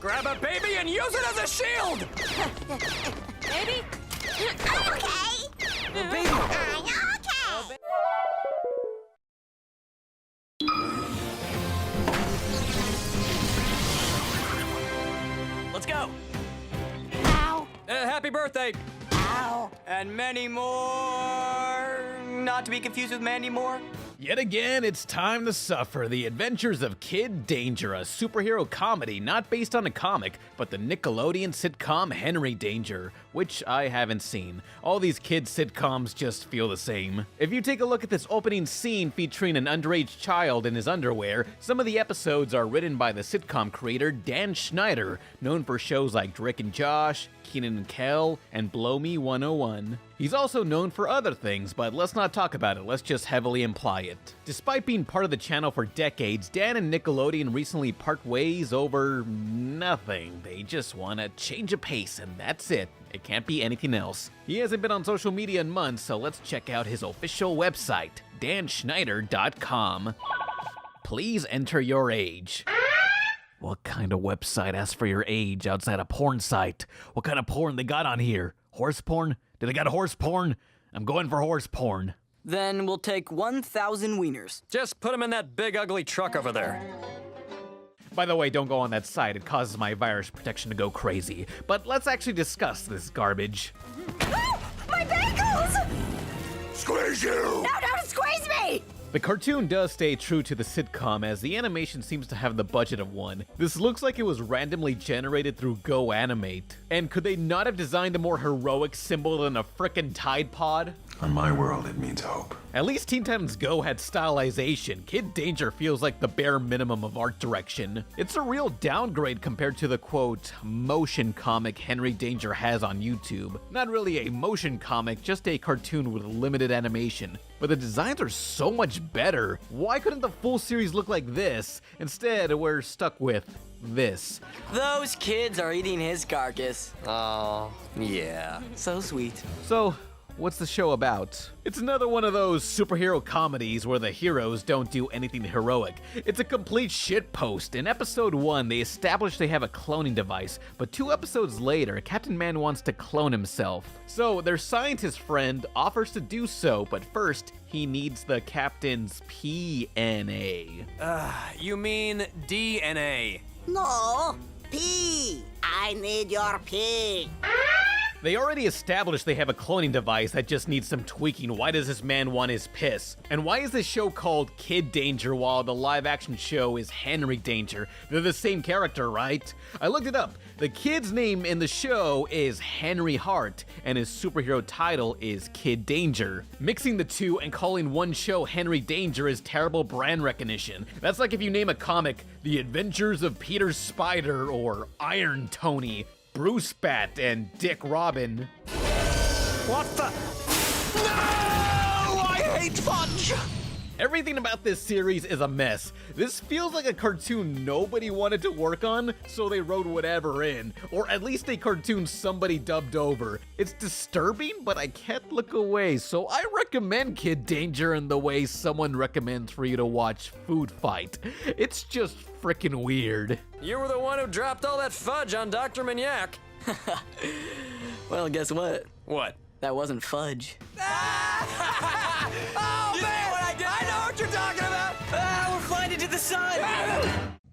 Grab a baby and use it as a shield! Baby? Okay. Baby! Okay. Let's go! Ow. Happy birthday! Ow. And many more... Not to be confused with Mandy Moore. Yet again, it's time to suffer the adventures of Kid Danger, a superhero comedy not based on a comic, but the Nickelodeon sitcom Henry Danger, which I haven't seen. All these kids sitcoms just feel the same. If you take a look at this opening scene featuring an underage child in his underwear, some of the episodes are written by the sitcom creator Dan Schneider, known for shows like Drake and Josh, Kenan and Kel, and Blow Me 101. He's also known for other things, but let's not talk about it, let's just heavily imply it. Despite being part of the channel for decades, Dan and Nickelodeon recently part ways over nothing. They just want a change of pace, and that's it. It can't be anything else. He hasn't been on social media in months, so let's check out his official website, danschneider.com. Please enter your age. What kind of website asks for your age outside a porn site? What kind of porn they got on here? Horse porn? Do they got horse porn? I'm going for horse porn. Then we'll take 1,000 wieners. Just put him in that big ugly truck over there. By the way, don't go on that site. It causes my virus protection to go crazy. But let's actually discuss this garbage. My bagels! Squeeze you! No, don't squeeze me! The cartoon does stay true to the sitcom, as the animation seems to have the budget of one. This looks like it was randomly generated through Go Animate. And could they not have designed a more heroic symbol than a frickin' Tide Pod? On my world, it means hope. At least Teen Titans Go had stylization. Kid Danger feels like the bare minimum of art direction. It's a real downgrade compared to the, quote, motion comic Henry Danger has on YouTube. Not really a motion comic, just a cartoon with limited animation. But the designs are so much better. Why couldn't the full series look like this? Instead, we're stuck with this. Those kids are eating his carcass. Oh, yeah. So sweet. So, what's the show about? It's another one of those superhero comedies where the heroes don't do anything heroic. It's a complete shitpost. In episode 1, they establish they have a cloning device, but 2 episodes later, Captain Man wants to clone himself. So their scientist friend offers to do so, but first, he needs the captain's PNA. You mean DNA. No, pee. I need your pee. They already established they have a cloning device that just needs some tweaking. Why does this man want his piss? And why is this show called Kid Danger while the live action show is Henry Danger? They're the same character, right? I looked it up. The kid's name in the show is Henry Hart, and his superhero title is Kid Danger. Mixing the two and calling one show Henry Danger is terrible brand recognition. That's like if you name a comic The Adventures of Peter Spider or Iron Tony, Bruce Bat, and Dick Robin. What the? No! I hate fudge! Everything about this series is a mess. This feels like a cartoon nobody wanted to work on, so they wrote whatever in. Or at least a cartoon somebody dubbed over. It's disturbing, but I can't look away, so I recommend Kid Danger in the way someone recommends for you to watch Food Fight. It's just freaking weird. You were the one who dropped all that fudge on Dr. Manyak. Well, guess what? What? That wasn't fudge. Oh, man! I know what you're talking about! We're flying into the sun!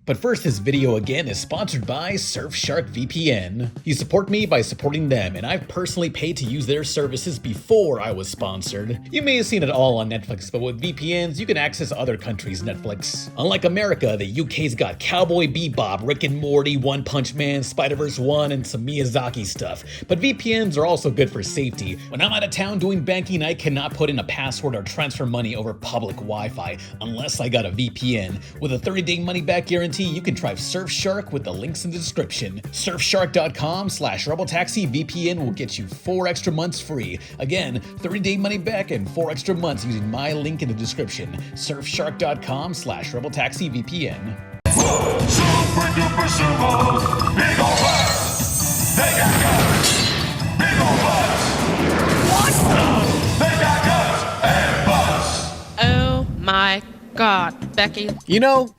But first, this video again is sponsored by Surfshark VPN. You support me by supporting them, and I've personally paid to use their services before I was sponsored. You may have seen it all on Netflix, but with VPNs, you can access other countries' Netflix. Unlike America, the UK's got Cowboy Bebop, Rick and Morty, One Punch Man, Spider-Verse 1, and some Miyazaki stuff. But VPNs are also good for safety. When I'm out of town doing banking, I cannot put in a password or transfer money over public Wi-Fi unless I got a VPN. With a 30-day money-back guarantee, you can try Surfshark with the links in the description. Surfshark.com/RebelTaxi VPN will get you 4 extra months free. Again, 30-day money back and 4 extra months using my link in the description. Surfshark.com/RebelTaxi VPN. Super duper sumos, big ol' butts. They got guts, big ol' butts. What? They got guts and butts. Oh my God, Becky. You know,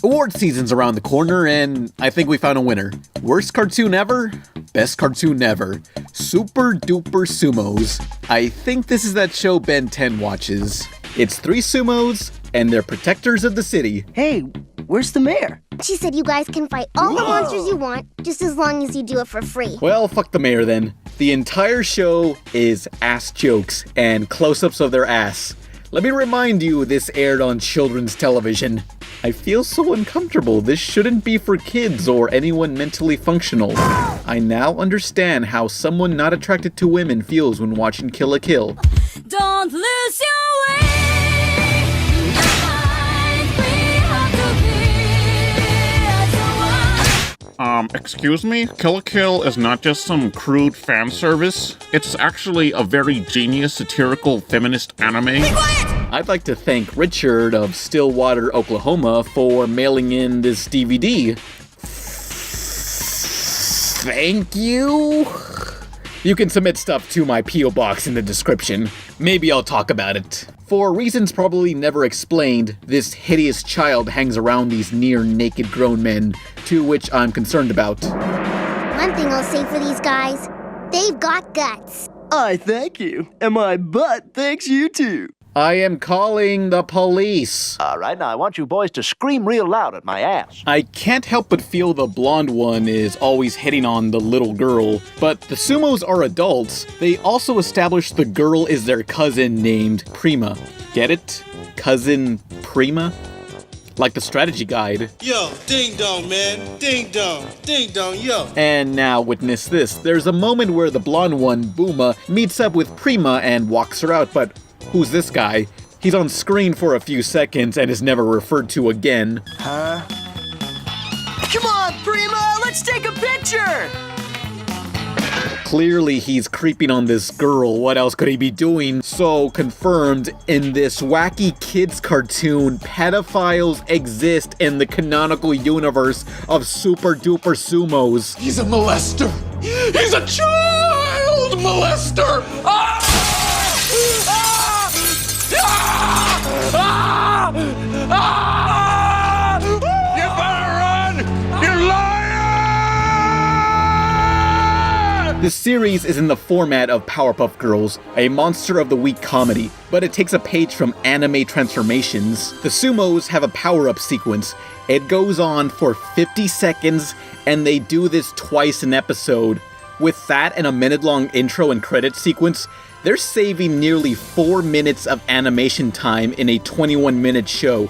Award season's around the corner, and I think we found a winner. Worst cartoon ever? Best cartoon ever. Super Duper Sumos. I think this is that show Ben 10 watches. It's 3 sumos, and they're protectors of the city. Hey, where's the mayor? She said you guys can fight all the monsters you want, just as long as you do it for free. Well, fuck the mayor then. The entire show is ass jokes and close-ups of their ass. Let me remind you, this aired on children's television. I feel so uncomfortable. This shouldn't be for kids or anyone mentally functional. I now understand how someone not attracted to women feels when watching Kill la Kill. Don't lose your way. Excuse me? Kill la Kill is not just some crude fan service. It's actually a very genius, satirical, feminist anime. I'd like to thank Richard of Stillwater, Oklahoma for mailing in this DVD. Thank you? You can submit stuff to my P.O. box in the description. Maybe I'll talk about it. For reasons probably never explained, this hideous child hangs around these near-naked grown men, to which I'm concerned about. One thing I'll say for these guys, they've got guts. I thank you, and my butt thanks you too. I am calling the police. All right, now I want you boys to scream real loud at my ass. I can't help but feel the blonde one is always hitting on the little girl, but the sumos are adults. They also established the girl is their cousin named Prima. Get it? Cousin Prima? Like the strategy guide. Yo, ding dong, man. Ding dong, yo. And now witness this. There's a moment where the blonde one, Booma, meets up with Prima and walks her out, but who's this guy? He's on screen for a few seconds and is never referred to again. Huh? Come on, Prima, let's take a picture! Clearly he's creeping on this girl. What else could he be doing? So confirmed, in this wacky kids cartoon, pedophiles exist in the canonical universe of Super Duper Sumos. He's a molester. He's a child molester. You better run! You liar! This series is in the format of Powerpuff Girls, a Monster of the Week comedy, but it takes a page from anime transformations. The Sumos have a power-up sequence. It goes on for 50 seconds, and they do this twice an episode. With that and a minute-long intro and credit sequence, they're saving nearly 4 minutes of animation time in a 21-minute show.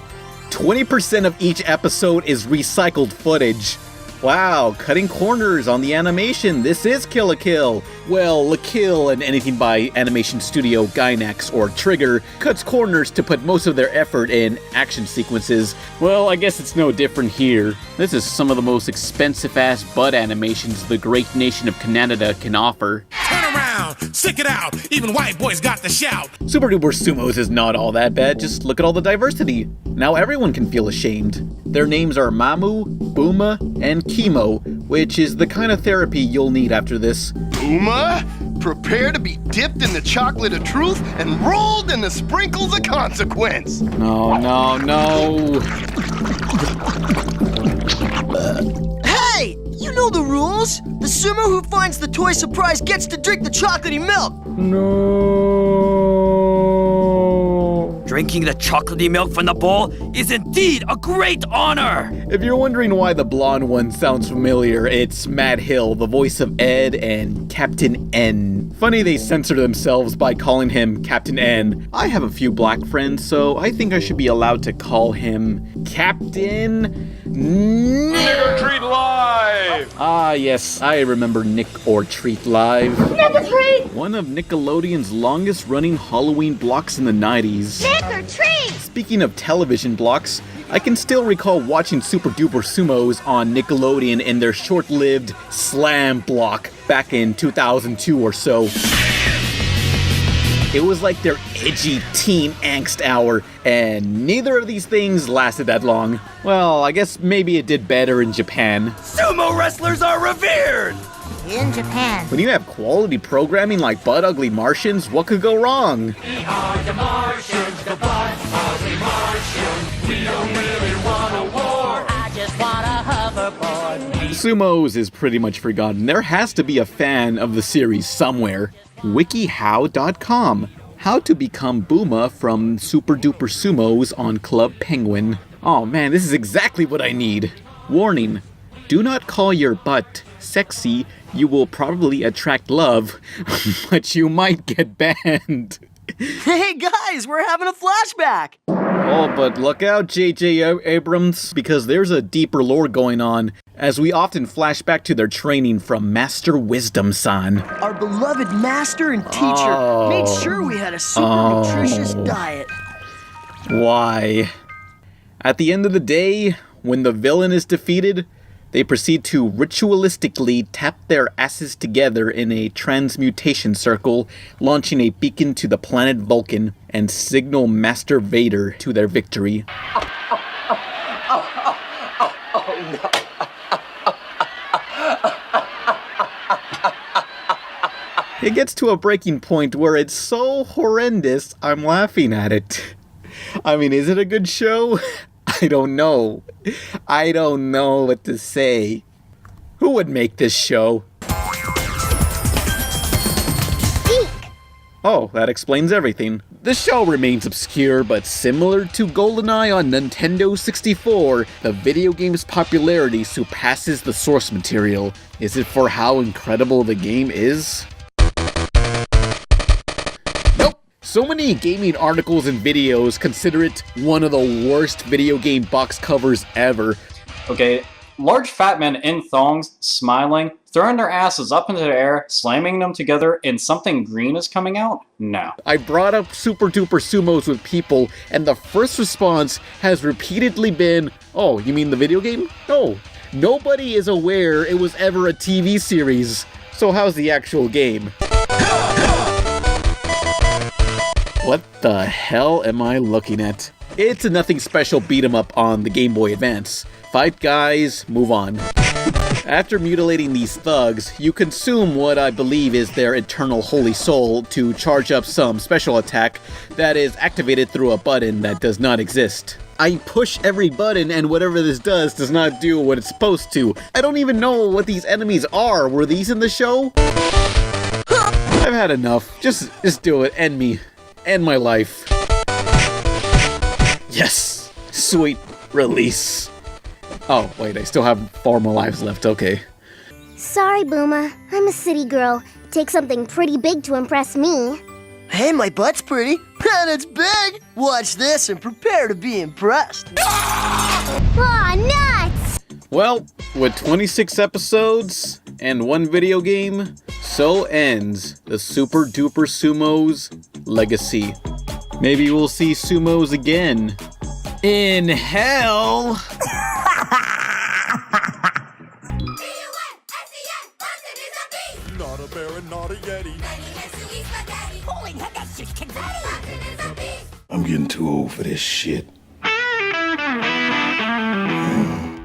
20% of each episode is recycled footage. Wow, cutting corners on the animation. This is Kill la Kill. Well, La Kill and anything by animation studio Gainax or Trigger cuts corners to put most of their effort in action sequences. Well, I guess it's no different here. This is some of the most expensive-ass butt animations the great nation of Canada can offer. Turn around, stick it out. Even white boys got the shout. Super Duper Sumos is not all that bad, just look at all the diversity. Now everyone can feel ashamed. Their names are Mamu, Booma, and Chemo, which is the kind of therapy you'll need after this. Uma, prepare to be dipped in the chocolate of truth and rolled in the sprinkles of consequence. No. Hey, you know the rules. The sumo who finds the toy surprise gets to drink the chocolatey milk. No. Drinking the chocolatey milk from the bowl is indeed a great honor! If you're wondering why the blonde one sounds familiar, it's Matt Hill, the voice of Ed and Captain N. Funny they censor themselves by calling him Captain N. I have a few black friends, so I think I should be allowed to call him Captain Nick or Treat Live! Ah, yes, I remember Nick or Treat Live. Nick or Treat! One of Nickelodeon's longest-running Halloween blocks in the 90s. Nick or Treat! Speaking of television blocks, I can still recall watching Super Duper Sumos on Nickelodeon in their short-lived Slam block back in 2002 or so. It was like their edgy teen angst hour, and neither of these things lasted that long. Well, I guess maybe it did better in Japan. Sumo wrestlers are revered! In Japan. When you have quality programming like Butt Ugly Martians, what could go wrong? We are the Martians, the Butt Ugly Martians. We don't really want a war. Sumos is pretty much forgotten. There has to be a fan of the series somewhere. WikiHow.com. How to become Booma from Super Duper Sumos on Club Penguin. Oh man, this is exactly what I need. Warning. Do not call your butt sexy. You will probably attract love, but you might get banned. Hey guys, we're having a flashback! Oh, but look out, J.J. Abrams, because there's a deeper lore going on, as we often flash back to their training from Master Wisdom-san. Our beloved master and teacher made sure we had a super nutritious diet. Why? At the end of the day, when the villain is defeated, they proceed to ritualistically tap their asses together in a transmutation circle, launching a beacon to the planet Vulcan and signal Master Vader to their victory. It gets to a breaking point where it's so horrendous, I'm laughing at it. I mean, is it a good show? I don't know. I don't know what to say. Who would make this show? Eek! Oh, that explains everything. The show remains obscure, but similar to GoldenEye on Nintendo 64, the video game's popularity surpasses the source material. Is it for how incredible the game is? So many gaming articles and videos consider it one of the worst video game box covers ever. Okay, large fat men in thongs, smiling, throwing their asses up into the air, slamming them together, and something green is coming out? No. I brought up Super Duper Sumos with people, and the first response has repeatedly been, oh, you mean the video game? No. Nobody is aware it was ever a TV series. So how's the actual game? What the hell am I looking at? It's a nothing special beat 'em up on the Game Boy Advance. Fight guys, move on. After mutilating these thugs, you consume what I believe is their eternal holy soul to charge up some special attack that is activated through a button that does not exist. I push every button and whatever this does not do what it's supposed to. I don't even know what these enemies are. Were these in the show? I've had enough. Just do it. End me. End my life. Yes! Sweet release. Oh, wait, I still have 4 more lives left, okay. Sorry, Booma. I'm a city girl. Takes something pretty big to impress me. Hey, my butt's pretty. And it's big! Watch this and prepare to be impressed. Aw, nuts! Well, with 26 episodes and 1 video game, so ends the Super Duper Sumos legacy. Maybe we'll see Sumos again. In hell! Not a bear and not a yeti. Holy heck, that's just confetti! I'm getting too old for this shit.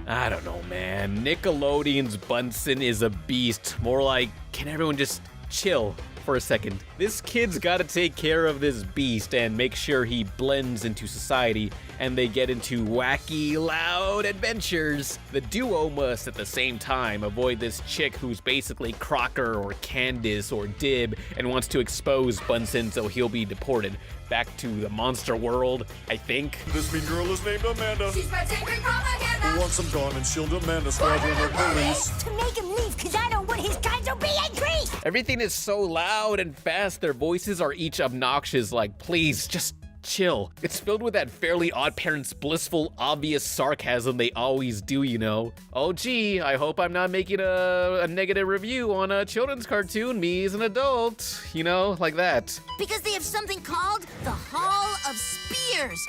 I don't know, man. Nickelodeon's Bunson is a beast. More like, can everyone just chill for a second? This kid's gotta take care of this beast and make sure he blends into society and they get into wacky, loud adventures. The duo must, at the same time, avoid this chick who's basically Crocker or Candace or Dib and wants to expose Bunson so he'll be deported back to the monster world, I think. This mean girl is named Amanda. She's my favorite propaganda. Who wants him gone and she'll demand a squadron of police. To make him leave, cause I don't want his kind to be increased. Everything is so loud and fast, their voices are each obnoxious, like, please, just chill. It's filled with that Fairly Odd Parents blissful, obvious sarcasm they always do, you know. Oh gee, I hope I'm not making a negative review on a children's cartoon, me as an adult, you know, like that. Because they have something called the Hall of Spears.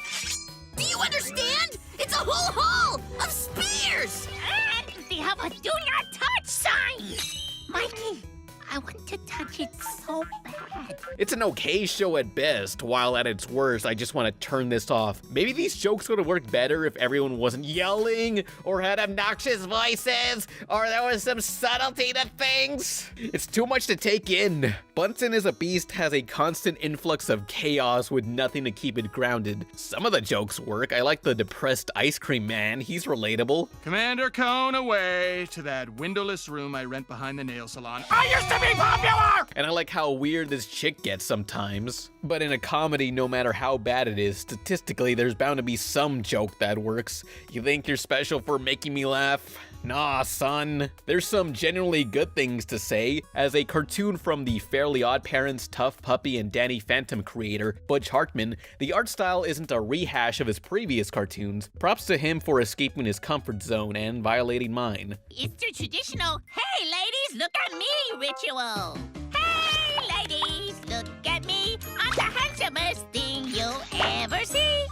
Do you understand? It's a whole hall of spears. And they have a do not touch sign. Mikey, I want to touch it so bad. It's an okay show at best, while at its worst, I just want to turn this off. Maybe these jokes would have worked better if everyone wasn't yelling, or had obnoxious voices, or there was some subtlety to things. It's too much to take in. Bunson is a Beast has a constant influx of chaos with nothing to keep it grounded. Some of the jokes work. I like the depressed ice cream man. He's relatable. Commander Cone away to that windowless room I rent behind the nail salon. I used to be popular! And I like how weird this chick gets sometimes. But in a comedy, no matter how bad it is, statistically, there's bound to be some joke that works. You think you're special for making me laugh? Nah, son. There's some genuinely good things to say. As a cartoon from the Fairly Odd Parents, Tough Puppy, and Danny Phantom creator, Butch Hartman, the art style isn't a rehash of his previous cartoons. Props to him for escaping his comfort zone and violating mine. It's the traditional, hey ladies, look at me ritual. Hey ladies, look at me. I'm the handsomest thing you'll ever see.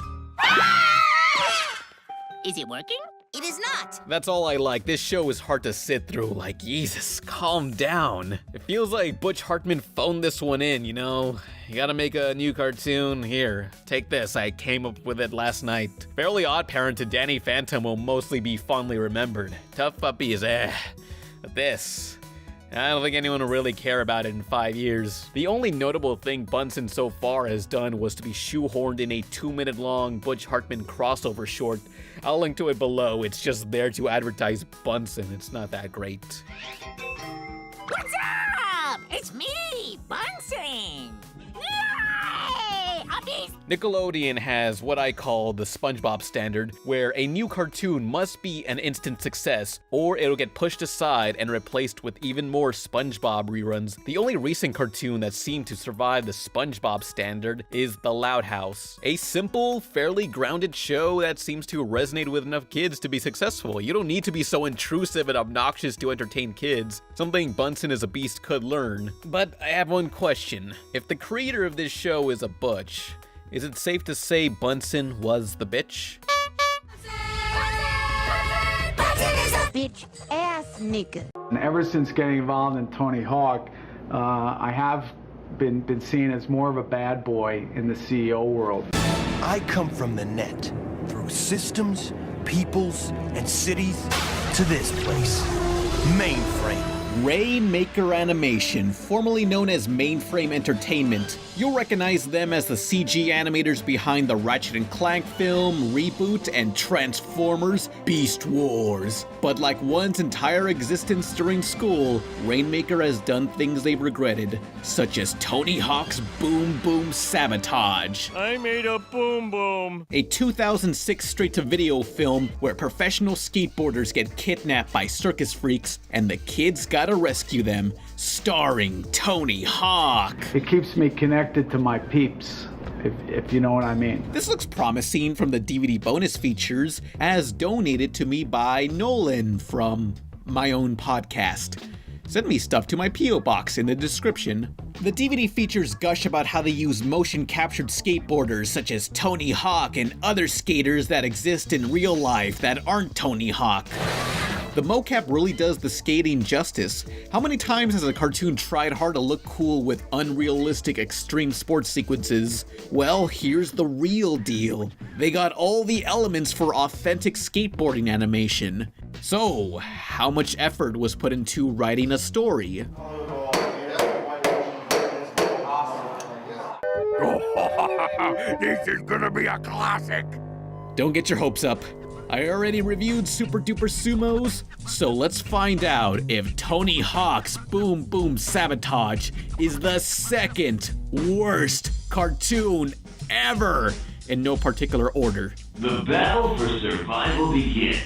Is it working? It is not. That's all I like. This show is hard to sit through. Like, Jesus, calm down. It feels like Butch Hartman phoned this one in, you know? You gotta make a new cartoon. Here, take this. I came up with it last night. Fairly Odd Parent to Danny Phantom will mostly be fondly remembered. Tough Puppy is But this, I don't think anyone will really care about it in 5 years. The only notable thing Bunson so far has done was to be shoehorned in a 2-minute long Butch Hartman crossover short. I'll link to it below. It's just there to advertise Bunson. It's not that great. What's up? It's me, Bunson. Yay! A beast. Nickelodeon has what I call the SpongeBob standard, where a new cartoon must be an instant success, or it'll get pushed aside and replaced with even more SpongeBob reruns. The only recent cartoon that seemed to survive the SpongeBob standard is The Loud House, a simple, fairly grounded show that seems to resonate with enough kids to be successful. You don't need to be so intrusive and obnoxious to entertain kids, something Bunson is a Beast could learn. But I have one question. If the creator of this show is a butch, is it safe to say Bunson was the bitch? Bunson is a bitch ass nigga. And ever since getting involved in Tony Hawk, I have been seen as more of a bad boy in the CEO world. I come from the net, through systems, peoples, and cities, to this place, Mainframe. Rainmaker Animation, formerly known as Mainframe Entertainment. You'll recognize them as the CG animators behind the Ratchet & Clank film, Reboot, and Transformers Beast Wars. But like one's entire existence during school, Rainmaker has done things they've regretted, such as Tony Hawk's Boom Boom Sabotage. I made a boom boom. A 2006 straight-to-video film where professional skateboarders get kidnapped by circus freaks and the kids gotta rescue them, starring Tony Hawk. It keeps me connected to my peeps, if you know what I mean. This looks promising from the DVD bonus features, as donated to me by Nolan from my own podcast. Send me stuff to my P.O. box in the description. The DVD features gush about how they use motion-captured skateboarders such as Tony Hawk and other skaters that exist in real life that aren't Tony Hawk. The mocap really does the skating justice. How many times has a cartoon tried hard to look cool with unrealistic extreme sports sequences? Well, here's the real deal. They got all the elements for authentic skateboarding animation. So, how much effort was put into writing a story? This is gonna be a classic. Don't get your hopes up. I already reviewed Super Duper Sumos, so let's find out if Tony Hawk's Boom Boom Sabotage is the second worst cartoon ever, in no particular order. The battle for survival begins.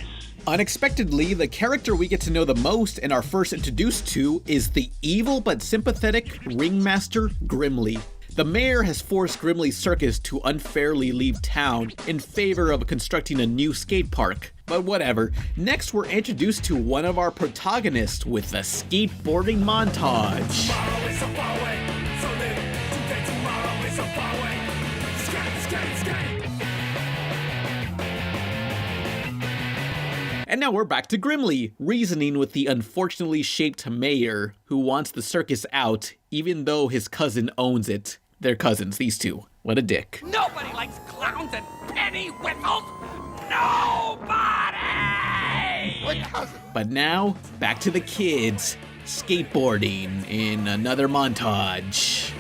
Unexpectedly, the character we get to know the most and are first introduced to is the evil but sympathetic ringmaster Grimly. The mayor has forced Grimly's circus to unfairly leave town in favor of constructing a new skate park. But whatever. Next, we're introduced to one of our protagonists with a skateboarding montage. And now we're back to Grimly, reasoning with the unfortunately shaped mayor who wants the circus out, even though his cousin owns it. They're cousins, these two. What a dick. Nobody likes clowns and penny whistles. Nobody! But now, back to the kids, skateboarding in another montage.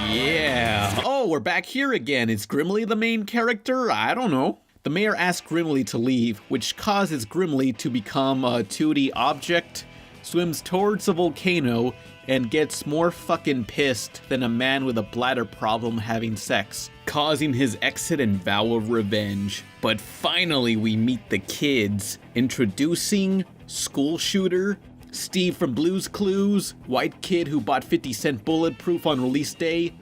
Yeah. Oh, we're back here again. Is Grimly the main character? I don't know. The mayor asks Grimly to leave, which causes Grimly to become a 2D object, swims towards a volcano, and gets more fucking pissed than a man with a bladder problem having sex, causing his exit and vow of revenge. But finally we meet the kids, introducing School Shooter, Steve from Blue's Clues, white kid who bought 50-cent Bulletproof on release day,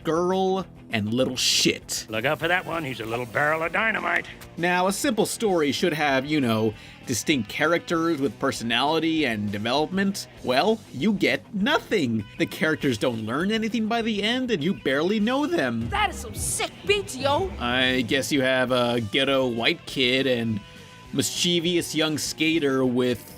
Girl, and Little Shit. Look out for that one, he's a little barrel of dynamite. Now, a simple story should have, you know, distinct characters with personality and development. Well, you get nothing. The characters don't learn anything by the end, and you barely know them. That is some sick beats, yo. I guess you have a ghetto white kid and mischievous young skater with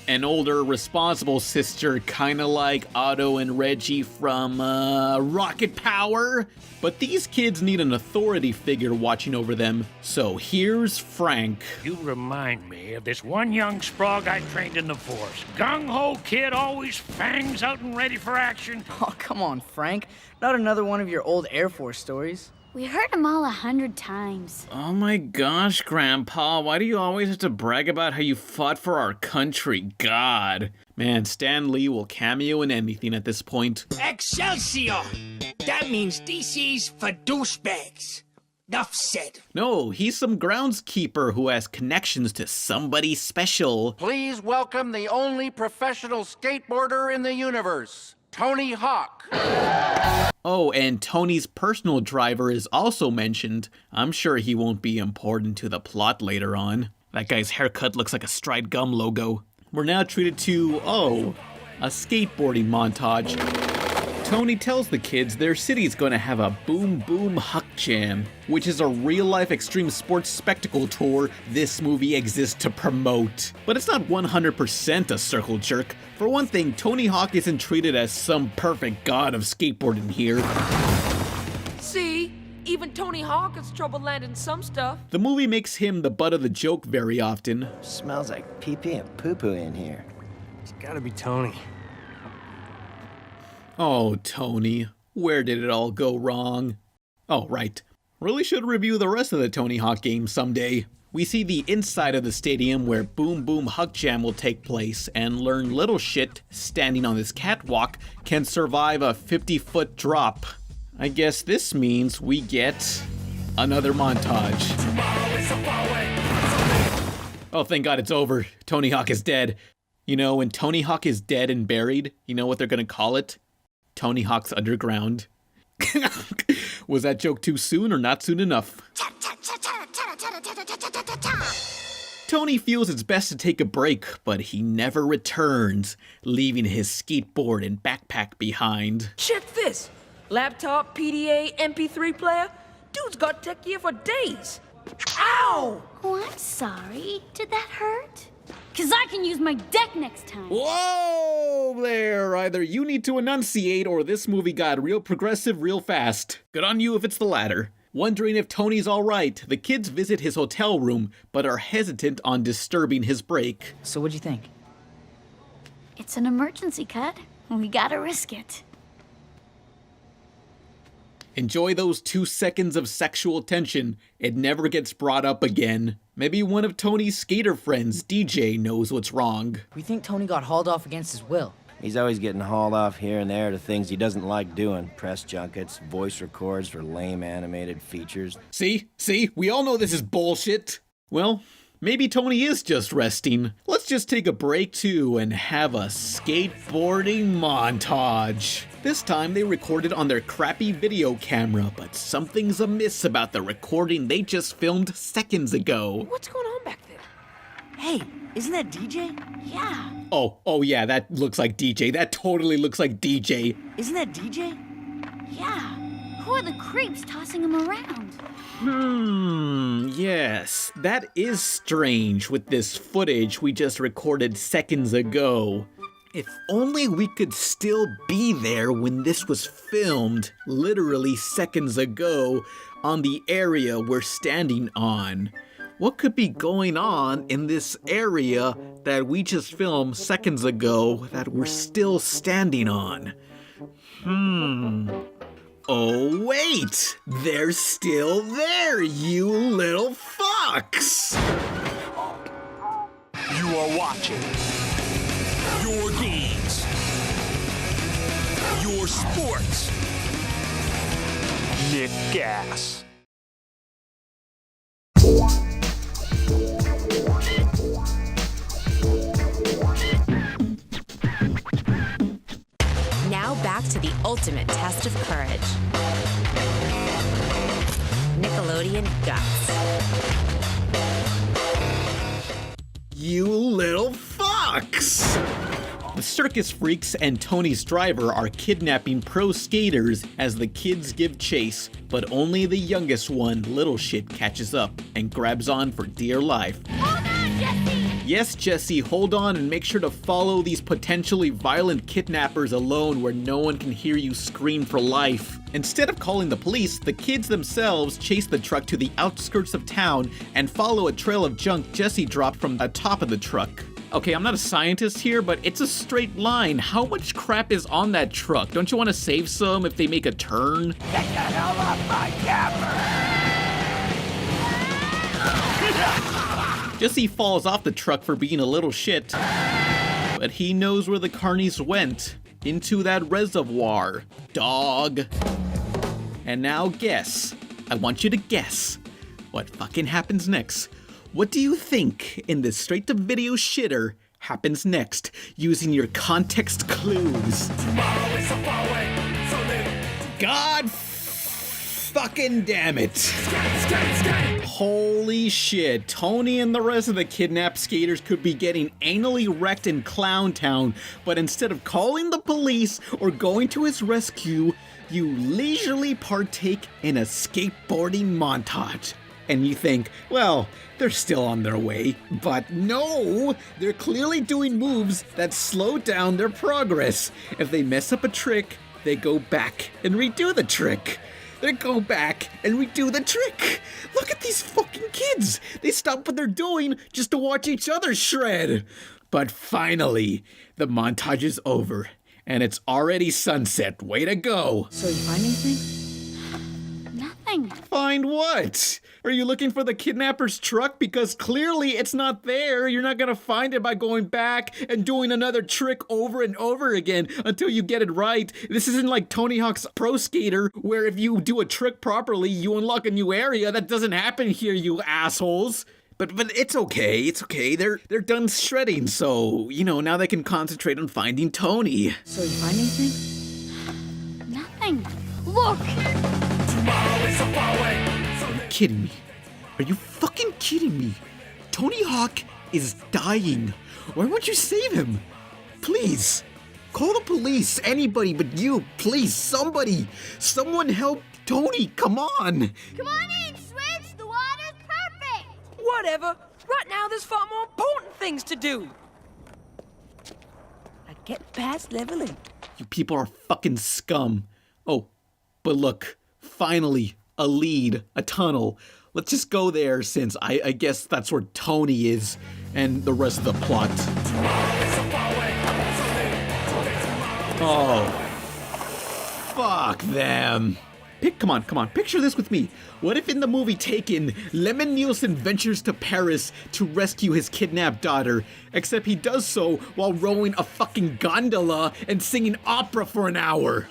an older, responsible sister, kinda like Otto and Reggie from, Rocket Power. But these kids need an authority figure watching over them, so here's Frank. You remind me of this one young sprog I trained in the force. Gung-ho kid, always fangs out and ready for action. Oh, come on, Frank. Not another one of your old Air Force stories. We heard them all 100 times. Oh my gosh, Grandpa, why do you always have to brag about how you fought for our country? God. Man, Stan Lee will cameo in anything at this point. Excelsior! That means DC's for douchebags. Enough said. No, he's some groundskeeper who has connections to somebody special. Please welcome the only professional skateboarder in the universe, Tony Hawk. Oh, and Tony's personal driver is also mentioned. I'm sure he won't be important to the plot later on. That guy's haircut looks like a Stride Gum logo. We're now treated to, a skateboarding montage. Tony tells the kids their city's gonna have a Boom Boom Huck Jam, which is a real-life extreme sports spectacle tour this movie exists to promote. But it's not 100% a circle jerk. For one thing, Tony Hawk isn't treated as some perfect god of skateboarding here. See? Even Tony Hawk has trouble landing some stuff. The movie makes him the butt of the joke very often. Smells like pee-pee and poo-poo in here. It's gotta be Tony. Oh, Tony, where did it all go wrong? Oh, right. Really should review the rest of the Tony Hawk games someday. We see the inside of the stadium where Boom Boom Huck Jam will take place and learn Little Shit, standing on this catwalk, can survive a 50-foot drop. I guess this means we get another montage. Oh, thank God it's over. Tony Hawk is dead. You know, when Tony Hawk is dead and buried, you know what they're gonna call it? Tony Hawk's Underground. Was that joke too soon or not soon enough? Tony feels it's best to take a break, but he never returns, leaving his skateboard and backpack behind. Check this. Laptop, PDA, MP3 player. Dude's got tech gear for days. Ow! Oh, I'm sorry. Did that hurt? Because I can use my deck next time. Whoa there! Either you need to enunciate or this movie got real progressive real fast. Good on you if it's the latter. Wondering if Tony's alright, the kids visit his hotel room, but are hesitant on disturbing his break. So what'd you think? It's an emergency cut. We gotta risk it. Enjoy those 2 seconds of sexual tension. It never gets brought up again. Maybe one of Tony's skater friends, DJ, knows what's wrong. We think Tony got hauled off against his will. He's always getting hauled off here and there to things he doesn't like doing. Press junkets, voice records for lame animated features. See? We all know this is bullshit. Well, maybe Tony is just resting. Let's just take a break too and have a skateboarding montage. This time they recorded on their crappy video camera, but something's amiss about the recording they just filmed seconds ago. What's going on back there? Hey, isn't that DJ? Yeah. Oh yeah, that looks like DJ. That totally looks like DJ. Isn't that DJ? Yeah. Who are the creeps tossing him around? Yes, that is strange with this footage we just recorded seconds ago. If only we could still be there when this was filmed, literally seconds ago, on the area we're standing on. What could be going on in this area that we just filmed seconds ago that we're still standing on? Oh wait! They're still there, you little fucks! You are watching your games, your sports. Nick Gas. Now back to the ultimate test of courage. Nickelodeon Guts. You little fucks! The circus freaks and Tony's driver are kidnapping pro skaters as the kids give chase, but only the youngest one, Little Shit, catches up and grabs on for dear life. Hold on, Jesse! Yes, Jesse, hold on and make sure to follow these potentially violent kidnappers alone where no one can hear you scream for life. Instead of calling the police, the kids themselves chase the truck to the outskirts of town and follow a trail of junk Jesse dropped from the top of the truck. Okay, I'm not a scientist here, but it's a straight line. How much crap is on that truck? Don't you want to save some if they make a turn? Get the hell off my camera! Jesse falls off the truck for being a little shit, but he knows where the carnies went. Into that reservoir, dog. And now guess. I want you to guess what fucking happens next. What do you think in this straight-to-video shitter happens next using your context clues? God fucking damn it. Holy shit. Tony and the rest of the kidnapped skaters could be getting anally wrecked in Clown Town, but instead of calling the police or going to his rescue, you leisurely partake in a skateboarding montage. And you think, well, they're still on their way. But no, they're clearly doing moves that slow down their progress. If they mess up a trick, they go back and redo the trick. They go back and redo the trick. Look at these fucking kids. They stop what they're doing just to watch each other shred. But finally, the montage is over. And it's already sunset. Way to go. So you find anything? Nothing. Find what? Are you looking for the kidnapper's truck? Because clearly it's not there. You're not gonna find it by going back and doing another trick over and over again until you get it right. This isn't like Tony Hawk's Pro Skater, where if you do a trick properly, you unlock a new area. That doesn't happen here, you assholes. But it's okay, it's okay. They're done shredding, so, you know, now they can concentrate on finding Tony. So you find anything? Nothing. Look! Are you kidding me? Are you fucking kidding me? Tony Hawk is dying. Why won't you save him? Please. Call the police. Anybody but you. Please, somebody. Someone help Tony. Come on. Come on in, Switch. The water's perfect. Whatever. Right now, there's far more important things to do. I get past level 8. You people are fucking scum. Oh, but look. Finally, a lead, a tunnel. Let's just go there since I guess that's where Tony is and the rest of the plot. Oh, fuck them. Come on, picture this with me. What if in the movie Taken, Lemon Nielsen ventures to Paris to rescue his kidnapped daughter, except he does so while rowing a fucking gondola and singing opera for an hour?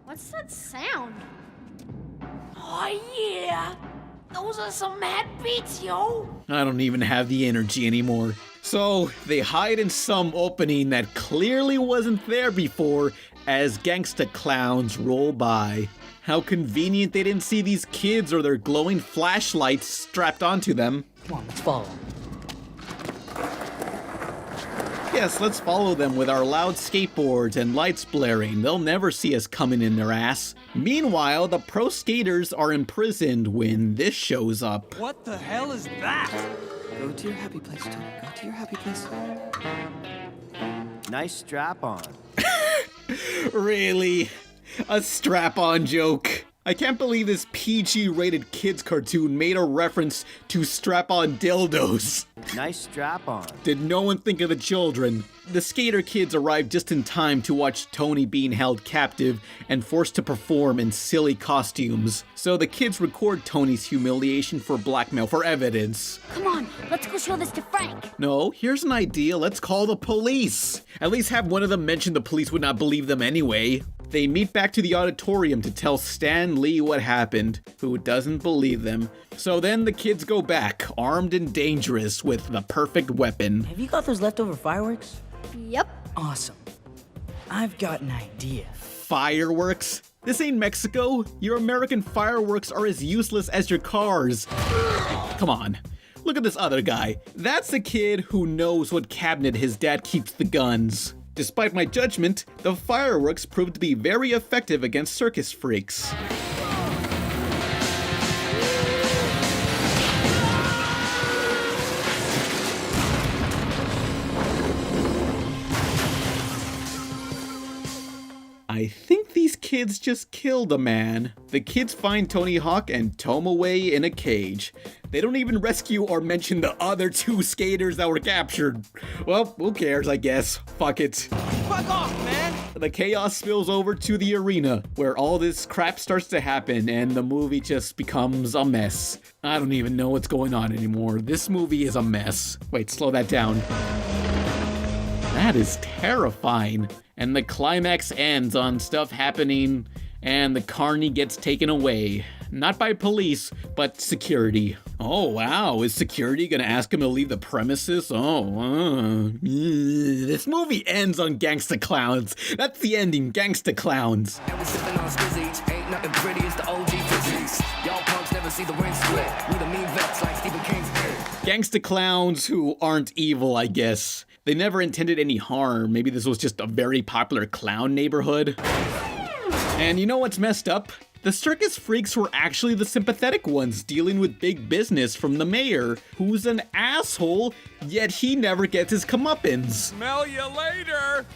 What's that sound? Oh, yeah. Those are some mad beats, yo. I don't even have the energy anymore. So, they hide in some opening that clearly wasn't there before as gangsta clowns roll by. How convenient they didn't see these kids or their glowing flashlights strapped onto them. Come on, let's follow. yes, let's follow them with our loud skateboards and lights blaring. They'll never see us coming in their ass. Meanwhile, the pro skaters are imprisoned when this shows up. What the hell is that? Go to your happy place, Tony. Go to your happy place. Nice strap on. Really? A strap-on joke? I can't believe this PG-rated kids cartoon made a reference to strap-on dildos. Nice strap on. Did no one think of the children? The skater kids arrived just in time to watch Tony being held captive and forced to perform in silly costumes. So the kids record Tony's humiliation for blackmail for evidence. Come on, let's go show this to Frank. No, here's an idea. Let's call the police. At least have one of them mention the police would not believe them anyway. They meet back to the auditorium to tell Stan Lee what happened, who doesn't believe them. So then the kids go back, armed and dangerous, with the perfect weapon. Have you got those leftover fireworks? Yep. Awesome. I've got an idea. Fireworks? This ain't Mexico. Your American fireworks are as useless as your cars. Come on. Look at this other guy. That's the kid who knows what cabinet his dad keeps the guns. Despite my judgment, the fireworks proved to be very effective against circus freaks. I think these kids just killed a man. The kids find Tony Hawk and tow him away in a cage. They don't even rescue or mention the other two skaters that were captured. Well, who cares, I guess. Fuck it. Fuck off, man! The chaos spills over to the arena, where all this crap starts to happen and the movie just becomes a mess. I don't even know what's going on anymore. This movie is a mess. Wait, slow that down. That is terrifying. And the climax ends on stuff happening and the carny gets taken away. Not by police, but security. Oh wow, is security gonna ask him to leave the premises? This movie ends on Gangsta Clowns. That's the ending, Gangsta Clowns. And we sipping on Spizzy, ain't nothing pretty, it's the OG physics. Y'all punks never see the ring split. We the mean vets like Stephen King's head. Gangsta Clowns who aren't evil, I guess. They never intended any harm. Maybe this was just a very popular clown neighborhood. And you know what's messed up? The circus freaks were actually the sympathetic ones dealing with big business from the mayor, who's an asshole, yet he never gets his comeuppance. Smell you later!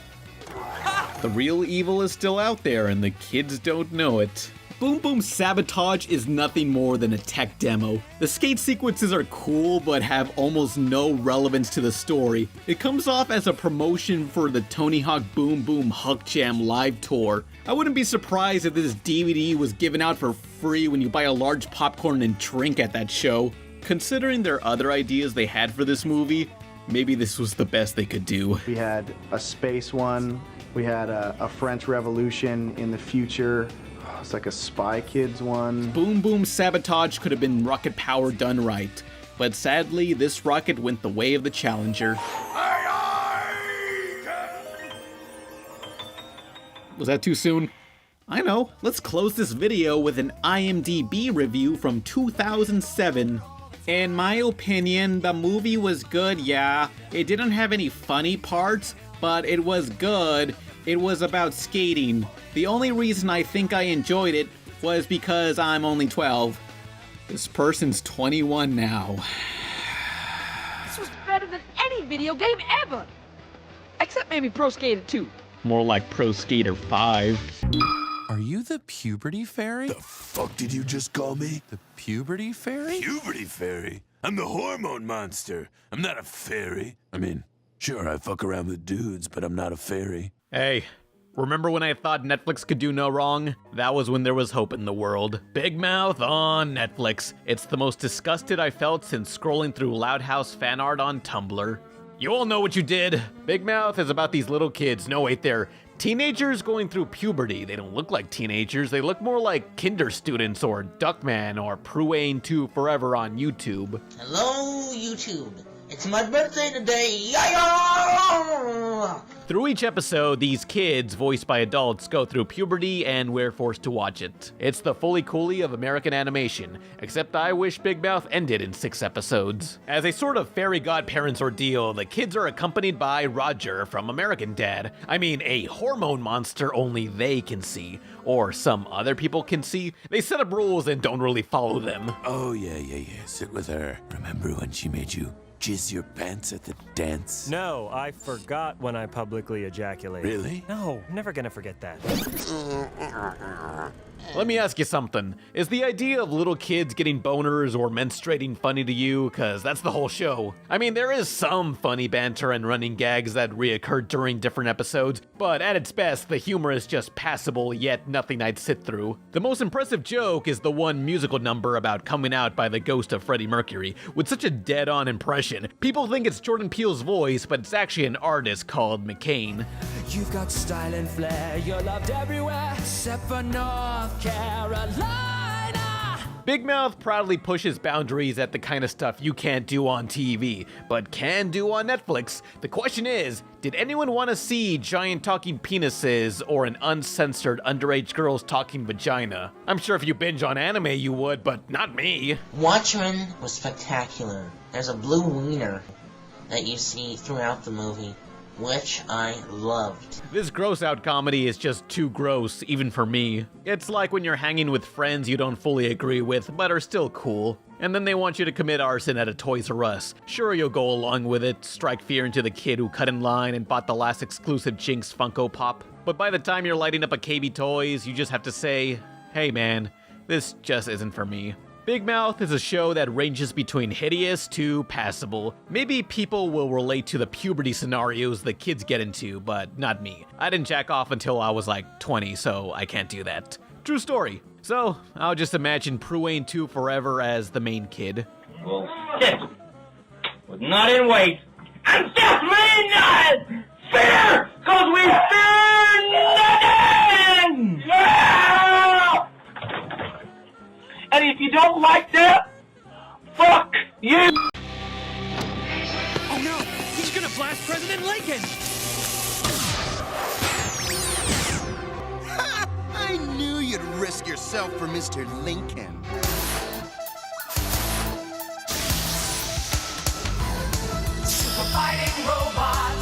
The real evil is still out there and the kids don't know it. Boom Boom Sabotage is nothing more than a tech demo. The skate sequences are cool but have almost no relevance to the story. It comes off as a promotion for the Tony Hawk Boom Boom Huck Jam live tour. I wouldn't be surprised if this DVD was given out for free when you buy a large popcorn and drink at that show. Considering their other ideas they had for this movie, maybe this was the best they could do. We had a space one, we had a French Revolution in the future. It's like a Spy Kids one. Boom Boom Sabotage could have been rocket power done right, but sadly this rocket went the way of the Challenger. Was that too soon? I know. Let's close this video with an IMDb review from 2007. In my opinion, the movie was good, yeah. It didn't have any funny parts, but it was good. It was about skating. The only reason I think I enjoyed it was because I'm only 12. This person's 21 now. This was better than any video game ever! Except maybe Pro Skater 2. More like Pro Skater 5. Are you the puberty fairy? The fuck did you just call me? The puberty fairy? Puberty fairy? I'm the hormone monster. I'm not a fairy. I mean, sure, I fuck around with dudes, but I'm not a fairy. Hey, remember when I thought Netflix could do no wrong? That was when there was hope in the world. Big Mouth on Netflix. It's the most disgusted I felt since scrolling through Loud House fan art on Tumblr. You all know what you did. Big Mouth is about these little kids. No, wait, they're teenagers going through puberty. They don't look like teenagers. They look more like kinder students or Duckman or Pruane 2 Forever on YouTube. Hello, YouTube. It's my birthday today. Yeah! Through each episode, these kids, voiced by adults, go through puberty and we're forced to watch it. It's the fully coolie of American animation, except I wish Big Mouth ended in 6 episodes. As a sort of fairy godparents ordeal, the kids are accompanied by Roger from American Dad. I mean, a hormone monster only they can see, or some other people can see. They set up rules and don't really follow them. Oh, yeah. Sit with her. Remember when she made you jizz your pants at the dance? No, I forgot when I publicly ejaculated. Really? No, never gonna forget that. Let me ask you something. Is the idea of little kids getting boners or menstruating funny to you? Cause that's the whole show. I mean, there is some funny banter and running gags that reoccur during different episodes, but at its best, the humor is just passable, yet nothing I'd sit through. The most impressive joke is the one musical number about coming out by the ghost of Freddie Mercury, with such a dead-on impression. People think it's Jordan Peele's voice, but it's actually an artist called McCain. You've got style and flair, you're loved everywhere except for North Carolina. Big Mouth proudly pushes boundaries at the kind of stuff you can't do on TV, but can do on Netflix. The question is, did anyone want to see giant talking penises or an uncensored underage girl's talking vagina? I'm sure if you binge on anime you would, but not me. Watchmen was spectacular. There's a blue wiener that you see throughout the movie, which I loved. This gross-out comedy is just too gross, even for me. It's like when you're hanging with friends you don't fully agree with, but are still cool. And then they want you to commit arson at a Toys R Us. Sure, you'll go along with it, strike fear into the kid who cut in line and bought the last exclusive Jinx Funko Pop. But by the time you're lighting up a KB Toys, you just have to say, hey man, this just isn't for me. Big Mouth is a show that ranges between hideous to passable. Maybe people will relate to the puberty scenarios the kids get into, but not me. I didn't jack off until I was like 20, so I can't do that. True story. So, I'll just imagine Pruane 2 forever as the main kid. Well, shit. Was not in weight. I'm definitely not fair, cause we fear nothing! Yeah! And if you don't like that, fuck you! Oh no, he's gonna blast President Lincoln! Ha! I knew you'd risk yourself for Mr. Lincoln. Super fighting robot,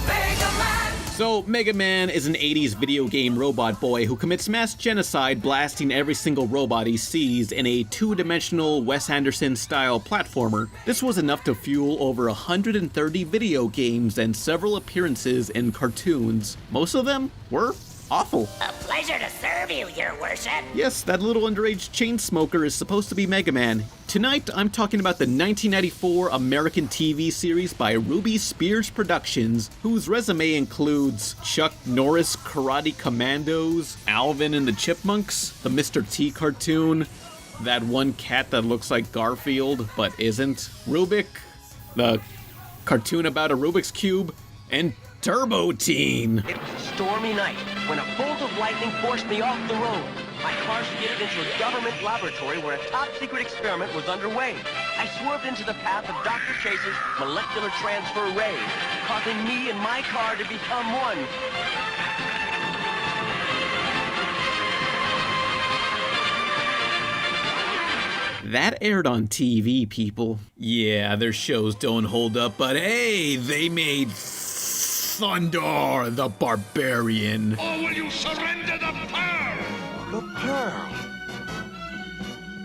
Megaman. So, Megaman is an 80s video game robot boy who commits mass genocide, blasting every single robot he sees in a two-dimensional Wes Anderson-style platformer. This was enough to fuel over 130 video games and several appearances in cartoons. Most of them were awful. A pleasure to serve you, your worship. Yes, that little underage chain smoker is supposed to be Megaman. Tonight, I'm talking about the 1994 American TV series by Ruby Spears Productions, whose resume includes Chuck Norris Karate Commandos, Alvin and the Chipmunks, the Mr. T cartoon, that one cat that looks like Garfield but isn't, Rubik, the cartoon about a Rubik's Cube, and Turbo Teen. It was a stormy night when a bolt of lightning forced me off the road. My car skidded into a government laboratory where a top-secret experiment was underway. I swerved into the path of Dr. Chase's molecular transfer ray, causing me and my car to become one. That aired on TV, people. Yeah, their shows don't hold up, but hey, they made Thunder the Barbarian. Or will you surrender the pearl? The pearl.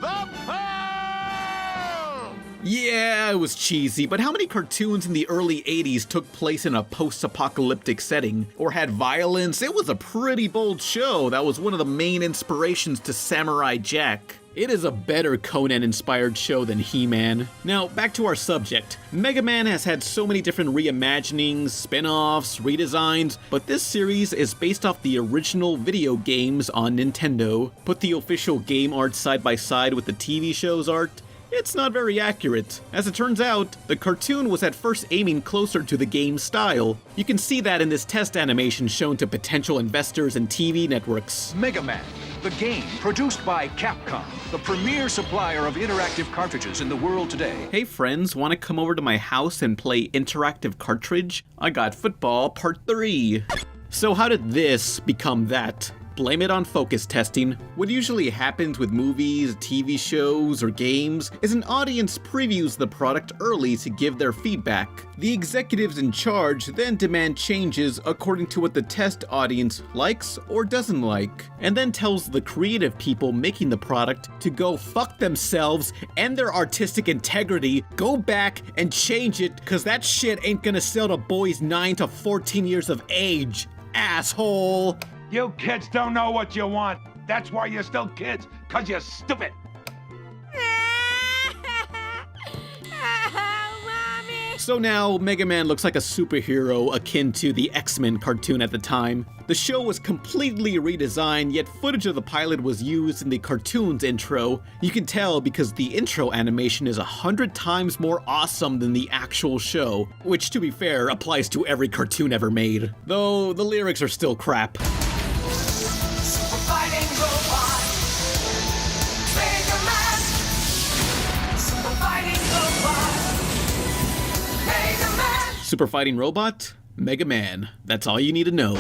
The pearl! Yeah, it was cheesy, but how many cartoons in the early 80s took place in a post-apocalyptic setting, or had violence? It was a pretty bold show that was one of the main inspirations to Samurai Jack. It is a better Conan-inspired show than He-Man. Now, back to our subject. Mega Man has had so many different reimaginings, spin-offs, redesigns, but this series is based off the original video games on Nintendo. Put the official game art side by side with the TV show's art, it's not very accurate. As it turns out, the cartoon was at first aiming closer to the game's style. You can see that in this test animation shown to potential investors and TV networks. Megaman, The game, produced by Capcom, the premier supplier of interactive cartridges in the world today. Hey friends, wanna come over to my house and play interactive cartridge? I got football part 3. So how did this become that? Blame it on focus testing. What usually happens with movies, TV shows, or games is an audience previews the product early to give their feedback. The executives in charge then demand changes according to what the test audience likes or doesn't like, and then tells the creative people making the product to go fuck themselves and their artistic integrity, go back and change it, cause that shit ain't gonna sell to boys 9 to 14 years of age, asshole. You kids don't know what you want. That's why you're still kids, cause you're stupid. So now, Megaman looks like a superhero akin to the X-Men cartoon at the time. The show was completely redesigned, yet footage of the pilot was used in the cartoon's intro. You can tell because the intro animation is 100 times more awesome than the actual show, which to be fair, applies to every cartoon ever made. Though, the lyrics are still crap. Super Fighting Robot? Megaman. That's all you need to know.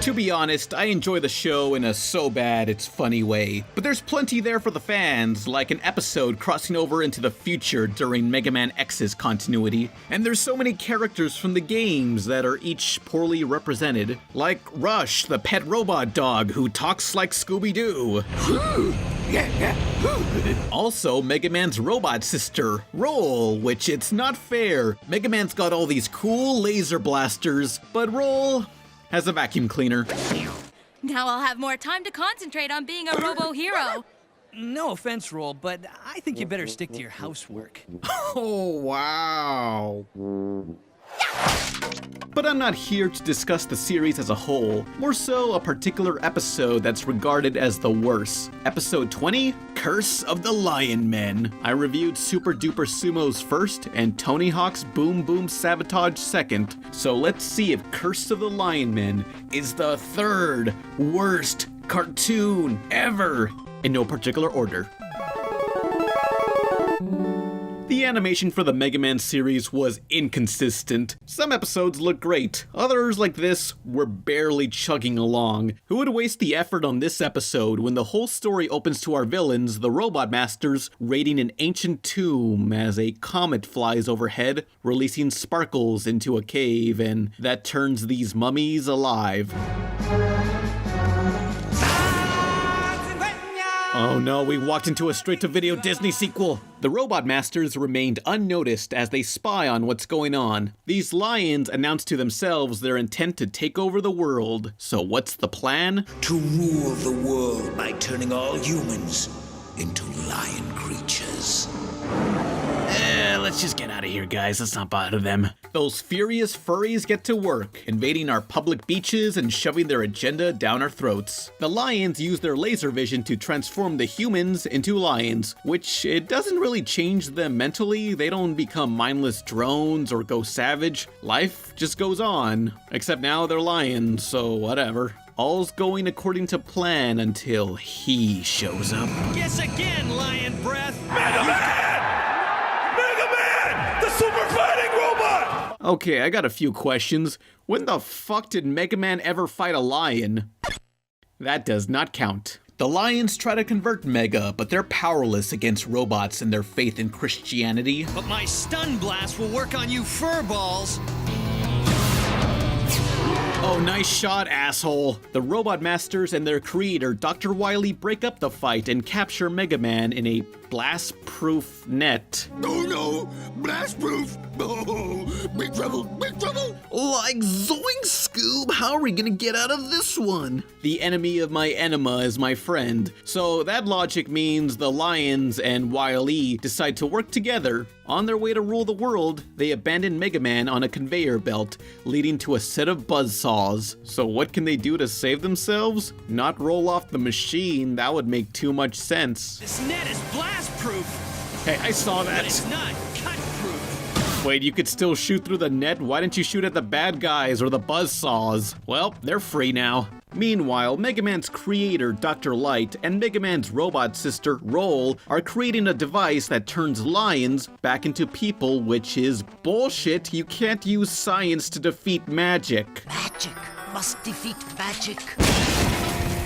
To be honest, I enjoy the show in a so bad it's funny way, but there's plenty there for the fans, like an episode crossing over into the future during Mega Man X's continuity, and there's so many characters from the games that are each poorly represented, like Rush, the pet robot dog who talks like Scooby-Doo. Also, Mega Man's robot sister, Roll, which it's not fair. Mega Man's got all these cool laser blasters, but Roll has a vacuum cleaner. Now I'll have more time to concentrate on being a robo-hero. No offense, Roll, but I think you better stick to your housework. Oh, wow. But I'm not here to discuss the series as a whole, more so a particular episode that's regarded as the worst. Episode 20, Curse of the Lion Men. I reviewed Super Duper Sumos first and Tony Hawk's Boom Boom Sabotage second, so let's see if Curse of the Lion Men is the third worst cartoon ever, in no particular order. The animation for the Mega Man series was inconsistent. Some episodes looked great, others like this were barely chugging along. Who would waste the effort on this episode when the whole story opens to our villains, the Robot Masters, raiding an ancient tomb as a comet flies overhead, releasing sparkles into a cave, and that turns these mummies alive. Oh no, we walked into a straight-to-video Disney sequel! The Robot Masters remained unnoticed as they spy on what's going on. These lions announce to themselves their intent to take over the world. So what's the plan? To rule the world by turning all humans into lion creatures. Let's just get out of here, guys. Let's not bother them. Those furious furries get to work, invading our public beaches and shoving their agenda down our throats. The lions use their laser vision to transform the humans into lions, which it doesn't really change them mentally. They don't become mindless drones or go savage. Life just goes on. Except now they're lions, so whatever. All's going according to plan until he shows up. Guess again, lion breath! Megaman! The super fighting robot! Okay, I got a few questions. When the fuck did Mega Man ever fight a lion? That does not count. The lions try to convert Mega, but they're powerless against robots and their faith in Christianity. But my stun blast will work on you furballs! Oh, nice shot, asshole. The Robot Masters and their creator, Dr. Wily, break up the fight and capture Mega Man in a blast-proof net. Oh no! Blast-proof! Oh, big trouble! Big trouble! Like zoink, Scoob! How are we gonna get out of this one? The enemy of my enema is my friend. So that logic means the lions and Wily decide to work together. On their way to rule the world, they abandon Mega Man on a conveyor belt, leading to a set of buzzsaws. So what can they do to save themselves? Not roll off the machine, that would make too much sense. This net is blast-proof! Hey, I saw that! But it's not cut-proof! Wait, you could still shoot through the net? Why didn't you shoot at the bad guys or the buzzsaws? Well, they're free now. Meanwhile, Megaman's creator, Dr. Light, and Megaman's robot sister, Roll, are creating a device that turns lions back into people, which is bullshit. You can't use science to defeat magic. Magic must defeat magic.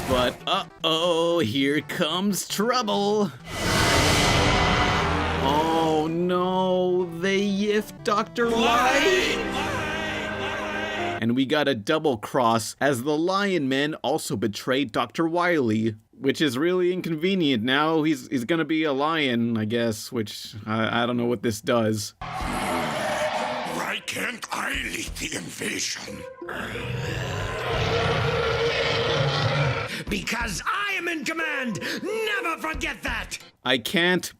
But uh-oh, here comes trouble. Oh no, they yiffed Dr. Light. And we got a double cross as the Lion Men also betrayed Dr. Wily, which is really inconvenient. Now he's gonna be a lion, I guess, which I don't know what this does. Why can't I lead the invasion? Because I am in command! Never forget that! I can't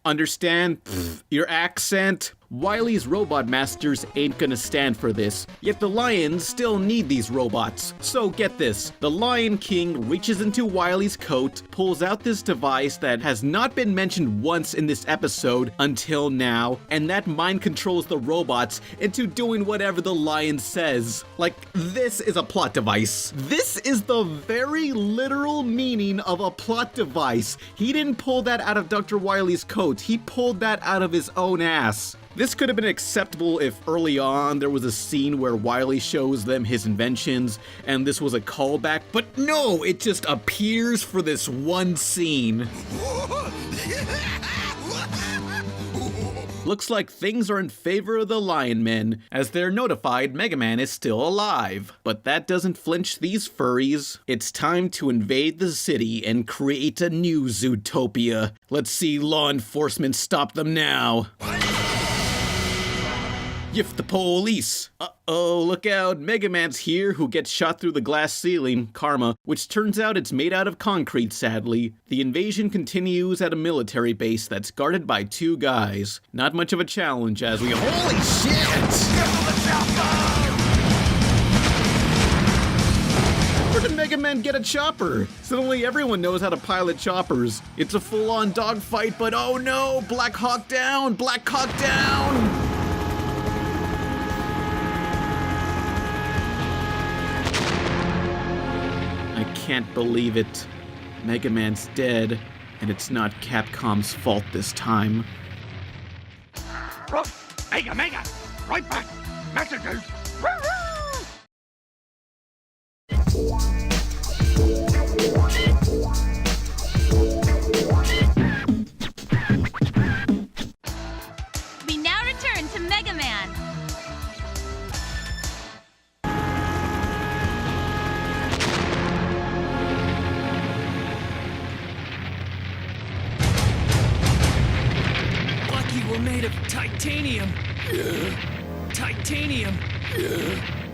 understand your accent. Wily's robot masters ain't gonna stand for this, yet the lions still need these robots. So get this, the Lion King reaches into Wily's coat, pulls out this device that has not been mentioned once in this episode until now, and that mind controls the robots into doing whatever the lion says. Like, this is a plot device. This is the very literal meaning of a plot device. He didn't pull that out of Dr. Wily's coat, he pulled that out of his own ass. This could have been acceptable if early on there was a scene where Wily shows them his inventions and this was a callback, but no, it just appears for this one scene. Looks like things are in favor of the Lion Men, as they're notified Megaman is still alive. But that doesn't flinch these furries. It's time to invade the city and create a new Zootopia. Let's see law enforcement stop them now. Yiff the police! Uh-oh, look out, Megaman's here, who gets shot through the glass ceiling, Karma, which turns out it's made out of concrete, sadly. The invasion continues at a military base that's guarded by two guys. Not much of a challenge as we— Holy shit! Where did Megaman get a chopper? Suddenly everyone knows how to pilot choppers. It's a full-on dogfight, but oh no! Black Hawk down! Black Hawk down! I can't believe it. Megaman's dead, and it's not Capcom's fault this time. Mega, right back. Messages. We now return to Megaman. We're made of titanium. Titanium.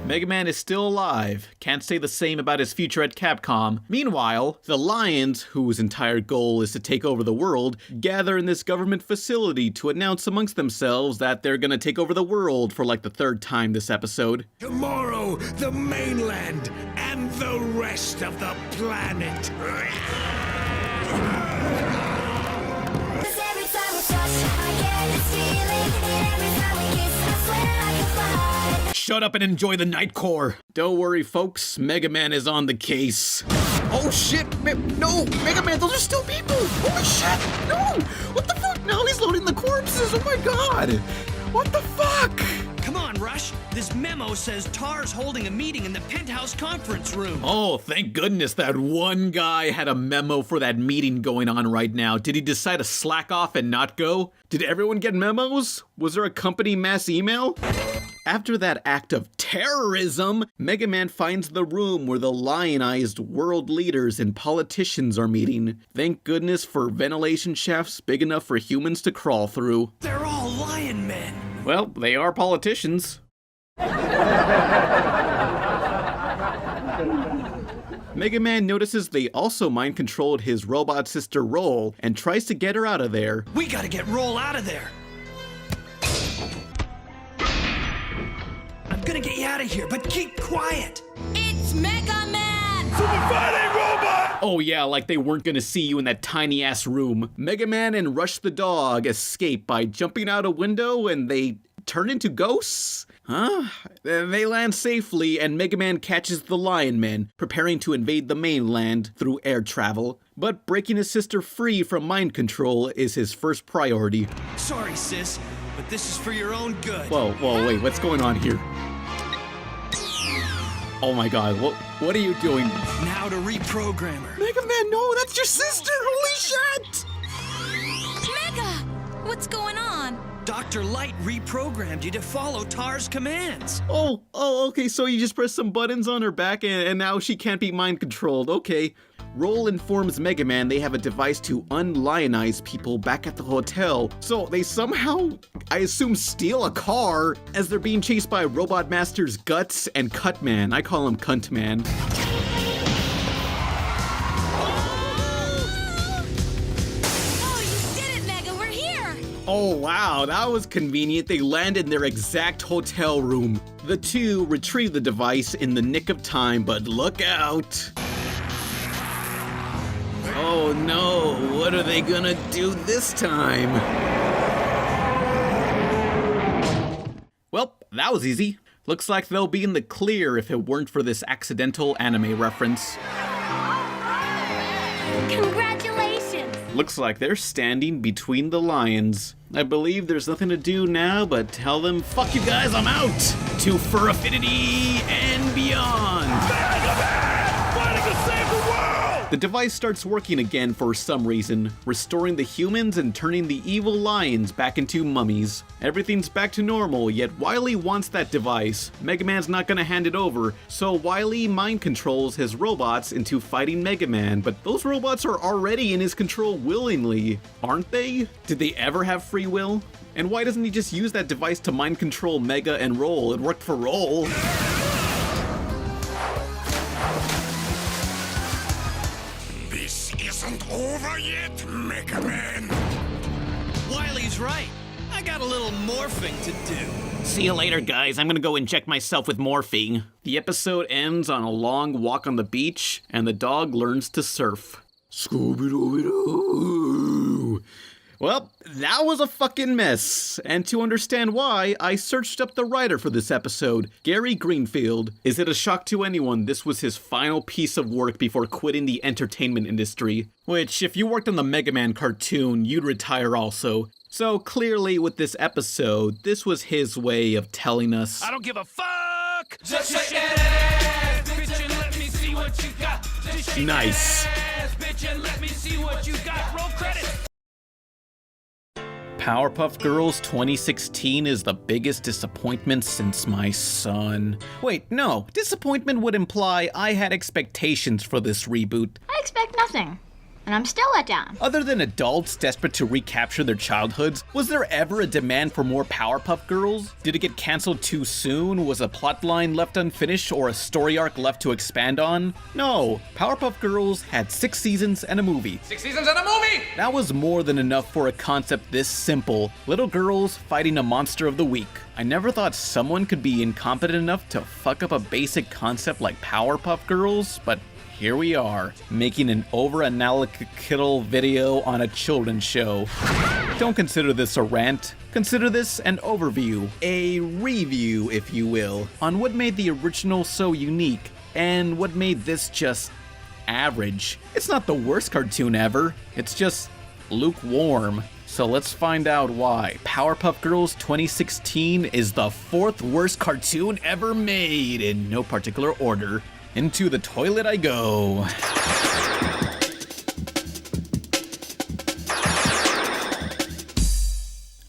Megaman is still alive. Can't say the same about his future at Capcom. Meanwhile, the Lions, whose entire goal is to take over the world, gather in this government facility to announce amongst themselves that they're gonna take over the world for like the third time this episode. Tomorrow, the mainland and the rest of the planet. Shut up and enjoy the Nightcore. Don't worry, folks. Megaman is on the case. Oh shit! No! Megaman, those are still people! Holy shit! No! What the fuck? Now he's loading the corpses! Oh my god! What the fuck? Come on, Rush. This memo says Tar's holding a meeting in the penthouse conference room. Oh, thank goodness that one guy had a memo for that meeting going on right now. Did he decide to slack off and not go? Did everyone get memos? Was there a company mass email? After that act of terrorism, Megaman finds the room where the lionized world leaders and politicians are meeting. Thank goodness for ventilation shafts big enough for humans to crawl through. They're all lion men. Well, they are politicians. Megaman notices they also mind-controlled his robot sister Roll and tries to get her out of there. We gotta get Roll out of there. I'm gonna get you out of here, but keep quiet. It's Megaman! Super fighting robot! Oh yeah, like they weren't gonna see you in that tiny-ass room. Megaman and Rush the dog escape by jumping out a window and they turn into ghosts? Huh? They land safely, and Megaman catches the Lion Men, preparing to invade the mainland through air travel. But breaking his sister free from mind control is his first priority. Sorry, sis, but this is for your own good. Whoa, wait, what's going on here? Oh my god, what are you doing? Now to reprogram her. Megaman, no, that's your sister! Holy shit! Mega! What's going on? Dr. Light reprogrammed you to follow Tar's commands. Oh, okay, so you just press some buttons on her back and now she can't be mind controlled, okay. Roll informs Megaman they have a device to unlionize people back at the hotel, so they somehow, I assume, steal a car as they're being chased by Robot Masters Guts and Cutman. I call him Cuntman. Oh wow, that was convenient. They landed in their exact hotel room. The two retrieve the device in the nick of time, but look out! Oh no, what are they gonna do this time? Well, that was easy. Looks like they'll be in the clear if it weren't for this accidental anime reference. Congratulations! Looks like they're standing between the lions. I believe there's nothing to do now but tell them, fuck you guys, I'm out! To Fur Affinity and beyond! Megaman! Fighting to save the world! The device starts working again for some reason, restoring the humans and turning the evil lions back into mummies. Everything's back to normal, yet Wily wants that device. Megaman's not gonna hand it over, so Wily mind controls his robots into fighting Megaman, but those robots are already in his control willingly, aren't they? Did they ever have free will? And why doesn't he just use that device to mind control Mega and Roll? It worked for Roll. This isn't over yet, Megaman. Wily's right. I got a little morphing to do. See you later, guys. I'm gonna go inject myself with morphine. The episode ends on a long walk on the beach, and the dog learns to surf. Scooby-Dooby-Doo. Well, that was a fucking mess. And to understand why, I searched up the writer for this episode, Gary Greenfield. Is it a shock to anyone this was his final piece of work before quitting the entertainment industry? Which, if you worked on the Megaman cartoon, you'd retire also. So clearly with this episode, this was his way of telling us, I don't give a fuck! Just shake that ass, bitch, and let me see what you got. Just shake nice. that ass, bitch, and let me see what you got. Roll credits. Powerpuff Girls 2016 is the biggest disappointment since my son. Wait, no, disappointment would imply I had expectations for this reboot. I expect nothing. And I'm still let down. Other than adults desperate to recapture their childhoods, was there ever a demand for more Powerpuff Girls? Did it get canceled too soon? Was a plotline left unfinished or a story arc left to expand on? No, Powerpuff Girls had 6 seasons and a movie. 6 seasons and a movie! That was more than enough for a concept this simple. Little girls fighting a monster of the week. I never thought someone could be incompetent enough to fuck up a basic concept like Powerpuff Girls, but here we are, making an over-analytical video on a children's show. Don't consider this a rant. Consider this an overview, a review, if you will, on what made the original so unique, and what made this just average. It's not the worst cartoon ever, it's just lukewarm. So let's find out why. Powerpuff Girls 2016 is the 4th worst cartoon ever made, in no particular order. Into the toilet I go.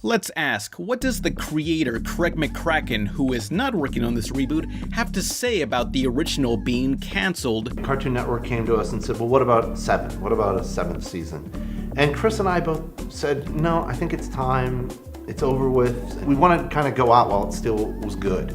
Let's ask, what does the creator Craig McCracken, who is not working on this reboot, have to say about the original being cancelled? Cartoon Network came to us and said, well, what about 7? What about a 7th season? And Chris and I both said, no, I think it's time. It's over with. We want to kind of go out while it still was good.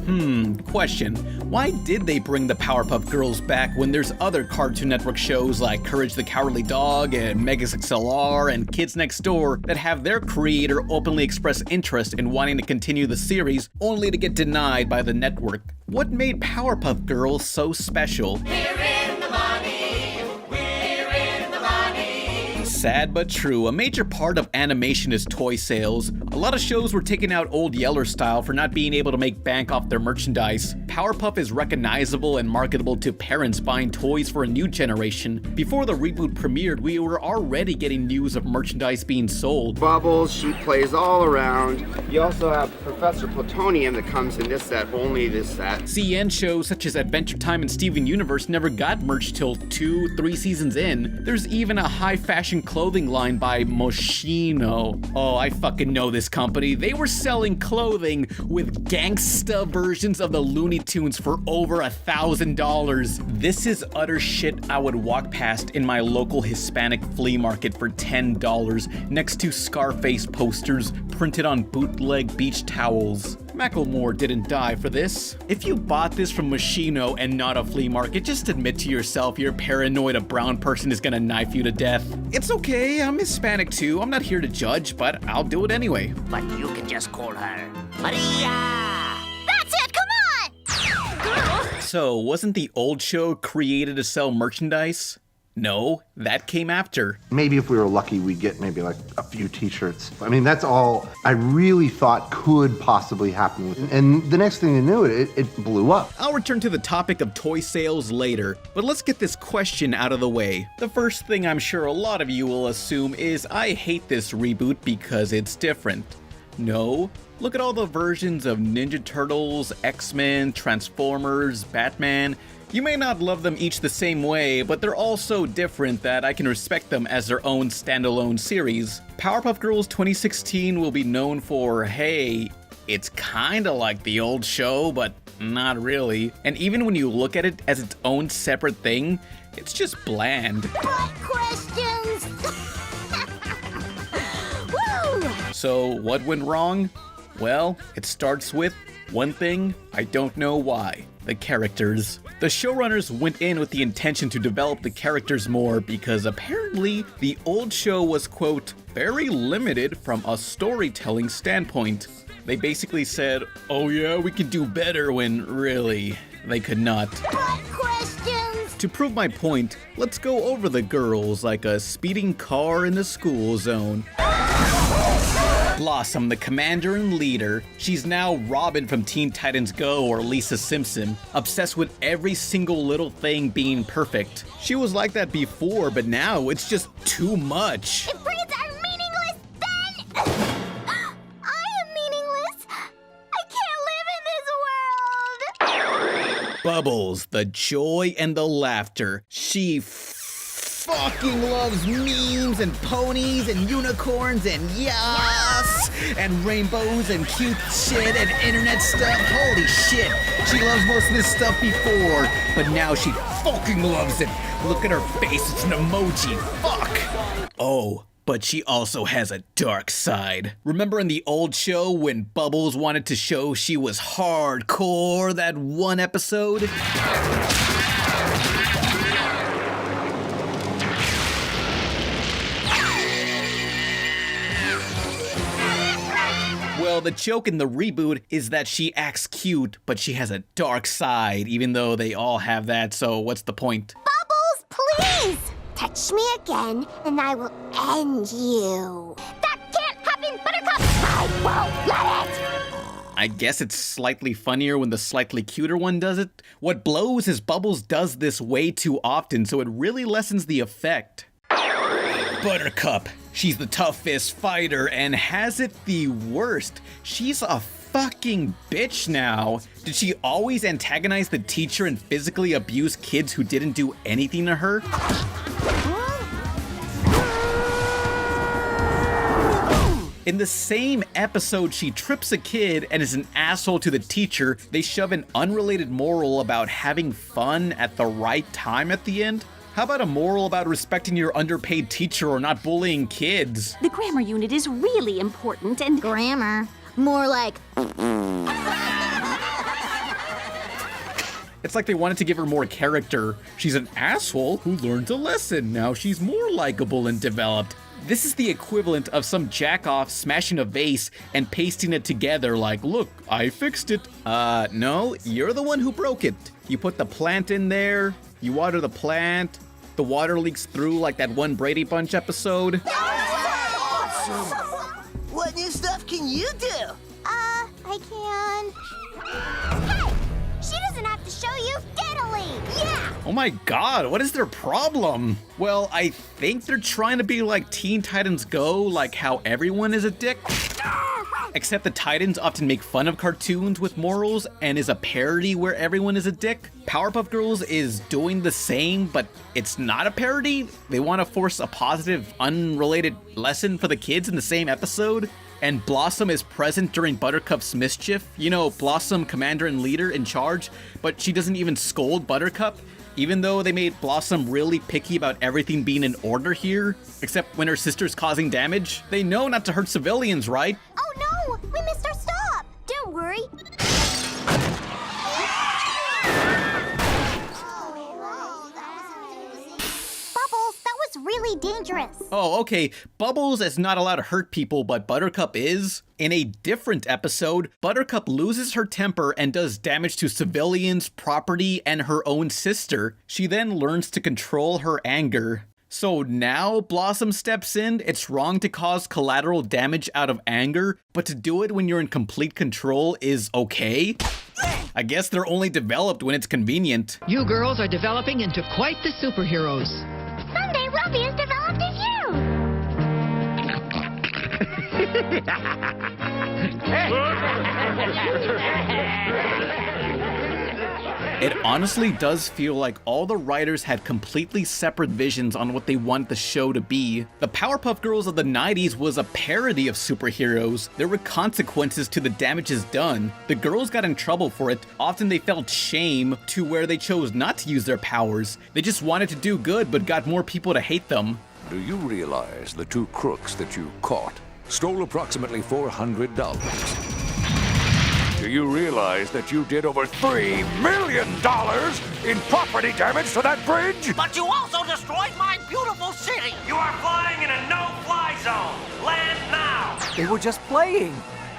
Question. Why did they bring the Powerpuff Girls back when there's other Cartoon Network shows like Courage the Cowardly Dog and Megas XLR and Kids Next Door that have their creator openly express interest in wanting to continue the series only to get denied by the network? What made Powerpuff Girls so special? We're in the money. We're in the money. Sad but true, a major part of animation is toy sales. A lot of shows were taking out Old Yeller style for not being able to make bank off their merchandise. Powerpuff is recognizable and marketable to parents buying toys for a new generation. Before the reboot premiered, we were already getting news of merchandise being sold. Bubbles, she plays all around. You also have Professor Plutonium that comes in this set, only this set. CN shows such as Adventure Time and Steven Universe never got merch till 2-3 seasons in. There's even a high fashion clothing line by Moschino. Oh, I fucking know this company. They were selling clothing with gangsta versions of the Looney Tunes for over $1,000. This is utter shit I would walk past in my local Hispanic flea market for $10 next to Scarface posters printed on bootleg beach towels. Macklemore didn't die for this. If you bought this from Moschino and not a flea market, just admit to yourself you're paranoid a brown person is gonna knife you to death. It's okay, I'm Hispanic too. I'm not here to judge, but I'll do it anyway. But you can just call her Maria. That's it, come on! So, wasn't the old show created to sell merchandise? No, that came after. Maybe if we were lucky, we'd get maybe like a few t-shirts. I mean, that's all I really thought could possibly happen. And the next thing you knew, it blew up. I'll return to the topic of toy sales later, but let's get this question out of the way. The first thing I'm sure a lot of you will assume is I hate this reboot because it's different. No. Look at all the versions of Ninja Turtles, X-Men, Transformers, Batman. You may not love them each the same way, but they're all so different that I can respect them as their own standalone series. Powerpuff Girls 2016 will be known for, hey, it's kinda like the old show, but not really. And even when you look at it as its own separate thing, it's just bland. What questions? Woo! So what went wrong? Well, it starts with one thing, I don't know why. The characters. The showrunners went in with the intention to develop the characters more because apparently the old show was, quote, very limited from a storytelling standpoint. They basically said, oh yeah, we can do better, when really, they could not. What questions? To prove my point, let's go over the girls like a speeding car in the school zone. Blossom, the commander and leader. She's now Robin from Teen Titans Go or Lisa Simpson, obsessed with every single little thing being perfect. She was like that before, but now it's just too much. If breeds are meaningless, then I am meaningless. I can't live in this world. Bubbles, the joy and the laughter. She fucking loves memes and ponies and unicorns and yas and rainbows and cute shit and internet stuff. Holy shit, she loves most of this stuff before, but now she fucking loves it. Look at her face, it's an emoji. Fuck. Oh, but she also has a dark side. Remember in the old show when Bubbles wanted to show she was hardcore, that one episode? Well, the joke in the reboot is that she acts cute, but she has a dark side, even though they all have that, so what's the point? Bubbles, please! Touch me again, and I will end you. That can't happen, Buttercup! I won't let it! I guess it's slightly funnier when the slightly cuter one does it. What blows is Bubbles does this way too often, so it really lessens the effect. Buttercup. She's the toughest fighter and has it the worst. She's a fucking bitch now. Did she always antagonize the teacher and physically abuse kids who didn't do anything to her? In the same episode, she trips a kid and is an asshole to the teacher. They shove an unrelated moral about having fun at the right time at the end. How about a moral about respecting your underpaid teacher or not bullying kids? The grammar unit is really important and... Grammar? More like... It's like they wanted to give her more character. She's an asshole who learned a lesson. Now she's more likable and developed. This is the equivalent of some jackoff smashing a vase and pasting it together like, look, I fixed it. No, you're the one who broke it. You put the plant in there, you water the plant, The water leaks through like that one Brady Bunch episode. What new stuff can you do? I can. Hey! She doesn't have to show you diddly! Yeah! Oh my god, what is their problem? Well, I think they're trying to be like Teen Titans Go, like how everyone is a dick. Except the Titans often make fun of cartoons with morals and is a parody where everyone is a dick. Powerpuff Girls is doing the same, but it's not a parody. They want to force a positive, unrelated lesson for the kids in the same episode. And Blossom is present during Buttercup's mischief. You know, Blossom, commander and leader in charge, but she doesn't even scold Buttercup. Even though they made Blossom really picky about everything being in order here, except when her sister's causing damage. They know not to hurt civilians, right? Oh no! We missed our stop! Don't worry. Bubbles, that was really dangerous. Oh, okay. Bubbles is not allowed to hurt people, but Buttercup is. In a different episode, Buttercup loses her temper and does damage to civilians, property, and her own sister. She then learns to control her anger. So now Blossom steps in. It's wrong to cause collateral damage out of anger, but to do it when you're in complete control is okay? I guess they're only developed when it's convenient. You girls are developing into quite the superheroes. Someday we'll be as developed as you! It honestly does feel like all the writers had completely separate visions on what they want the show to be. The Powerpuff Girls of the 90s was a parody of superheroes. There were consequences to the damages done. The girls got in trouble for it. Often they felt shame to where they chose not to use their powers. They just wanted to do good but got more people to hate them. Do you realize the two crooks that you caught stole approximately $400? Do you realize that you did over $3 million in property damage to that bridge? But you also destroyed my beautiful city! You are flying in a no-fly zone! Land now! They were just playing.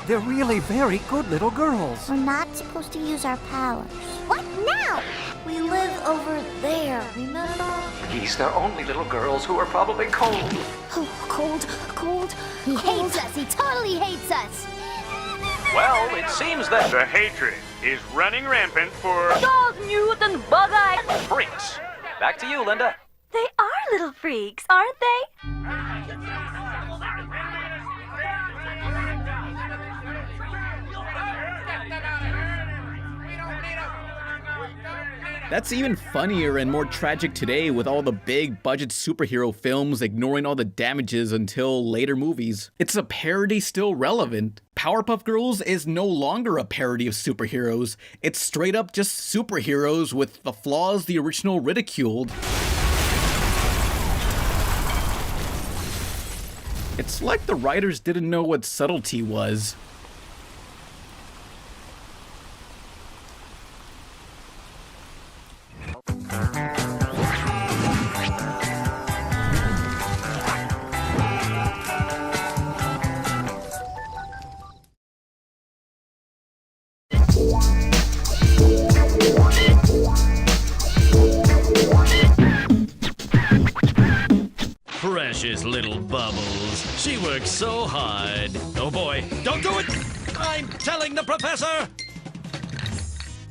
They're really very good little girls. We're not supposed to use our powers. What now? We live over there, remember? These, they're only little girls who are probably cold. Oh, cold. He hates us. He totally hates us. Well, it seems that the hatred is running rampant for dog mutant bug-eyed freaks. Back to you, Linda. They are little freaks, aren't they? That's even funnier and more tragic today with all the big budget superhero films ignoring all the damages until later movies. It's a parody still relevant. Powerpuff Girls is no longer a parody of superheroes. It's straight up just superheroes with the flaws the original ridiculed. It's like the writers didn't know what subtlety was. Precious little Bubbles. She works so hard. Oh boy, don't do it! I'm telling the professor!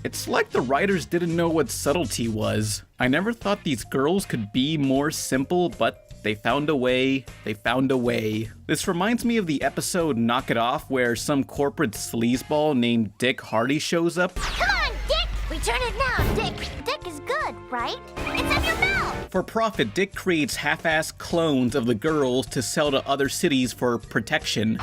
It's like the writers didn't know what subtlety was. I never thought these girls could be more simple, but they found a way. They found a way. This reminds me of the episode Knock It Off, where some corporate sleazeball named Dick Hardy shows up. Come on, Dick! Return it now, Dick. Dick is good, right? It's in your mouth! For profit, Dick creates half-assed clones of the girls to sell to other cities for protection.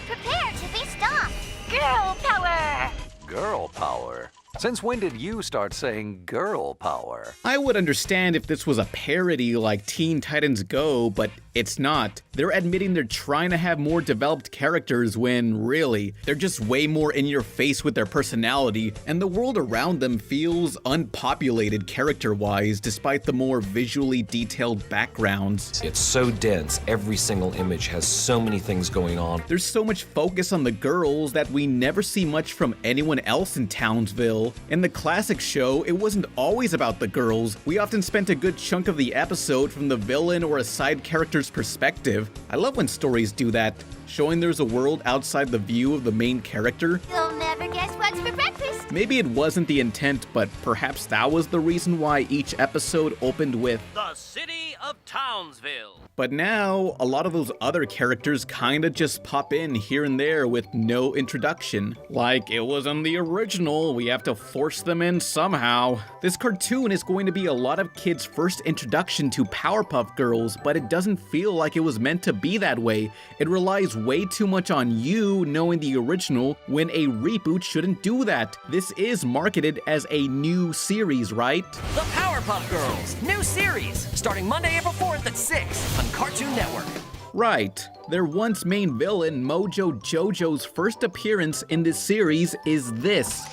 Prepare to be stopped! Girl power! Girl power? Since when did you start saying girl power? I would understand if this was a parody like Teen Titans Go, but It's not. They're admitting they're trying to have more developed characters when, really, they're just way more in your face with their personality, and the world around them feels unpopulated character-wise despite the more visually detailed backgrounds. It's so dense, every single image has so many things going on. There's so much focus on the girls that we never see much from anyone else in Townsville. In the classic show, it wasn't always about the girls. We often spent a good chunk of the episode from the villain or a side character's perspective. I love when stories do that, showing there's a world outside the view of the main character. You'll never guess what's for breakfast. Maybe it wasn't the intent, but perhaps that was the reason why each episode opened with The City of Townsville. But now, a lot of those other characters kinda just pop in here and there with no introduction. Like it was on the original, we have to force them in somehow. This cartoon is going to be a lot of kids' first introduction to Powerpuff Girls, but it doesn't feel like it was meant to be that way. It relies way too much on you knowing the original when a reboot shouldn't do that. This is marketed as a new series, right? The Powerpuff Girls, new series, starting Monday, April 4th at 6 on Cartoon Network. Right. Their once main villain, Mojo Jojo's first appearance in this series is this.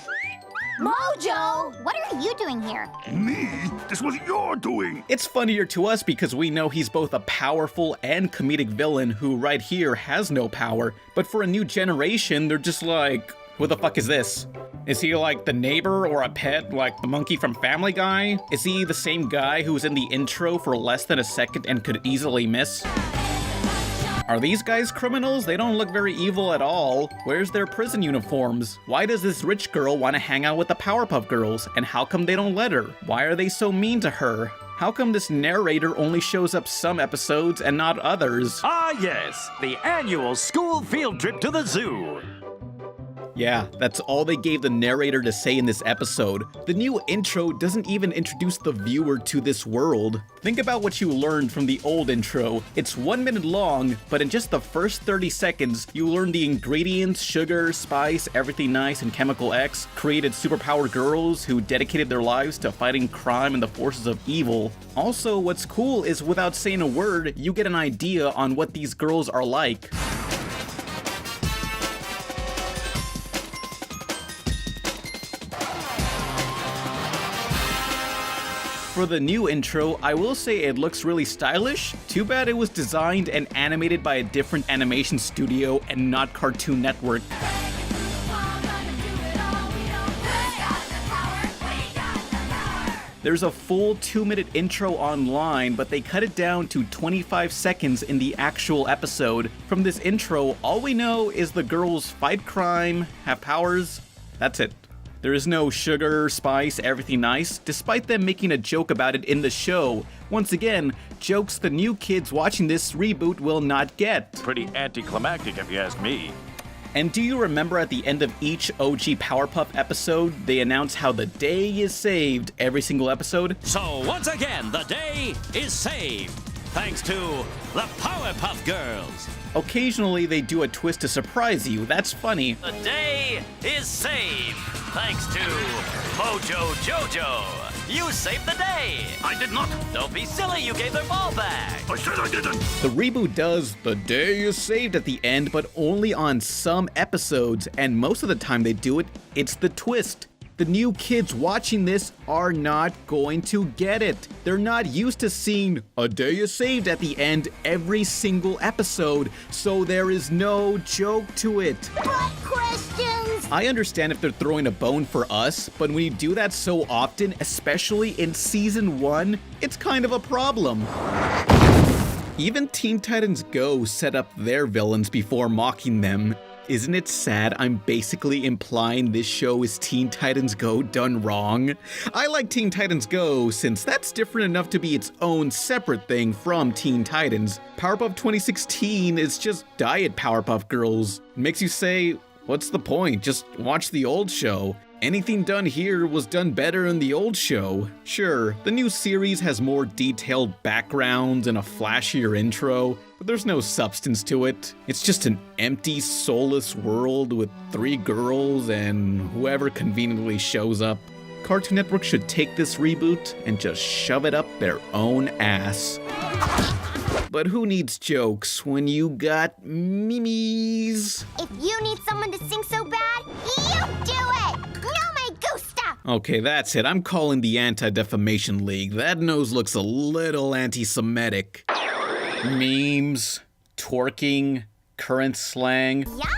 Mojo, what are you doing here? Me? This was your doing. It's funnier to us because we know he's both a powerful and comedic villain who right here has no power. But for a new generation, they're just like, who the fuck is this? Is he like the neighbor or a pet like the monkey from Family Guy? Is he the same guy who was in the intro for less than a second and could easily miss? Are these guys criminals? They don't look very evil at all. Where's their prison uniforms? Why does this rich girl want to hang out with the Powerpuff Girls? And how come they don't let her? Why are they so mean to her? How come this narrator only shows up some episodes and not others? Ah yes, the annual school field trip to the zoo. Yeah, that's all they gave the narrator to say in this episode. The new intro doesn't even introduce the viewer to this world. Think about what you learned from the old intro. It's 1 minute long, but in just the first 30 seconds, you learn the ingredients, sugar, spice, everything nice, and Chemical X created superpowered girls who dedicated their lives to fighting crime and the forces of evil. Also, what's cool is without saying a word, you get an idea on what these girls are like. For the new intro, I will say it looks really stylish. Too bad it was designed and animated by a different animation studio and not Cartoon Network. There's a full 2-minute intro online, but they cut it down to 25 seconds in the actual episode. From this intro, all we know is the girls fight crime, have powers. That's it. There is no sugar, spice, everything nice, despite them making a joke about it in the show. Once again, jokes the new kids watching this reboot will not get. Pretty anticlimactic if you ask me. And do you remember at the end of each OG Powerpuff episode, they announce how the day is saved every single episode? So once again, the day is saved, thanks to the Powerpuff Girls. Occasionally they do a twist to surprise you, that's funny. The day is saved, thanks to Mojo Jojo. You saved the day. I did not. Don't be silly, you gave their ball back. I said I didn't. The reboot does the day is saved at the end, but only on some episodes, and most of the time they do it, it's the twist. The new kids watching this are not going to get it. They're not used to seeing a day is saved at the end every single episode, so there is no joke to it. What questions? I understand if they're throwing a bone for us, but when you do that so often, especially in season 1, it's kind of a problem. Even Teen Titans Go set up their villains before mocking them. Isn't it sad I'm basically implying this show is Teen Titans Go done wrong? I like Teen Titans Go since that's different enough to be its own separate thing from Teen Titans. Powerpuff 2016 is just Diet Powerpuff Girls. It makes you say, what's the point? Just watch the old show. Anything done here was done better in the old show. Sure, the new series has more detailed backgrounds and a flashier intro, but there's no substance to it. It's just an empty, soulless world with 3 girls and whoever conveniently shows up. Cartoon Network should take this reboot and just shove it up their own ass. But who needs jokes when you got memes? If you need someone to sing so bad, you do it! No me gusta! Okay, that's it. I'm calling the Anti-Defamation League. That nose looks a little anti-Semitic. Memes, twerking, current slang. Yes!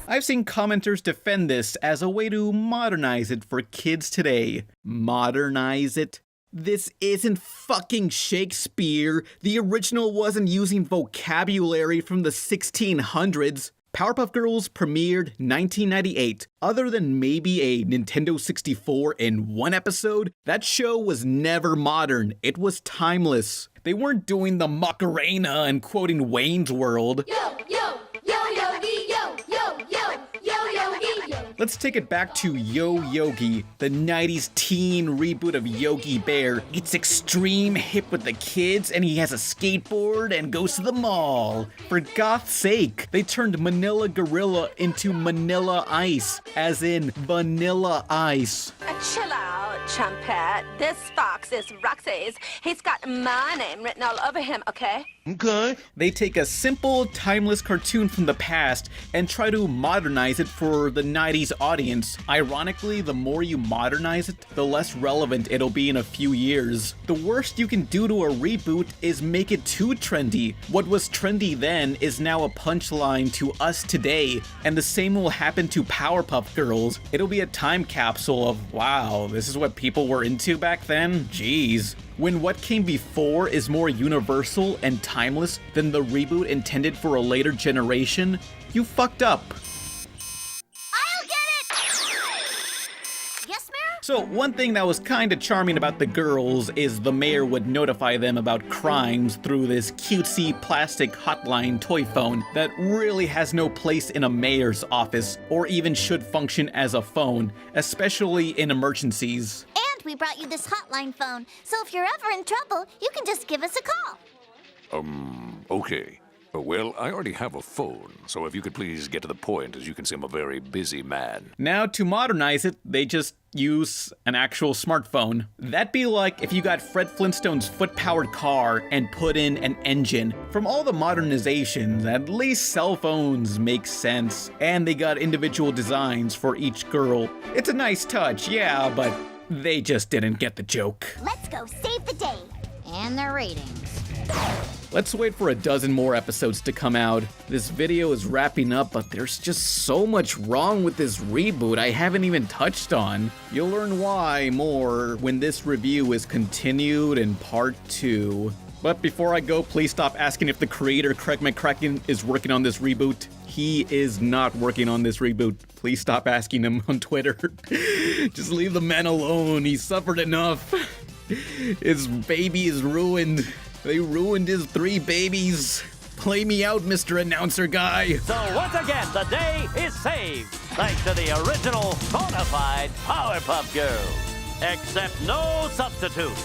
I've seen commenters defend this as a way to modernize it for kids today. Modernize it? This isn't fucking Shakespeare. The original wasn't using vocabulary from the 1600s. Powerpuff Girls premiered 1998. Other than maybe a Nintendo 64 in one episode, that show was never modern. It was timeless. They weren't doing the Macarena and quoting Wayne's World. Let's take it back to Yo Yogi, the 90s teen reboot of Yogi Bear. It's extreme, hip with the kids, and he has a skateboard and goes to the mall. For God's sake, they turned Manila Gorilla into Manila Ice, as in Vanilla Ice. Chill out, Trumpet. This fox is Roxy's. He's got my name written all over him, okay? Okay. They take a simple, timeless cartoon from the past and try to modernize it for the 90s audience. Ironically, the more you modernize it, the less relevant it'll be in a few years. The worst you can do to a reboot is make it too trendy. What was trendy then is now a punchline to us today, and the same will happen to Powerpuff Girls. It'll be a time capsule of, wow, this is what people were into back then? Jeez. When what came before is more universal and timeless than the reboot intended for a later generation, you fucked up. I'll get it! Yes, Mayor? So one thing that was kinda charming about the girls is the mayor would notify them about crimes through this cutesy plastic hotline toy phone that really has no place in a mayor's office or even should function as a phone, especially in emergencies. And we brought you this hotline phone, so if you're ever in trouble, you can just give us a call. Okay. Well, I already have a phone, so if you could please get to the point, as you can see I'm a very busy man. Now, to modernize it, they just use an actual smartphone. That'd be like if you got Fred Flintstone's foot-powered car and put in an engine. From all the modernizations, at least cell phones make sense, and they got individual designs for each girl. It's a nice touch, yeah, but they just didn't get the joke. Let's go save the day. And the ratings. Let's wait for a dozen more episodes to come out. This video is wrapping up, but there's just so much wrong with this reboot I haven't even touched on. You'll learn why more when this review is continued in part 2. But before I go, please stop asking if the creator, Craig McCracken, is working on this reboot. He is not working on this reboot. Please stop asking him on Twitter. Just leave the man alone. He suffered enough. His baby is ruined. They ruined his 3 babies. Play me out, Mr. Announcer Guy. So once again, the day is saved, thanks to the original, bona fide Powerpuff Girls. Except no substitutes.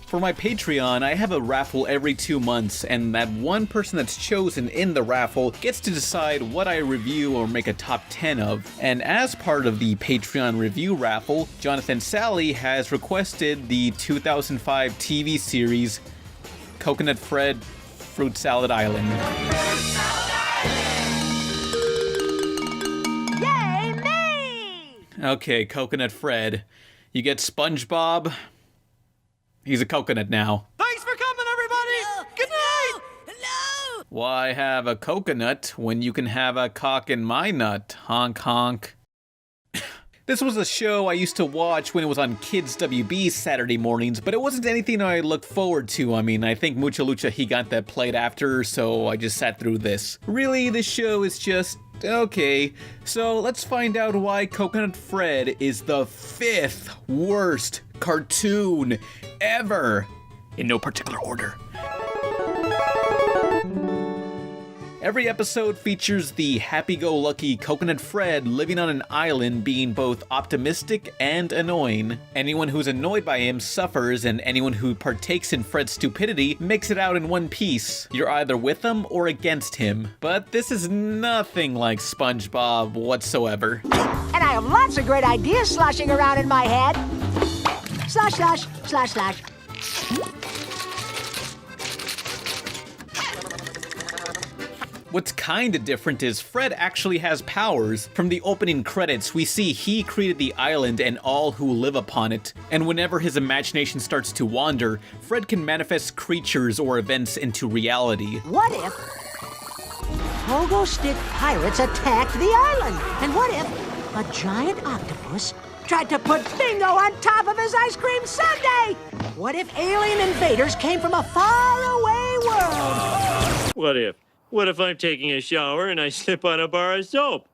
For my Patreon, I have a raffle every 2 months, and that one person that's chosen in the raffle gets to decide what I review or make a top 10 of. And as part of the Patreon review raffle, Jonathan Sally has requested the 2005 TV series Coconut Fred Fruit Salad Island. Yay, me! Okay, Coconut Fred. You get SpongeBob. He's a coconut now. Thanks for coming, everybody! Good night! Hello! Why have a coconut when you can have a cock in my nut? Honk honk. This was a show I used to watch when it was on Kids WB Saturday mornings, but it wasn't anything I looked forward to. I mean, I think Mucha Lucha Gigante played after, so I just sat through this. Really, this show is just okay. So let's find out why Coconut Fred is the 5th worst cartoon ever, in no particular order. Every episode features the happy-go-lucky Coconut Fred living on an island being both optimistic and annoying. Anyone who's annoyed by him suffers, and anyone who partakes in Fred's stupidity makes it out in one piece. You're either with him or against him. But this is nothing like SpongeBob whatsoever. And I have lots of great ideas sloshing around in my head. Slosh, slosh, slosh, slosh. What's kinda different is Fred actually has powers. From the opening credits, we see he created the island and all who live upon it. And whenever his imagination starts to wander, Fred can manifest creatures or events into reality. What if pogo stick pirates attacked the island? And what if a giant octopus tried to put bingo on top of his ice cream sundae? What if alien invaders came from a faraway world? What if I'm taking a shower and I slip on a bar of soap?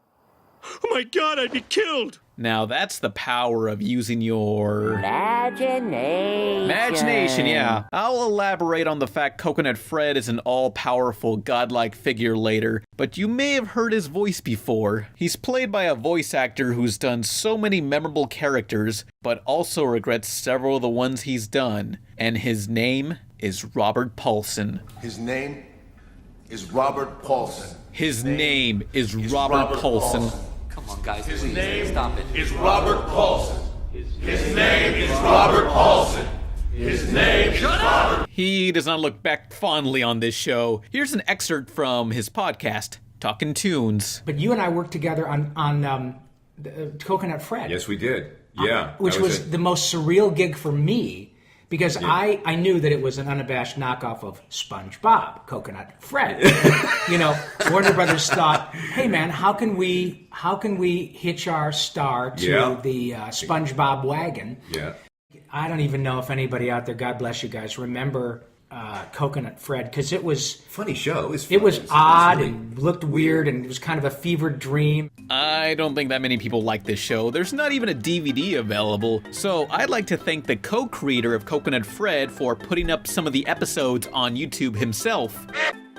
Oh my god, I'd be killed! Now that's the power of using your... Imagination. Imagination, yeah. I'll elaborate on the fact Coconut Fred is an all-powerful, godlike figure later, but you may have heard his voice before. He's played by a voice actor who's done so many memorable characters, but also regrets several of the ones he's done. And his name is Robert Paulson. His name is Robert Paulson. His name is Robert Paulson. Come on, guys, His please, name stop it. is Robert Paulson. His name is Robert Paulson. His name is Robert. He does not look back fondly on this show. Here's an excerpt from his podcast, Talkin' Tunes. But you and I worked together on Coconut Fred. Yes, we did. Yeah. Which was the most surreal gig for me. Because I knew that it was an unabashed knockoff of SpongeBob, Coconut Fred. You know, Warner Brothers thought, hey man, how can we hitch our star to the SpongeBob wagon? Yeah. I don't even know if anybody out there, God bless you guys, remember Coconut Fred, because it was funny show. It was odd and looked weird, and it was kind of a fevered dream. I don't think that many people like this show. There's not even a DVD available. So I'd like to thank the co-creator of Coconut Fred for putting up some of the episodes on YouTube himself.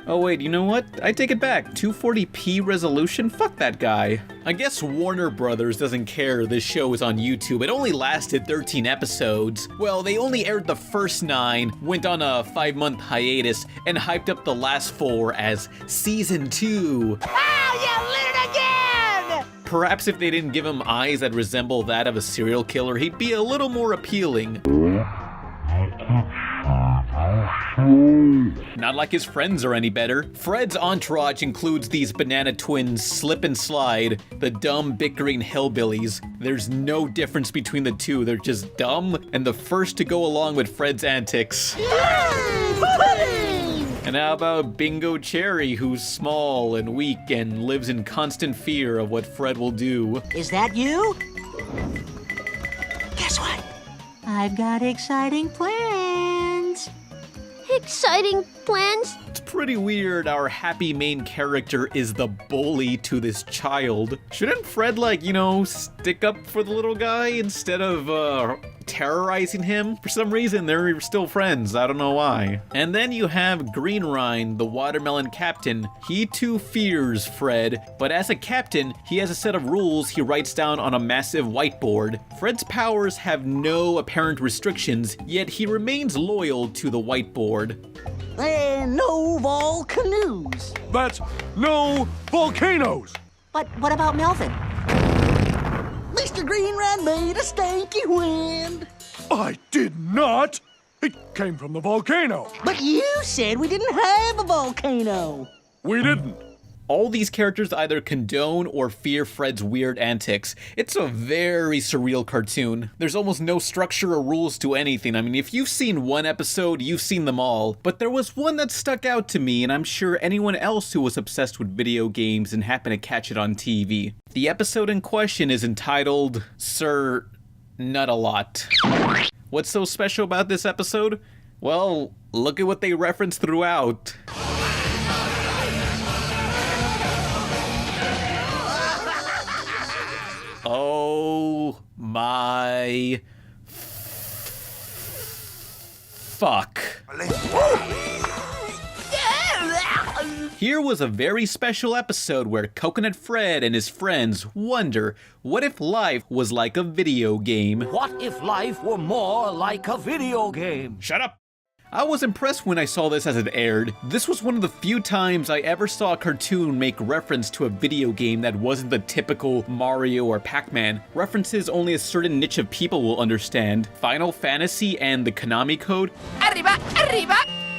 Oh wait, you know what? I take it back. 240p resolution? Fuck that guy. I guess Warner Brothers doesn't care this show is on YouTube. It only lasted 13 episodes. Well, they only aired the first 9, went on a 5-month hiatus, and hyped up the last 4 as Season 2. Oh, you lit it again! Perhaps if they didn't give him eyes that resemble that of a serial killer, he'd be a little more appealing. Not like his friends are any better. Fred's entourage includes these banana twins Slip and Slide, the dumb bickering hillbillies. There's no difference between the two, they're just dumb and the first to go along with Fred's antics. And how about Bingo Cherry, who's small and weak and lives in constant fear of what Fred will do? Is that you? Guess what? I've got exciting plans. Exciting plans? It's pretty weird our happy main character is the bully to this child. Shouldn't Fred, stick up for the little guy instead of, terrorizing him? For some reason, they're still friends. I don't know why. And then you have Green Rind, the watermelon captain. He too fears Fred, but as a captain, he has a set of rules he writes down on a massive whiteboard. Fred's powers have no apparent restrictions, yet he remains loyal to the whiteboard. And no volcanoes. That's no volcanoes. But what about Melvin? Mr. Greenrand made a stanky wind. I did not. It came from the volcano. But you said we didn't have a volcano. We didn't. All these characters either condone or fear Fred's weird antics. It's a very surreal cartoon. There's almost no structure or rules to anything. I mean, if you've seen one episode, you've seen them all. But there was one that stuck out to me, and I'm sure anyone else who was obsessed with video games and happened to catch it on TV. The episode in question is entitled Sir Nut-A-Lot. What's so special about this episode? Well, look at what they reference throughout. Oh my fuck. Here was a very special episode where Coconut Fred and his friends wonder, what if life was like a video game? What if life were more like a video game? Shut up! I was impressed when I saw this as it aired. This was one of the few times I ever saw a cartoon make reference to a video game that wasn't the typical Mario or Pac-Man. References only a certain niche of people will understand. Final Fantasy and the Konami Code. Arriba, arriba,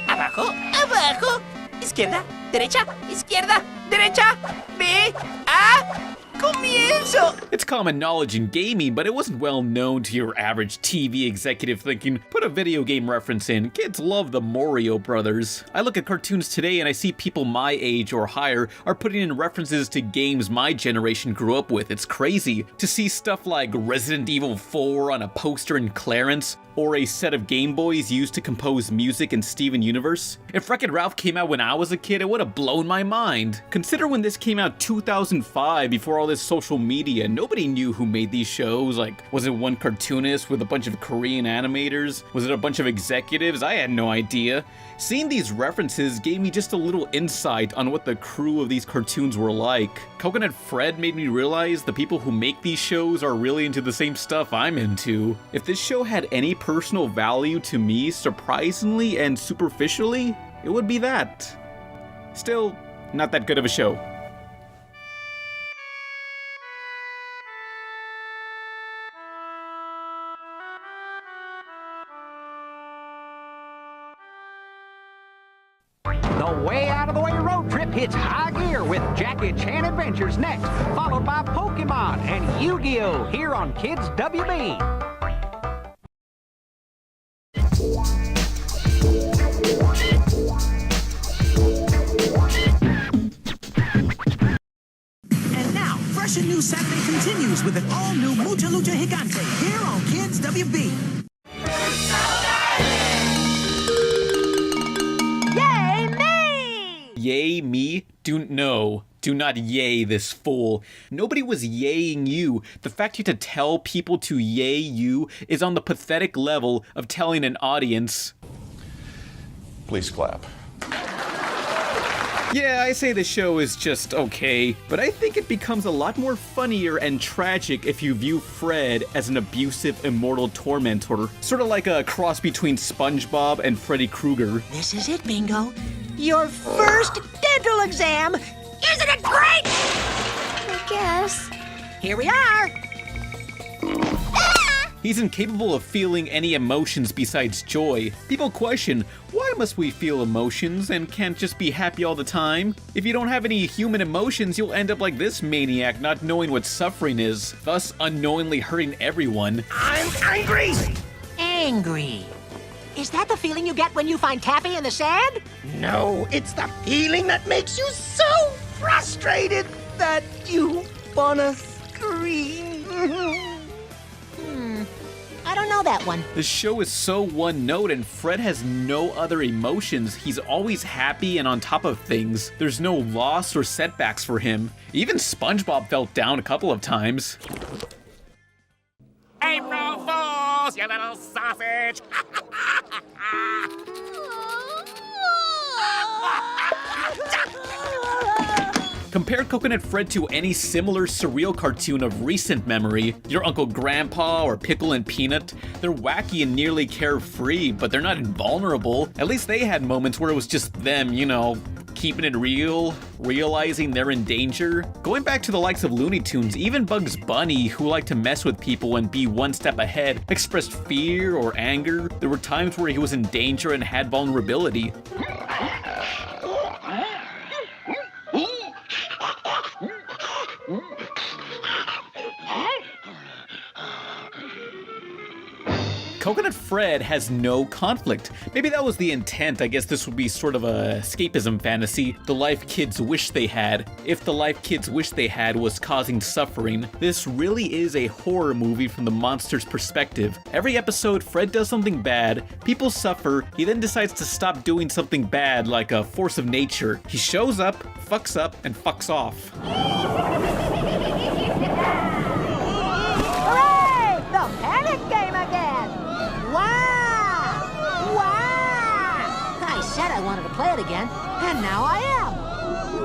abajo, abajo, izquierda, derecha, izquierda, derecha, ve a comienzo. It's common knowledge in gaming, but it wasn't well known to your average TV executive thinking, put a video game reference in. Kids love the Mario Brothers. I look at cartoons today and I see people my age or higher are putting in references to games my generation grew up with. It's crazy to see stuff like Resident Evil 4 on a poster in Clarence, or a set of Game Boys used to compose music in Steven Universe. If Wreck-It Ralph came out when I was a kid, it would have blown my mind. Consider when this came out 2005, before all this social media, nobody knew who made these shows. Like, was it one cartoonist with a bunch of Korean animators? Was it a bunch of executives? I had no idea. Seeing these references gave me just a little insight on what the crew of these cartoons were like. Coconut Fred made me realize the people who make these shows are really into the same stuff I'm into. If this show had any personal value to me, surprisingly and superficially, it would be that. Still, not that good of a show. The Way Out of the Way road trip hits high gear with Jackie Chan Adventures next, followed by Pokemon and Yu-Gi-Oh! Here on Kids WB. And now, Fresh and New Saturday continues with an all-new Mucha Lucha Gigante here on Kids WB. Yay me? Do not yay this fool. Nobody was yaying you. The fact you had to tell people to yay you is on the pathetic level of telling an audience, please clap. Yeah, I say the show is just okay, but I think it becomes a lot more funnier and tragic if you view Fred as an abusive, immortal tormentor. Sort of like a cross between SpongeBob and Freddy Krueger. This is it, Bingo. Your first dental exam. Isn't it great? I guess. Here we are. He's incapable of feeling any emotions besides joy. People question, why must we feel emotions and can't just be happy all the time? If you don't have any human emotions, you'll end up like this maniac, not knowing what suffering is, thus unknowingly hurting everyone. I'm angry! Angry. Is that the feeling you get when you find taffy in the sand? No, it's the feeling that makes you so frustrated that you wanna scream. I don't know that one. The show is so one note and Fred has no other emotions. He's always happy and on top of things. There's no loss or setbacks for him. Even SpongeBob felt down a couple of times. April Fools, you little sausage! Compare Coconut Fred to any similar surreal cartoon of recent memory, your Uncle Grandpa or Pickle and Peanut. They're wacky and nearly carefree, but they're not invulnerable. At least they had moments where it was just them, you know, keeping it real, realizing they're in danger. Going back to the likes of Looney Tunes, even Bugs Bunny, who liked to mess with people and be one step ahead, expressed fear or anger. There were times where he was in danger and had vulnerability. Coconut Fred has no conflict. Maybe that was the intent. I guess this would be sort of a escapism fantasy. The life kids wish they had. If the life kids wish they had was causing suffering, this really is a horror movie from the monster's perspective. Every episode, Fred does something bad, people suffer, he then decides to stop doing something bad like a force of nature. He shows up, and fucks off. Hooray! The panic game again! Wow! Wow! I said I wanted to play it again, and now I am.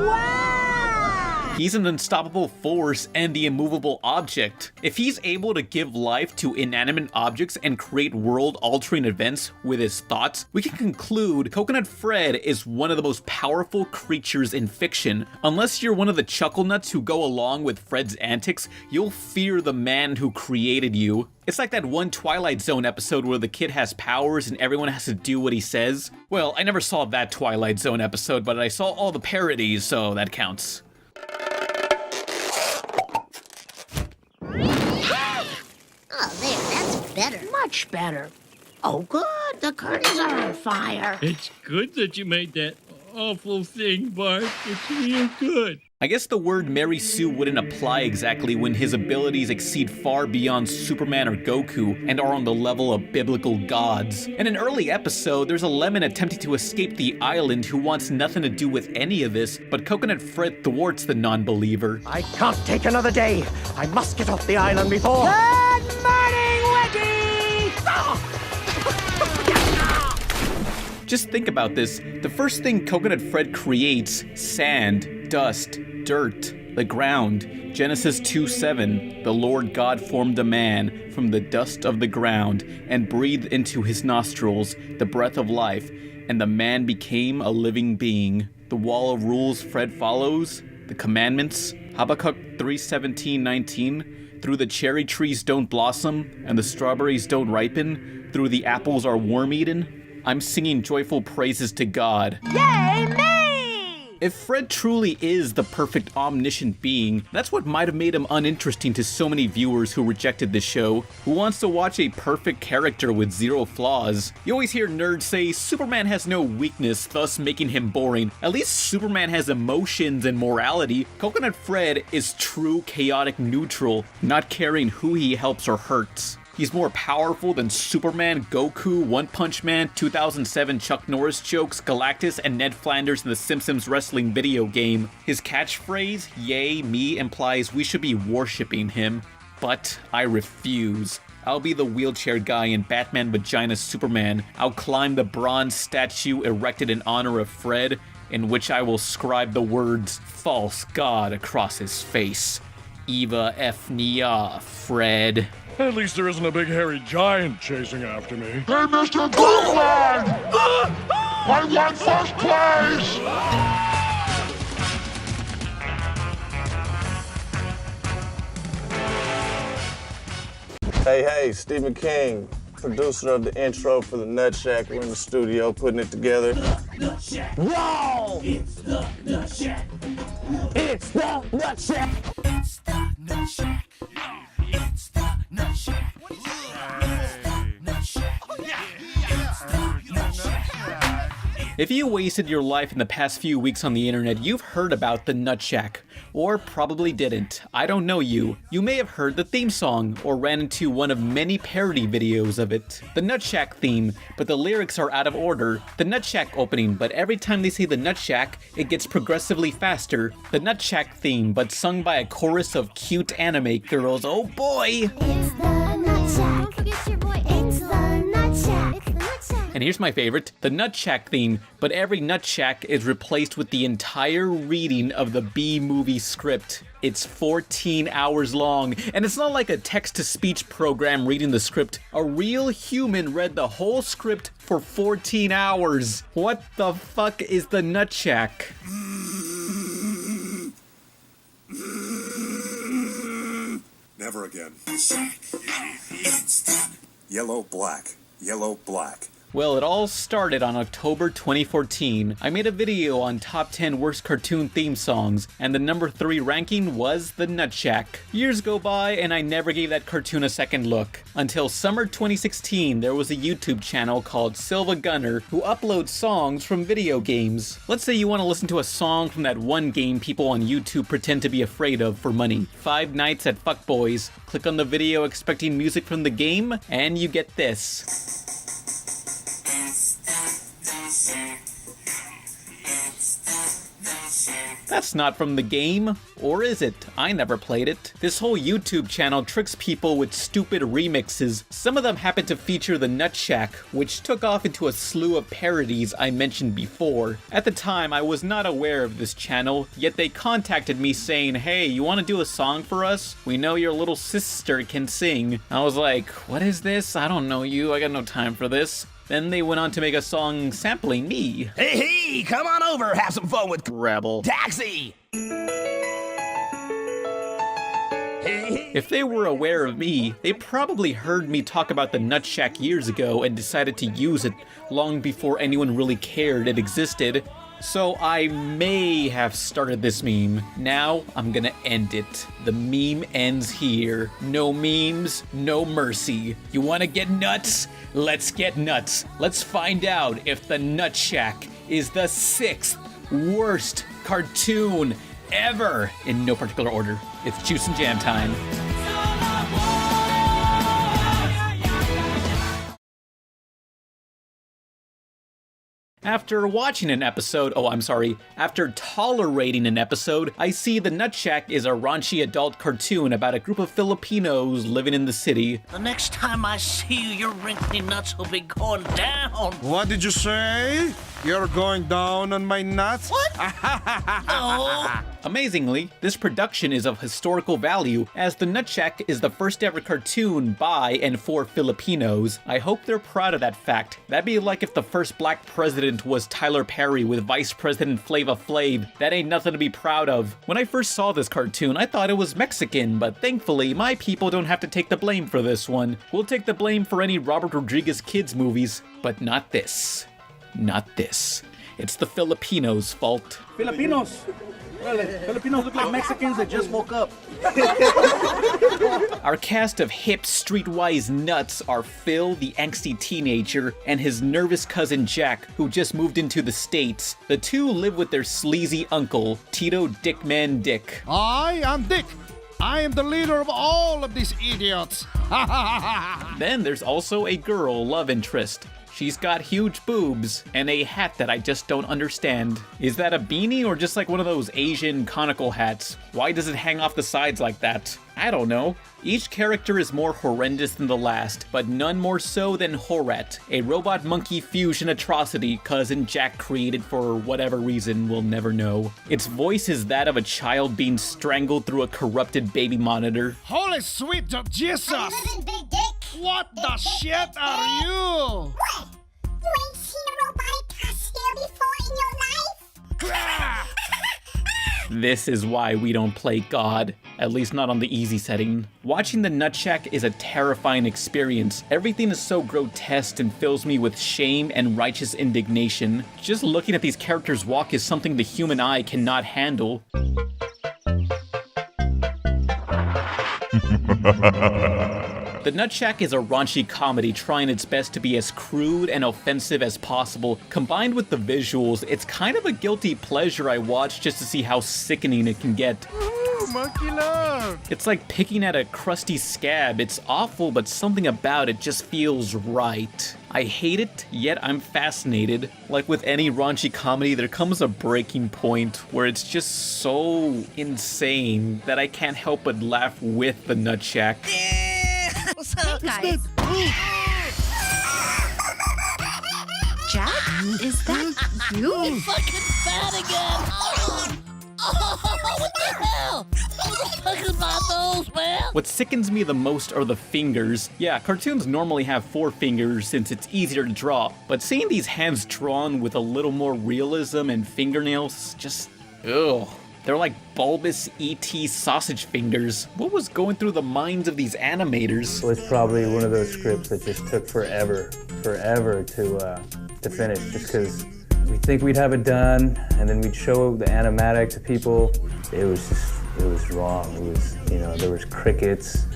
Wow! He's an unstoppable force and the immovable object. If he's able to give life to inanimate objects and create world-altering events with his thoughts, we can conclude Coconut Fred is one of the most powerful creatures in fiction. Unless you're one of the chuckle nuts who go along with Fred's antics, you'll fear the man who created you. It's like that one Twilight Zone episode where the kid has powers and everyone has to do what he says. Well, I never saw that Twilight Zone episode, but I saw all the parodies, so that counts. Oh, there, that's better. Much better. Oh, good. The curtains are on fire. It's good that you made that awful thing, Bart. It's real good. I guess the word Mary Sue wouldn't apply exactly when his abilities exceed far beyond Superman or Goku and are on the level of biblical gods. In an early episode, there's a lemon attempting to escape the island who wants nothing to do with any of this, but Coconut Fred thwarts the non-believer. I can't take another day. I must get off the island before... Good morning, Wiggy! Just think about this. The first thing Coconut Fred creates, sand, dust, dirt, the ground. Genesis 2:7, the Lord God formed a man from the dust of the ground and breathed into his nostrils the breath of life, and the man became a living being. The wall of rules Fred follows, the commandments, Habakkuk 3:17-19, through the cherry trees don't blossom and the strawberries don't ripen, through the apples are worm-eaten. I'm singing joyful praises to God. Yay, me! If Fred truly is the perfect omniscient being, that's what might have made him uninteresting to so many viewers who rejected this show. Who wants to watch a perfect character with zero flaws? You always hear nerds say Superman has no weakness, thus making him boring. At least Superman has emotions and morality. Coconut Fred is true chaotic neutral, not caring who he helps or hurts. He's more powerful than Superman, Goku, One Punch Man, 2007 Chuck Norris jokes, Galactus, and Ned Flanders in the Simpsons wrestling video game. His catchphrase, "Yay, me," implies we should be worshipping him. But I refuse. I'll be the wheelchair guy in Batman Vagina Superman. I'll climb the bronze statue erected in honor of Fred, in which I will scribe the words, "False God," across his face. Eva F. Nia, Fred. At least there isn't a big hairy giant chasing after me. Hey, Mr. Goldman! I won first place! Hey, Stephen King, producer of the intro for the Nutshack. We're in the studio putting it together. Nutshack. Whoa! It's the Nutshack. It's the Nutshack. It's the Nutshack. It's the Nutshack. If you wasted your life in the past few weeks on the internet, you've heard about the Nutshack. Or probably didn't. I don't know you. You may have heard the theme song, or ran into one of many parody videos of it. The Nutshack theme, but the lyrics are out of order. The Nutshack opening, but every time they say the Nutshack, it gets progressively faster. The Nutshack theme, but sung by a chorus of cute anime girls. Oh boy! It's the Nutshack. Don't forget your boy. It's the Nutshack. It's the Nutshack. And here's my favorite, the Nutshack theme, but every Nutshack is replaced with the entire reading of the B-movie script. It's 14 hours long, and it's not like a text-to-speech program reading the script. A real human read the whole script for 14 hours. What the fuck is the Nutshack? Never again. It's done. Yellow, black. Yellow, black. Well, it all started on October 2014. I made a video on top 10 worst cartoon theme songs, and the number 3 ranking was the Nutshack. Years go by, and I never gave that cartoon a second look. Until summer 2016, there was a YouTube channel called Silva Gunner who uploads songs from video games. Let's say you want to listen to a song from that one game people on YouTube pretend to be afraid of for money. Five Nights at Fuckboys. Click on the video expecting music from the game, and you get this. That's not from the game. Or is it? I never played it. This whole YouTube channel tricks people with stupid remixes. Some of them happen to feature the Nutshack, which took off into a slew of parodies I mentioned before. At the time, I was not aware of this channel, yet they contacted me saying, hey, you want to do a song for us? We know your little sister can sing. I was like, what is this? I don't know you. I got no time for this. Then they went on to make a song sampling me. Hey, come on over, have some fun with RebelTaxi. If they were aware of me, they probably heard me talk about the Nutshack years ago and decided to use it long before anyone really cared it existed. So I may have started this meme. Now I'm gonna end it. The meme ends here. No memes, no mercy. You wanna get nuts? Let's get nuts. Let's find out if the Nutshack is the 6th worst cartoon ever. In no particular order. It's Juice and Jam time. After watching an episode, after tolerating an episode, I see the Nutshack is a raunchy adult cartoon about a group of Filipinos living in the city. The next time I see you, your wrinkly nuts will be going down. What did you say? You're going down on my nuts? What? No. Amazingly, this production is of historical value, as the Nutshack is the first ever cartoon by and for Filipinos. I hope they're proud of that fact. That'd be like if the first black president was Tyler Perry with Vice President Flava Flav. That ain't nothing to be proud of. When I first saw this cartoon, I thought it was Mexican, but thankfully, my people don't have to take the blame for this one. We'll take the blame for any Robert Rodriguez kids movies, but not this. Not this. It's the Filipinos' fault. Filipinos! Filipinos look like Mexicans that just woke up. Our cast of hip, streetwise nuts are Phil, the angsty teenager, and his nervous cousin Jack, who just moved into the States. The two live with their sleazy uncle, Tito Dickman Dick. I am Dick. I am the leader of all of these idiots. Then there's also a girl love interest. She's got huge boobs and a hat that I just don't understand. Is that a beanie or just like one of those Asian conical hats? Why does it hang off the sides like that? I don't know. Each character is more horrendous than the last, but none more so than Horat, a robot-monkey fusion atrocity cousin Jack created for whatever reason we'll never know. Its voice is that of a child being strangled through a corrupted baby monitor. Holy sweet Jesus! What the shit are you? What? You ain't seen a robotic cashier before in your life? This is why we don't play God, at least not on the easy setting. Watching the Nutshack is a terrifying experience. Everything is so grotesque and fills me with shame and righteous indignation. Just looking at these characters walk is something the human eye cannot handle. The Nutshack is a raunchy comedy trying its best to be as crude and offensive as possible. Combined with the visuals, it's kind of a guilty pleasure I watch just to see how sickening it can get. Ooh, monkey love! It's like picking at a crusty scab. It's awful, but something about it just feels right. I hate it, yet I'm fascinated. Like with any raunchy comedy, there comes a breaking point where it's just so insane that I can't help but laugh with the Nutshack. What's up, guys? Jack, is that you? You're fucking fat again! Oh, what the hell? What the fuck is my nose, man? What sickens me the most are the fingers. Yeah, cartoons normally have 4 fingers since it's easier to draw, but seeing these hands drawn with a little more realism and fingernails, just, ugh. They're like bulbous E.T. sausage fingers. What was going through the minds of these animators? It was probably one of those scripts that just took forever to finish, just because we think we'd have it done, and then we'd show the animatic to people. It was wrong. It was, there was crickets,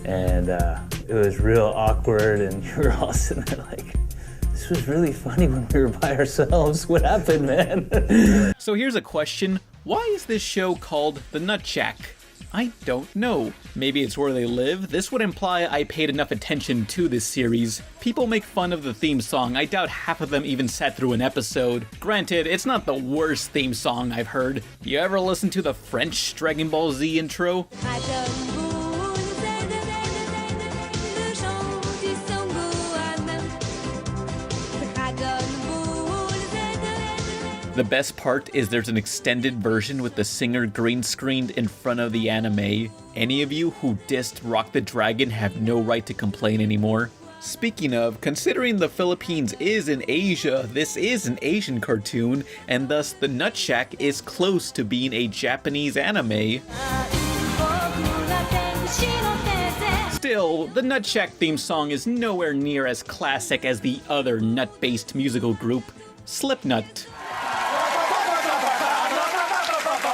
and it was real awkward, and you were all sitting there like, this was really funny when we were by ourselves. What happened, man? So here's a question. Why is this show called The Nutshack? I don't know. Maybe it's where they live? This would imply I paid enough attention to this series. People make fun of the theme song. I doubt half of them even sat through an episode. Granted, it's not the worst theme song I've heard. You ever listen to the French Dragon Ball Z intro? The best part is there's an extended version with the singer green screened in front of the anime. Any of you who dissed Rock the Dragon have no right to complain anymore. Speaking of, considering the Philippines is in Asia, this is an Asian cartoon, and thus the Nutshack is close to being a Japanese anime. Still, the Nutshack theme song is nowhere near as classic as the other nut-based musical group, Slipknot.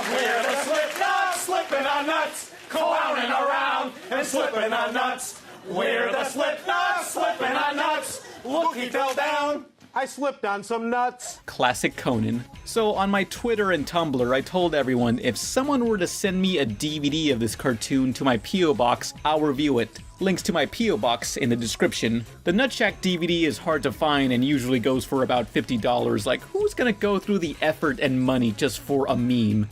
We're the Slipknot, slipping on nuts, clowning around and slipping on nuts. We're the Slipknot, slipping on nuts. Look, he fell down. I slipped on some nuts. Classic Conan. So on my Twitter and Tumblr, I told everyone if someone were to send me a DVD of this cartoon to my P.O. box, I'll review it. Links to my P.O. box in the description. The Nutshack DVD is hard to find and usually goes for about $50. Like, who's gonna go through the effort and money just for a meme?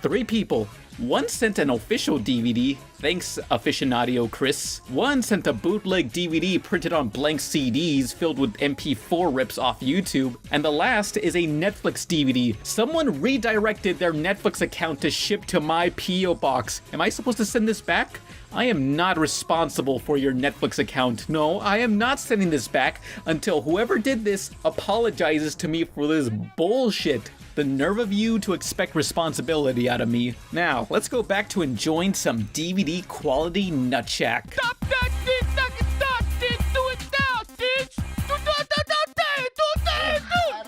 3 people. One sent an official DVD, thanks aficionado Chris. One sent a bootleg DVD printed on blank CDs filled with MP4 rips off YouTube. And the last is a Netflix DVD. Someone redirected their Netflix account to ship to my P.O. box. Am I supposed to send this back? I am not responsible for your Netflix account. No, I am not sending this back until whoever did this apologizes to me for this bullshit. The nerve of you to expect responsibility out of me. Now, let's go back to enjoying some DVD quality Nutshack. Stop that, bitch! Stop, bitch! Do it now, bitch! Do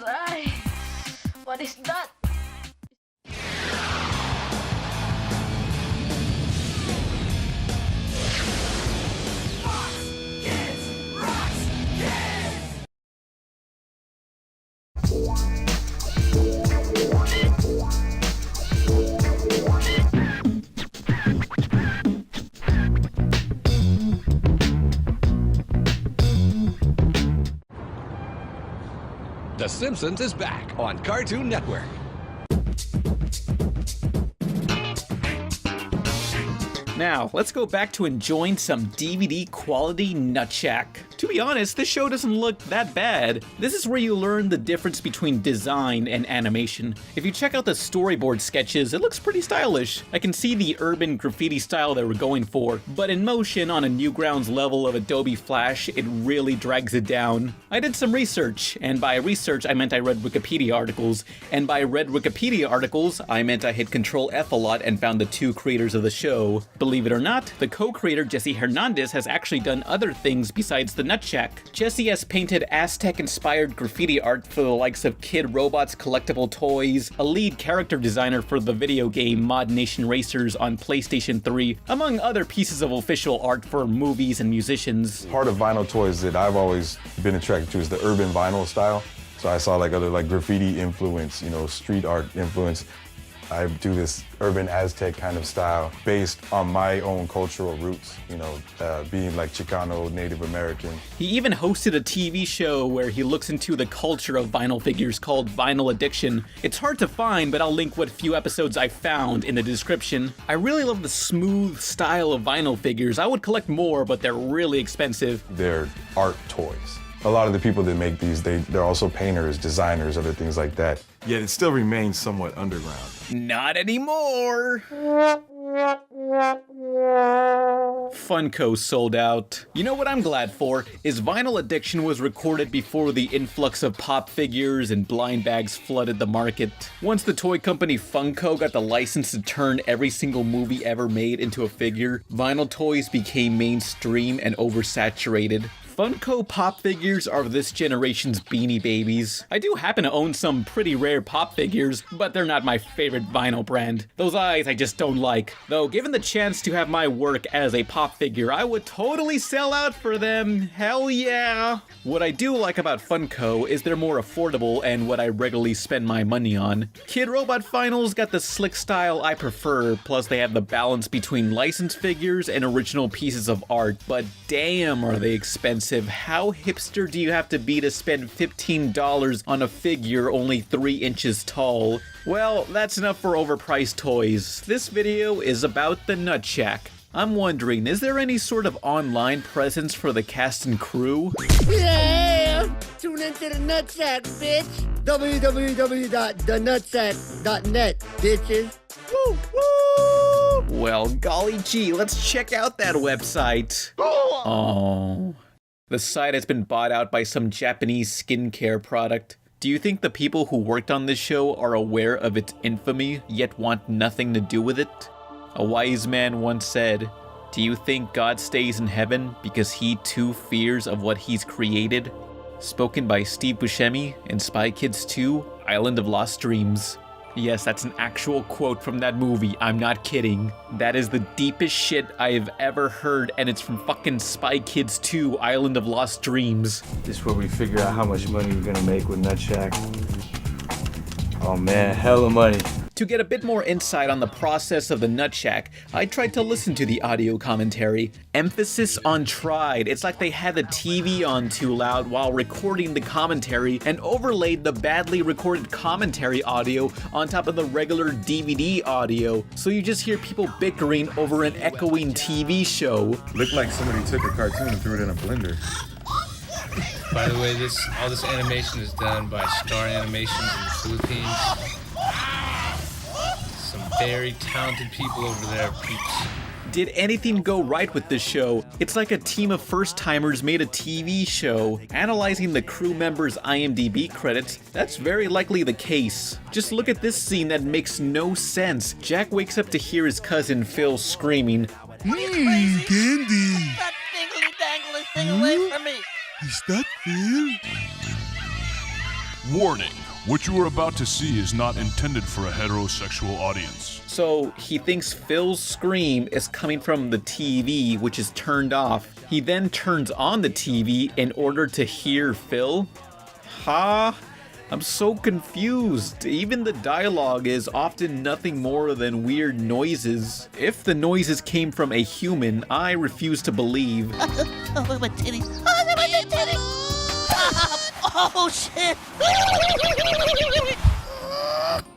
Aray, what is that? The Simpsons is back on Cartoon Network. Now, let's go back to enjoying some DVD quality Nutshack. To be honest, this show doesn't look that bad. This is where you learn the difference between design and animation. If you check out the storyboard sketches, it looks pretty stylish. I can see the urban graffiti style they were going for, but in motion on a Newgrounds level of Adobe Flash, it really drags it down. I did some research, and by research I meant I read Wikipedia articles, and by read Wikipedia articles, I meant I hit Control F a lot and found the 2 creators of the show. Believe it or not, the co-creator Jesse Hernandez has actually done other things besides the Nutshack. Jesse has painted Aztec-inspired graffiti art for the likes of Kid Robot's collectible toys, a lead character designer for the video game Mod Nation Racers on PlayStation 3, among other pieces of official art for movies and musicians. Part of vinyl toys that I've always been attracted to is the urban vinyl style. So I saw like other like graffiti influence, you know, street art influence. I do this urban Aztec kind of style based on my own cultural roots, you know, being like Chicano, Native American. He even hosted a TV show where he looks into the culture of vinyl figures called Vinyl Addiction. It's hard to find, but I'll link what few episodes I found in the description. I really love the smooth style of vinyl figures. I would collect more, but they're really expensive. They're art toys. A lot of the people that make these, they're also painters, designers, other things like that. Yet it still remains somewhat underground. Not anymore! Funko sold out. You know what I'm glad for? Is Vinyl Addiction was recorded before the influx of pop figures and blind bags flooded the market. Once the toy company Funko got the license to turn every single movie ever made into a figure, vinyl toys became mainstream and oversaturated. Funko Pop figures are this generation's Beanie Babies. I do happen to own some pretty rare Pop figures, but they're not my favorite vinyl brand. Those eyes I just don't like. Though given the chance to have my work as a Pop figure, I would totally sell out for them. Hell yeah! What I do like about Funko is they're more affordable and what I regularly spend my money on. Kid Robot Finals got the slick style I prefer, plus they have the balance between licensed figures and original pieces of art, but damn are they expensive. How hipster do you have to be to spend $15 on a figure only 3 inches tall? Well, that's enough for overpriced toys. This video is about the Nutshack. I'm wondering, is there any sort of online presence for the cast and crew? Yeah! Tune into the Nutshack, bitch! www.thenutsack.net, bitches! Woo, woo! Well, golly gee, let's check out that website. Oh. The site has been bought out by some Japanese skincare product. Do you think the people who worked on this show are aware of its infamy, yet want nothing to do with it? A wise man once said, "Do you think God stays in heaven because he too fears of what he's created?" Spoken by Steve Buscemi in Spy Kids 2, Island of Lost Dreams. Yes, that's an actual quote from that movie, I'm not kidding. That is the deepest shit I've ever heard, and it's from fucking Spy Kids 2, Island of Lost Dreams. This is where we figure out how much money we're gonna make with Nutshack. Oh man, hella money. To get a bit more insight on the process of the Nutshack, I tried to listen to the audio commentary. Emphasis on tried. It's like they had the TV on too loud while recording the commentary and overlaid the badly recorded commentary audio on top of the regular DVD audio. So you just hear people bickering over an echoing TV show. Looked like somebody took a cartoon and threw it in a blender. By the way, all this animation is done by Star Animations in the Philippines. Some very talented people over there, peeps. Did anything go right with this show? It's like a team of first-timers made a TV show. Analyzing the crew members' IMDb credits, that's very likely the case. Just look at this scene that makes no sense. Jack wakes up to hear his cousin Phil screaming, Candy! That dingly-dangly thing away from me! Is that Phil? Warning. What you are about to see is not intended for a heterosexual audience. So he thinks Phil's scream is coming from the TV, which is turned off. He then turns on the TV in order to hear Phil? Ha? I'm so confused. Even the dialogue is often nothing more than weird noises. If the noises came from a human, I refuse to believe. Oh, my titties. Oh, my titties. Oh, shit.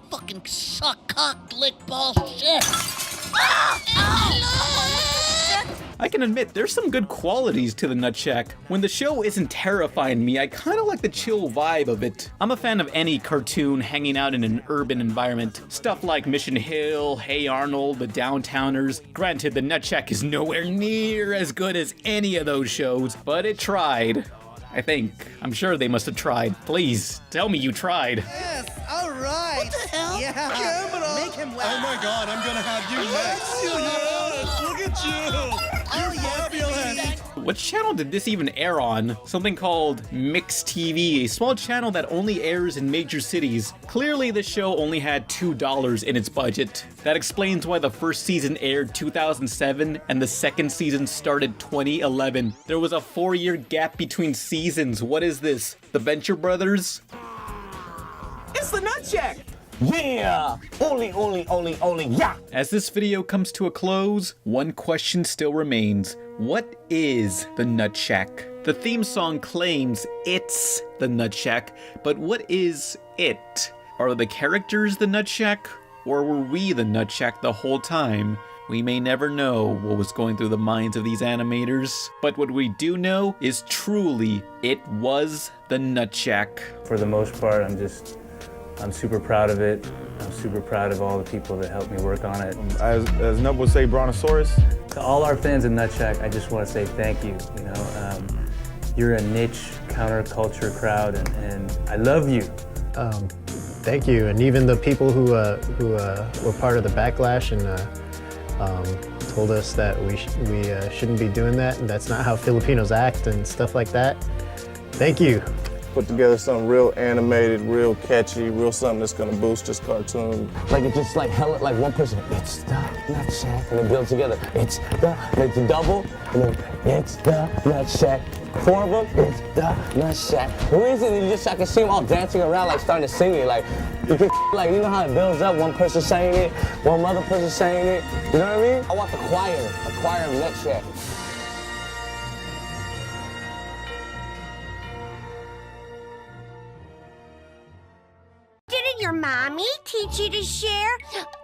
Fucking suck, cock, lick, ball, shit. I can admit, there's some good qualities to the Nutshack. When the show isn't terrifying me, I kinda like the chill vibe of it. I'm a fan of any cartoon hanging out in an urban environment. Stuff like Mission Hill, Hey Arnold, The Downtowners. Granted, the Nutshack is nowhere near as good as any of those shows, but it tried. I think. I'm sure they must have tried. Please, tell me you tried. Yes, all right. What the hell? Yeah. Camera. Make him laugh. Oh my god, I'm gonna have you next. Yes, look at you. You're fabulous. What channel did this even air on? Something called Mix TV, a small channel that only airs in major cities. Clearly the show only had $2 in its budget. That explains why the first season aired 2007 and the second season started 2011. There was a 4-year gap between seasons. What is this? The Venture Brothers? It's the Nutshack. Yeah! Only, yeah! As this video comes to a close, one question still remains. What is the Nutshack? The theme song claims it's the Nutshack, but what is it? Are the characters the Nutshack? Or were we the Nutshack the whole time? We may never know what was going through the minds of these animators, but what we do know is truly, it was the Nutshack. For the most part, I'm super proud of it. I'm super proud of all the people that helped me work on it. As Nub would say, Brontosaurus. To all our fans in Nutshack, I just want to say thank you. You know, you're a niche counterculture crowd, and I love you. Thank you, and even the people who were part of the backlash and told us that we shouldn't be doing that, and that's not how Filipinos act and stuff like that. Thank you. Put together something real animated, real catchy, real something that's gonna boost this cartoon. Like it's just like hella, like one person, it's the Nutshack, and they build together. It's a double, and then it's the Nutshack. 4 of them, it's the Nutshack. The reason you just, I can see them all dancing around, like starting to sing it, like you can, like you know how it builds up, one person saying it, one other person saying it. You know what I mean? I want the choir of Nutshack. Didn't your mommy teach you to share?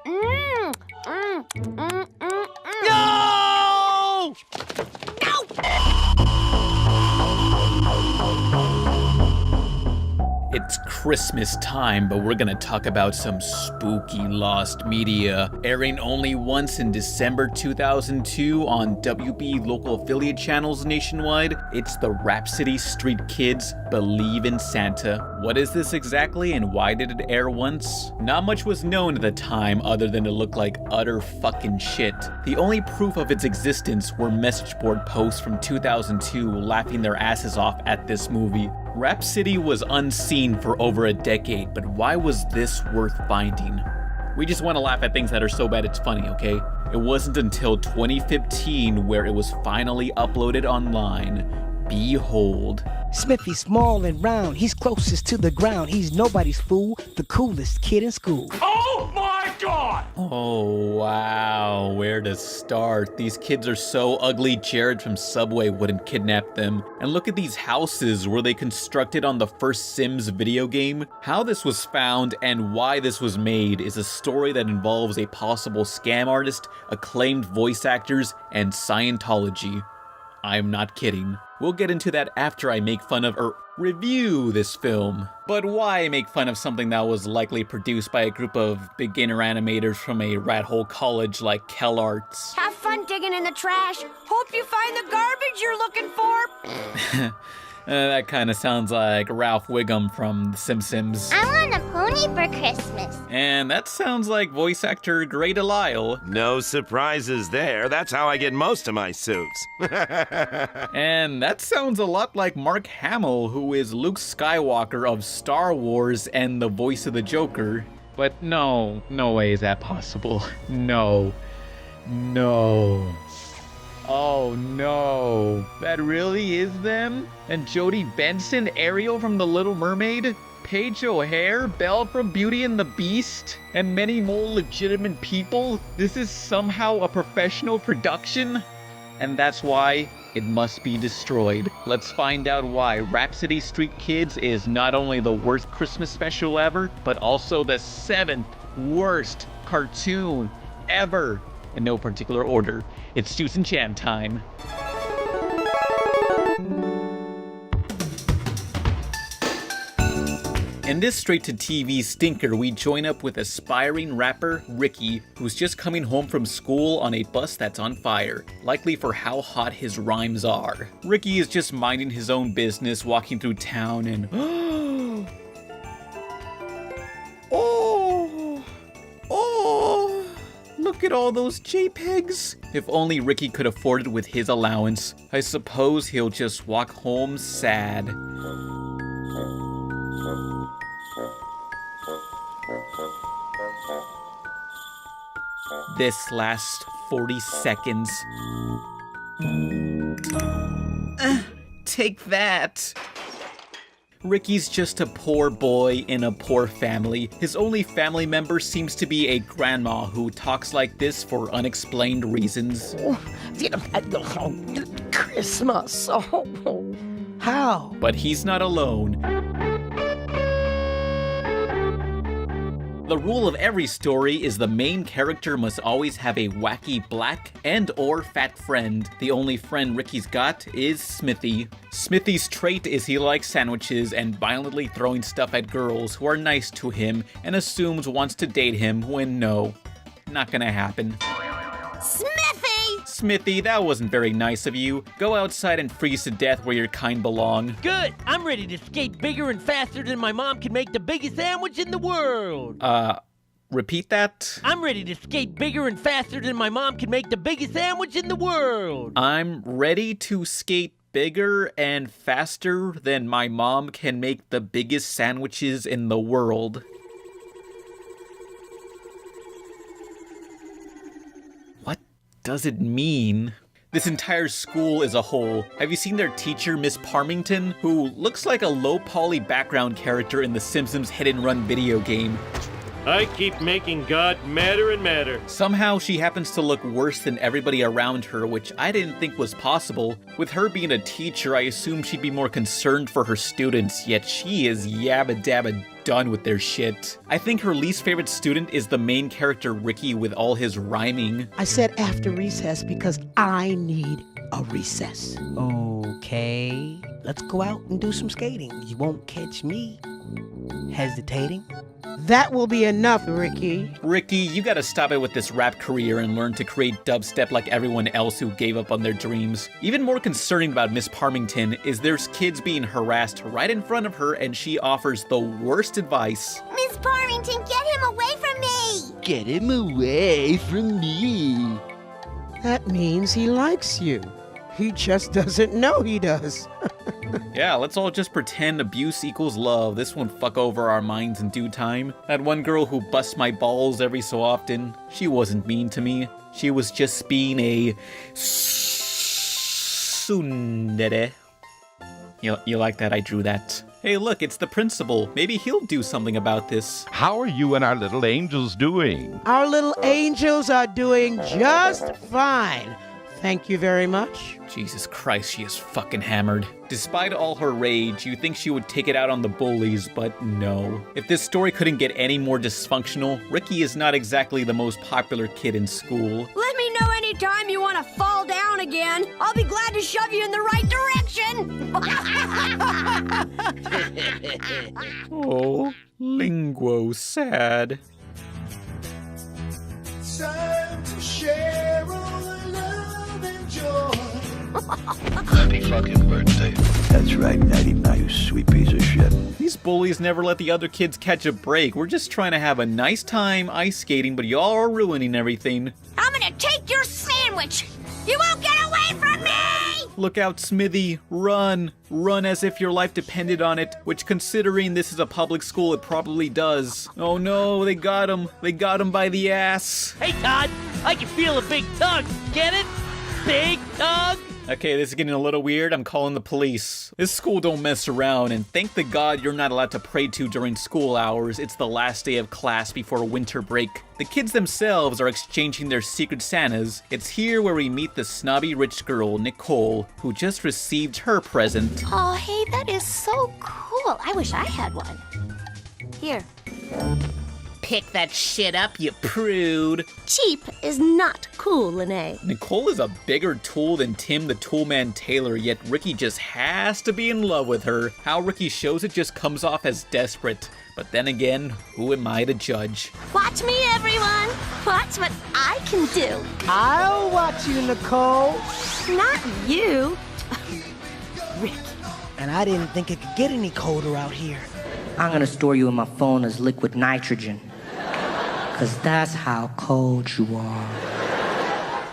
No! It's Christmas time, but we're gonna talk about some spooky lost media. Airing only once in December 2002 on WB local affiliate channels nationwide, it's the Rapsittie Street Kids Believe in Santa. What is this exactly, and why did it air once? Not much was known at the time other than it looked like utter fucking shit. The only proof of its existence were message board posts from 2002 laughing their asses off at this movie. Rapsittie was unseen for over a decade, but why was this worth finding? We just want to laugh at things that are so bad it's funny, okay? It wasn't until 2015 where it was finally uploaded online. Behold. Smithy's small and round, he's closest to the ground, he's nobody's fool, the coolest kid in school. Oh my God! Oh wow, where to start? These kids are so ugly Jared from Subway wouldn't kidnap them. And look at these houses, were they constructed on the first Sims video game? How this was found and why this was made is a story that involves a possible scam artist, acclaimed voice actors, and Scientology. I'm not kidding. We'll get into that after I make fun of or review this film. But why make fun of something that was likely produced by a group of beginner animators from a rat hole college like CalArts? Have fun digging in the trash. Hope you find the garbage you're looking for. That kind of sounds like Ralph Wiggum from The Simpsons. I want a pony for Christmas. And that sounds like voice actor Grey Delisle. No surprises there. That's how I get most of my suits. And that sounds a lot like Mark Hamill, who is Luke Skywalker of Star Wars and the voice of the Joker. But no way is that possible. No. Oh no, that really is them? And Jodie Benson, Ariel from The Little Mermaid, Paige O'Hare, Belle from Beauty and the Beast, and many more legitimate people? This is somehow a professional production? And that's why it must be destroyed. Let's find out why Rapsittie Street Kids is not only the worst Christmas special ever, but also the 7th worst cartoon ever. In no particular order, it's Juice and Jam time. In this straight-to-TV stinker, we join up with aspiring rapper Ricky, who's just coming home from school on a bus that's on fire, likely for how hot his rhymes are. Ricky is just minding his own business, walking through town, and look at all those JPEGs. If only Ricky could afford it with his allowance. I suppose he'll just walk home sad. This lasts 40 seconds. Take that. Ricky's just a poor boy in a poor family. His only family member seems to be a grandma who talks like this for unexplained reasons. Christmas. Oh, how? But he's not alone. The rule of every story is the main character must always have a wacky black and or fat friend. The only friend Ricky's got is Smithy. Smithy's trait is he likes sandwiches and violently throwing stuff at girls who are nice to him and assumes wants to date him when no, not gonna happen. Smithy, that wasn't very nice of you. Go outside and freeze to death where your kind belong. Good! I'm ready to skate bigger and faster than my mom can make the biggest sandwich in the world! repeat that? I'm ready to skate bigger and faster than my mom can make the biggest sandwich in the world. I'm ready to skate bigger and faster than my mom can make the biggest sandwiches in the world. What does it mean? This entire school is a whole. Have you seen their teacher, Miss Parmington, who looks like a low-poly background character in the Simpsons hit-and-run video game? I keep making God madder and madder. Somehow she happens to look worse than everybody around her, which I didn't think was possible. With her being a teacher, I assumed she'd be more concerned for her students, yet she is yabba-dabba done with their shit. I think her least favorite student is the main character Ricky with all his rhyming. I said after recess because I need a recess. Okay, let's go out and do some skating. You won't catch me hesitating. That will be enough, Ricky. Ricky, you gotta stop it with this rap career and learn to create dubstep like everyone else who gave up on their dreams. Even more concerning about Miss Parmington is there's kids being harassed right in front of her and she offers the worst advice. Miss Parmington, get him away from me! Get him away from me. That means he likes you. He just doesn't know he does. Yeah, let's all just pretend abuse equals love. This won't fuck over our minds in due time. That one girl who busts my balls every so often, she wasn't mean to me. She was just being a tsundere. You like that? I drew that. Hey, look, it's the principal. Maybe he'll do something about this. How are you and our little angels doing? Our little angels are doing just fine. Thank you very much. Jesus Christ, she is fucking hammered. Despite all her rage, you think she would take it out on the bullies, but no. If this story couldn't get any more dysfunctional, Ricky is not exactly the most popular kid in school. Let me know anytime you want to fall down again. I'll be glad to shove you in the right direction. Oh, linguo sad. Time to share all the love and joy. Happy fucking birthday. That's right, Natty, now you sweet piece of shit. These bullies never let the other kids catch a break. We're just trying to have a nice time ice skating, but y'all are ruining everything. I'm gonna take your sandwich. You won't get away from me! Look out, Smithy. Run. Run as if your life depended on it, which considering this is a public school, it probably does. Oh no, they got him. They got him by the ass. Hey, Todd, I can feel a big tug. Get it? Big tug? Okay, this is getting a little weird. I'm calling the police. This school don't mess around, and thank the God you're not allowed to pray to during school hours. It's the last day of class before winter break. The kids themselves are exchanging their secret Santas. It's here where we meet the snobby rich girl, Nicole, who just received her present. Oh, hey, that is so cool. I wish I had one. Here. Pick that shit up, you prude. Cheap is not cool, Lene. Nicole is a bigger tool than Tim the Toolman Taylor, yet Ricky just has to be in love with her. How Ricky shows it just comes off as desperate. But then again, who am I to judge? Watch me, everyone. Watch what I can do. I'll watch you, Nicole. Not you. Ricky. And I didn't think it could get any colder out here. I'm gonna store you in my phone as liquid nitrogen. 'Cause that's how cold you are.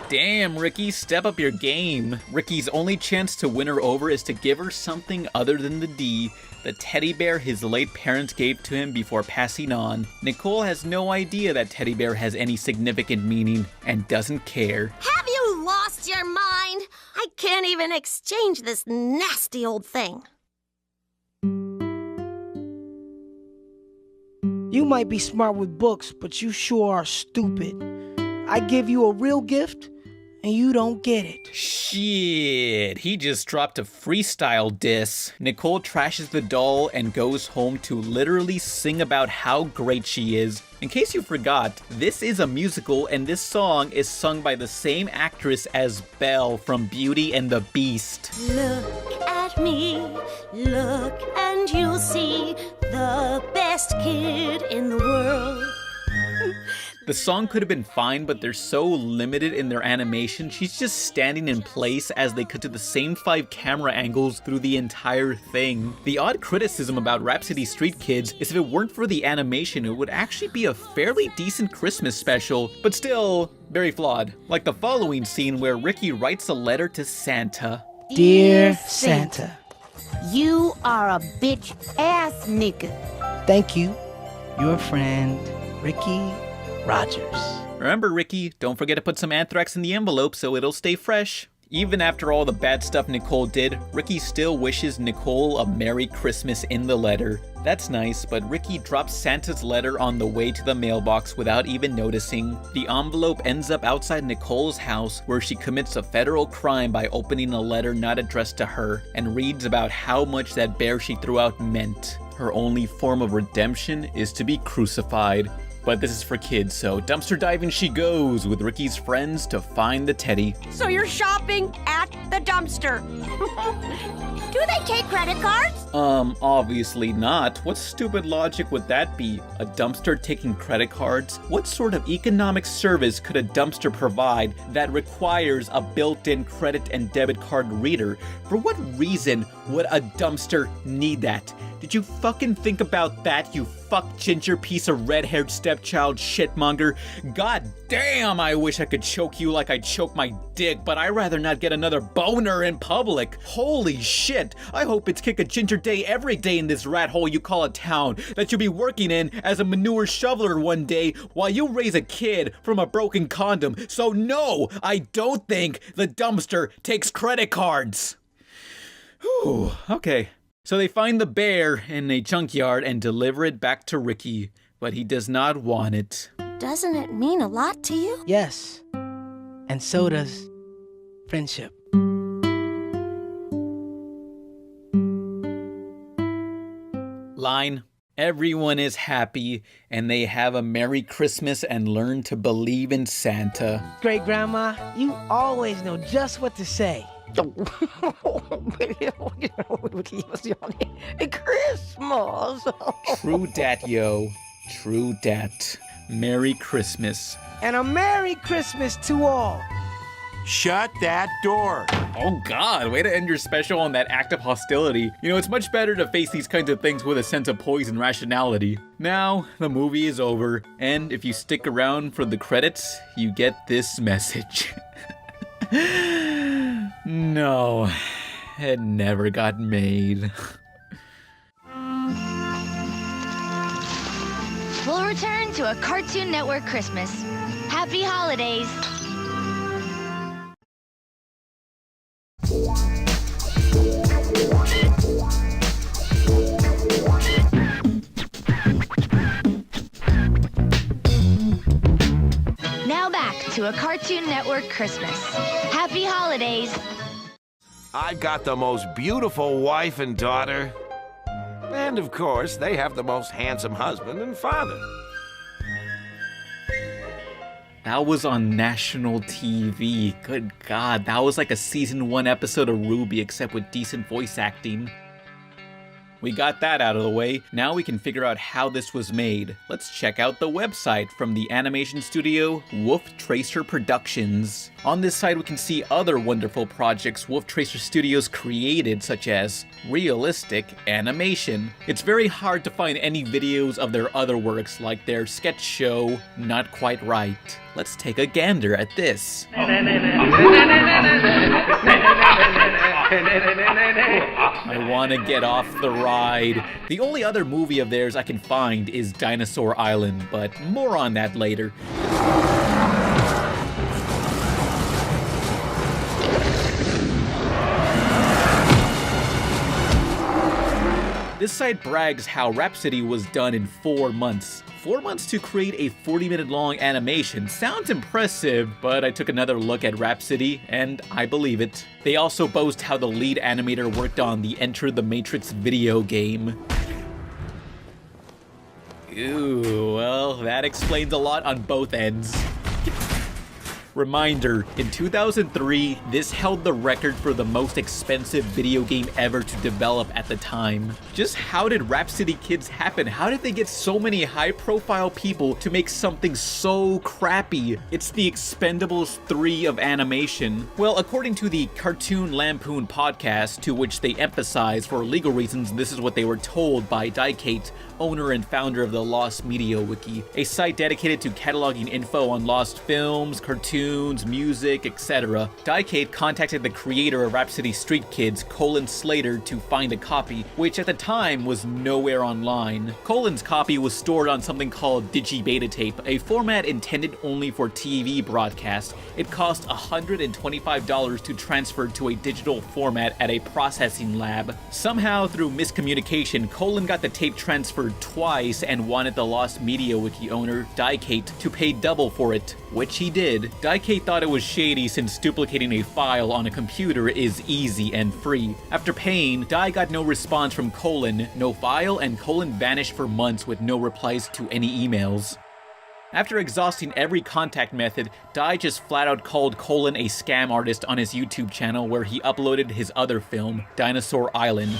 Damn, Ricky, step up your game. Ricky's only chance to win her over is to give her something other than the D, the teddy bear his late parents gave to him before passing on. Nicole has no idea that teddy bear has any significant meaning and doesn't care. Have you lost your mind? I can't even exchange this nasty old thing. You might be smart with books, but you sure are stupid. I give you a real gift, and you don't get it. Shit, he just dropped a freestyle diss. Nicole trashes the doll and goes home to literally sing about how great she is. In case you forgot, this is a musical and this song is sung by the same actress as Belle from Beauty and the Beast. Look at me, look and you'll see the best kid in the world. The song could have been fine, but they're so limited in their animation, she's just standing in place as they cut to the same 5 camera angles through the entire thing. The odd criticism about Rapsittie Street Kids is if it weren't for the animation, it would actually be a fairly decent Christmas special, but still very flawed. Like the following scene where Ricky writes a letter to Santa. Dear Santa, You are a bitch ass nigga. thank you. Your friend, Ricky Rogers. Remember, Ricky, don't forget to put some anthrax in the envelope so it'll stay fresh. Even after all the bad stuff Nicole did, Ricky still wishes Nicole a Merry Christmas in the letter. That's nice, but Ricky drops Santa's letter on the way to the mailbox without even noticing. The envelope ends up outside Nicole's house, where she commits a federal crime by opening a letter not addressed to her, and reads about how much that bear she threw out meant. Her only form of redemption is to be crucified. But this is for kids, so dumpster diving she goes with Ricky's friends to find the teddy. So you're shopping at the dumpster. Do they take credit cards? Obviously not. What stupid logic would that be? A dumpster taking credit cards? What sort of economic service could a dumpster provide that requires a built-in credit and debit card reader? For what reason would a dumpster need that? Did you fucking think about that, you fuck ginger piece of red-haired stepchild shitmonger? God damn, I wish I could choke you like I choke my dick, but I'd rather not get another boner in public. Holy shit, I hope it's kick a ginger day every day in this rat hole you call a town, that you'll be working in as a manure shoveler one day while you raise a kid from a broken condom. So no, I don't think the dumpster takes credit cards. Whew, okay. So they find the bear in a junkyard and deliver it back to Ricky, but he does not want it. Doesn't it mean a lot to you? Yes. And so does friendship. Line. Everyone is happy, and they have a Merry Christmas and learn to believe in Santa. Great grandma, you always know just what to say. Christmas. True dat, yo. True dat. Merry Christmas. And a Merry Christmas to all. Shut that door. Oh God, way to end your special on that act of hostility. You know, it's much better to face these kinds of things with a sense of poise and rationality. Now, the movie is over, and if you stick around for the credits, you get this message. No, it never got made. We'll return to a Cartoon Network Christmas. Happy holidays. Now back to a Cartoon Network Christmas. Happy holidays. I've got the most beautiful wife and daughter. And of course, they have the most handsome husband and father. That was on national TV. Good God, that was like a season 1 episode of Ruby except with decent voice acting. We got that out of the way. Now we can figure out how this was made. Let's check out the website from the animation studio Wolf Tracer Productions. On this site we can see other wonderful projects Wolf Tracer Studios created, such as realistic animation. It's very hard to find any videos of their other works, like their sketch show, Not Quite Right. Let's take a gander at this. I want to get off the ride. The only other movie of theirs I can find is Dinosaur Island, but more on that later. This site brags how Rapsittie was done in 4 months. 4 months to create a 40-minute long animation sounds impressive, but I took another look at Rapsittie and I believe it. They also boast how the lead animator worked on the Enter the Matrix video game. Ooh, well, that explains a lot on both ends. Reminder, in 2003, this held the record for the most expensive video game ever to develop at the time. Just how did Rapsittie Kids happen? How did they get so many high-profile people to make something so crappy? It's the Expendables 3 of animation. Well, according to the Cartoon Lampoon podcast, to which they emphasize for legal reasons this is what they were told by Dykate, owner and founder of the Lost Media Wiki, a site dedicated to cataloging info on lost films, cartoons, music, etc. Dykate contacted the creator of Rapsittie Street Kids, Colin Slater, to find a copy, which at the time was nowhere online. Colin's copy was stored on something called Digibeta tape, a format intended only for TV broadcast. It cost $125 to transfer to a digital format at a processing lab. Somehow, through miscommunication, Colin got the tape transferred twice and wanted the Lost Media Wiki owner, Dykate, to pay double for it, which he did. Dykate thought it was shady since duplicating a file on a computer is easy and free. After paying, Dy got no response from Colin, no file, and Colin vanished for months with no replies to any emails. After exhausting every contact method, Dy just flat out called Colin a scam artist on his YouTube channel where he uploaded his other film, Dinosaur Island.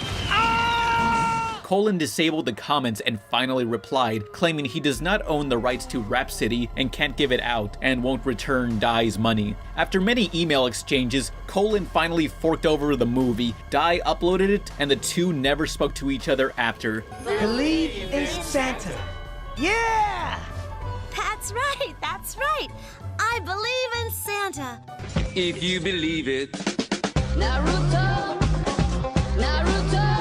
Colin disabled the comments and finally replied, claiming he does not own the rights to Rapsittie and can't give it out and won't return Dy's money. After many email exchanges, Colin finally forked over the movie. Dy uploaded it and the two never spoke to each other after. Believe in Santa. Yeah! That's right, that's right. I believe in Santa. If you believe it. Naruto, Naruto.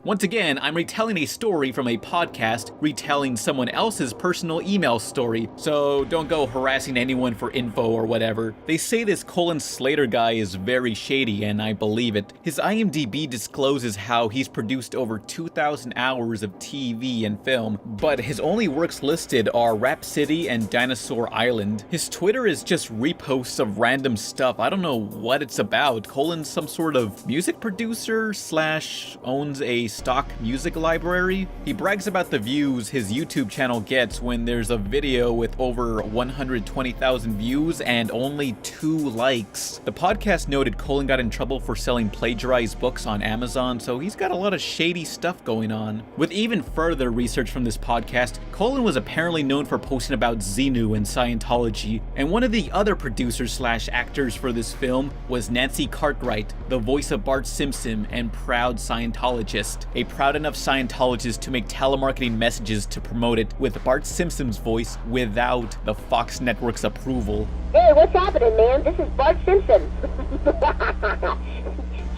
Once again, I'm retelling a story from a podcast, retelling someone else's personal email story, so don't go harassing anyone for info or whatever. They say this Colin Slater guy is very shady, and I believe it. His IMDb discloses how he's produced over 2,000 hours of TV and film, but his only works listed are Rapsittie and Dinosaur Island. His Twitter is just reposts of random stuff. I don't know what it's about. Colin's some sort of music producer / owns a stock music library. He brags about the views his YouTube channel gets when there's a video with over 120,000 views and only 2 likes. The podcast noted Colin got in trouble for selling plagiarized books on Amazon, so he's got a lot of shady stuff going on. With even further research from this podcast, Colin was apparently known for posting about Xenu and Scientology, and one of the other producers / actors for this film was Nancy Cartwright, the voice of Bart Simpson and proud Scientologist. A proud enough Scientologist to make telemarketing messages to promote it with Bart Simpson's voice without the Fox Network's approval. Hey, what's happening, man? This is Bart Simpson.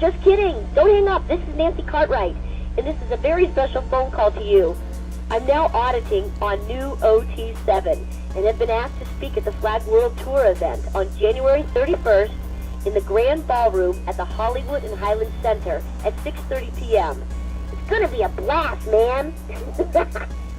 Just kidding. Don't hang up. This is Nancy Cartwright, and this is a very special phone call to you. I'm now auditing on new OT7 and have been asked to speak at the Flag World Tour event on January 31st in the Grand Ballroom at the Hollywood and Highland Center at 6:30 p.m. It's gonna be a blast, man.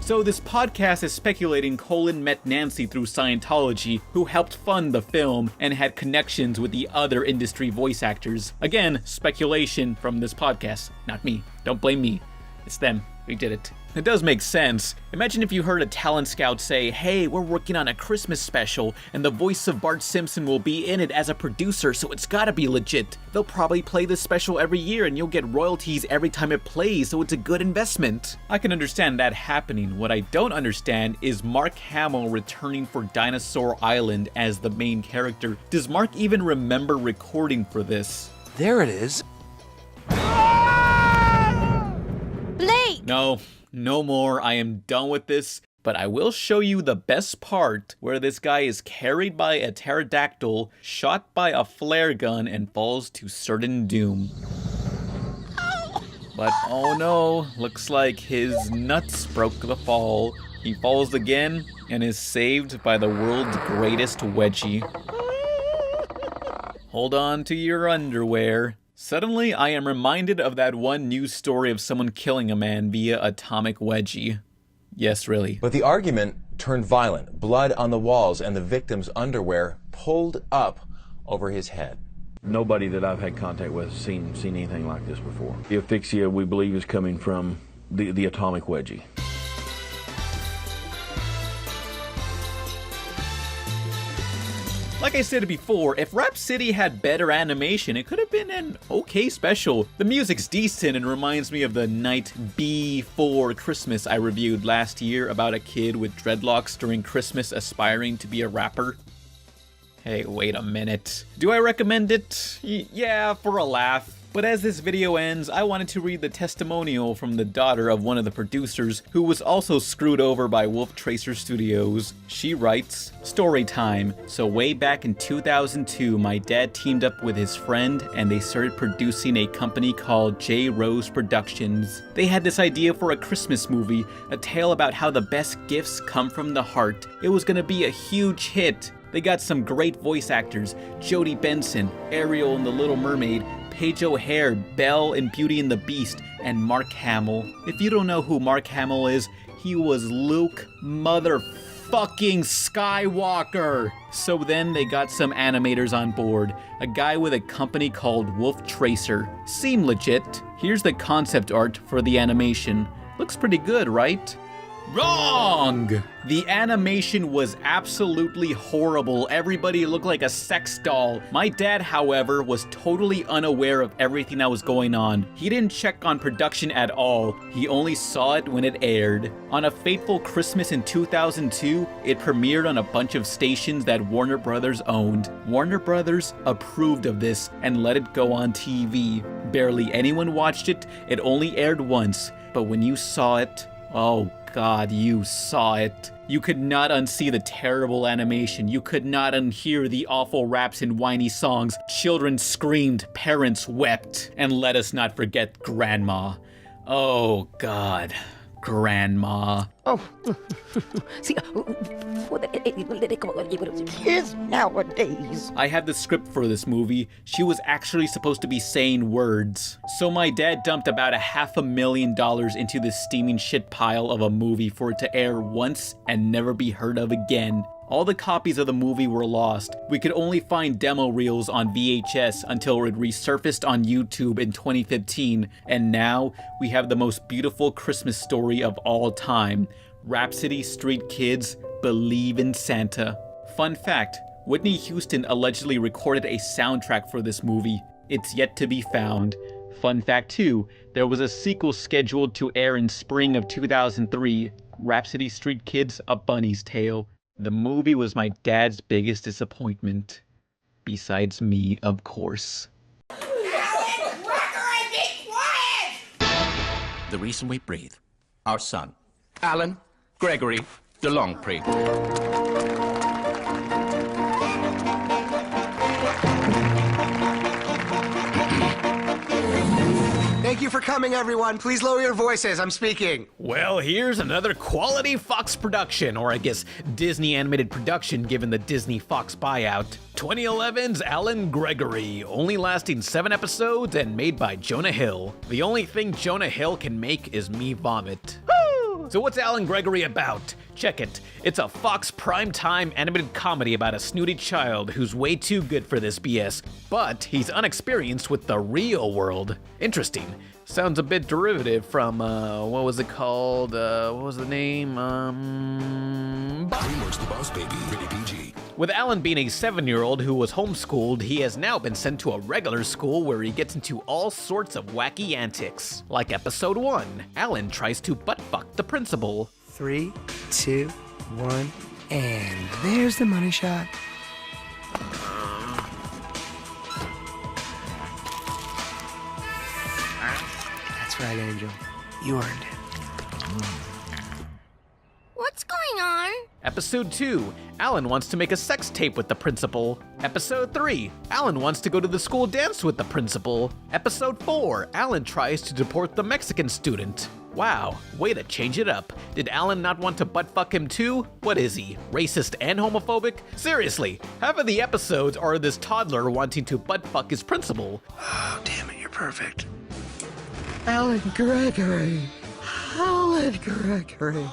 So this podcast is speculating Colin met Nancy through Scientology, who helped fund the film and had connections with the other industry voice actors. Again, speculation from this podcast, not me. Don't blame me. It's them. We did it. It does make sense. Imagine if you heard a talent scout say, hey, we're working on a Christmas special, and the voice of Bart Simpson will be in it as a producer, so it's gotta be legit. They'll probably play this special every year, and you'll get royalties every time it plays, so it's a good investment. I can understand that happening. What I don't understand is Mark Hamill returning for Dinosaur Island as the main character. Does Mark even remember recording for this? There it is. Blake! No more. I am done with this. But I will show you the best part, where this guy is carried by a pterodactyl, shot by a flare gun, and falls to certain doom. But oh no, looks like his nuts broke the fall. He falls again and is saved by the world's greatest wedgie. Hold on to your underwear. Suddenly, I am reminded of that one news story of someone killing a man via atomic wedgie. Yes, really. But the argument turned violent. Blood on the walls and the victim's underwear pulled up over his head. Nobody that I've had contact with has seen anything like this before. The asphyxia, we believe, is coming from the atomic wedgie. Like I said before, if Rapsittie had better animation, it could have been an okay special. The music's decent and reminds me of the Night Before Christmas I reviewed last year about a kid with dreadlocks during Christmas aspiring to be a rapper. Hey, wait a minute. Do I recommend it? Yeah, for a laugh. But as this video ends, I wanted to read the testimonial from the daughter of one of the producers who was also screwed over by Wolf Tracer Studios. She writes, "Story time. So way back in 2002, my dad teamed up with his friend and they started producing a company called J. Rose Productions. They had this idea for a Christmas movie, a tale about how the best gifts come from the heart. It was gonna be a huge hit. They got some great voice actors, Jodie Benson, Ariel in The Little Mermaid, Paige O'Hare, Belle in Beauty and the Beast, and Mark Hamill. If you don't know who Mark Hamill is, he was Luke motherfucking Skywalker. So then they got some animators on board, a guy with a company called Wolf Tracer. Seemed legit. Here's the concept art for the animation. Looks pretty good, right? Wrong! The animation was absolutely horrible. Everybody looked like a sex doll. My dad, however, was totally unaware of everything that was going on. He didn't check on production at all. He only saw it when it aired. On a fateful Christmas in 2002, it premiered on a bunch of stations that Warner Brothers owned. Warner Brothers approved of this and let it go on TV. Barely anyone watched it. It only aired once. But when you saw it, oh God, you saw it. You could not unsee the terrible animation. You could not unhear the awful raps and whiny songs. Children screamed, parents wept, and let us not forget Grandma. Oh God, Grandma. Oh, see, kids nowadays. I had the script for this movie. She was actually supposed to be saying words. So my dad dumped about $500,000 into this steaming shit pile of a movie for it to air once and never be heard of again. All the copies of the movie were lost. We could only find demo reels on VHS until it resurfaced on YouTube in 2015, and now we have the most beautiful Christmas story of all time. Rapsittie Street Kids Believe in Santa. Fun fact, Whitney Houston allegedly recorded a soundtrack for this movie. It's yet to be found. Fun fact 2, there was a sequel scheduled to air in spring of 2003, Rapsittie Street Kids A Bunny's Tale. The movie was my dad's biggest disappointment. Besides me, of course. The reason we breathe. Our son. Alan Gregory DeLongpre. Thank you for coming, everyone. Please lower your voices. I'm speaking. Well, here's another quality Fox production, or I guess Disney animated production given the Disney Fox buyout. 2011's Alan Gregory, only lasting 7 episodes and made by Jonah Hill. The only thing Jonah Hill can make is me vomit. So what's Alan Gregory about? Check it. It's a Fox primetime animated comedy about a snooty child who's way too good for this BS, but he's unexperienced with the real world. Interesting. Sounds a bit derivative from, what was it called? What was the name? DreamWorks The Boss Baby, rated PG. With Alan being a 7-year-old who was homeschooled, he has now been sent to a regular school where he gets into all sorts of wacky antics. Like episode 1, Alan tries to butt-fuck the principal. 3, 2, 1, and there's the money shot. That's right, Angel. You earned it. What's going on? Episode 2, Alan wants to make a sex tape with the principal. Episode 3, Alan wants to go to the school dance with the principal. Episode 4, Alan tries to deport the Mexican student. Wow, way to change it up. Did Alan not want to butt-fuck him too? What is he, racist and homophobic? Seriously, half of the episodes are this toddler wanting to butt-fuck his principal. Oh, damn it, you're perfect. Alan Gregory. Alan Gregory.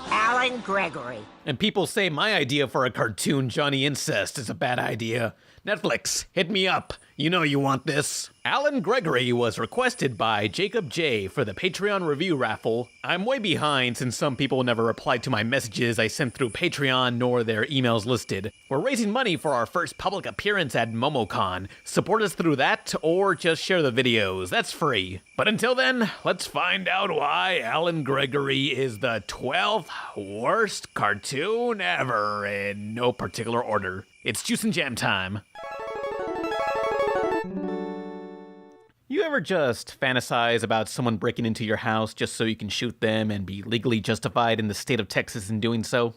Alan Gregory. And people say my idea for a cartoon Johnny Incest is a bad idea. Netflix, hit me up. You know you want this. Alan Gregory was requested by Jacob J for the Patreon review raffle. I'm way behind since some people never replied to my messages I sent through Patreon nor their emails listed. We're raising money for our first public appearance at MomoCon. Support us through that or just share the videos. That's free. But until then, let's find out why Alan Gregory is the 12th worst cartoon ever in no particular order. It's Juice and Jam time. You ever just fantasize about someone breaking into your house just so you can shoot them and be legally justified in the state of Texas in doing so?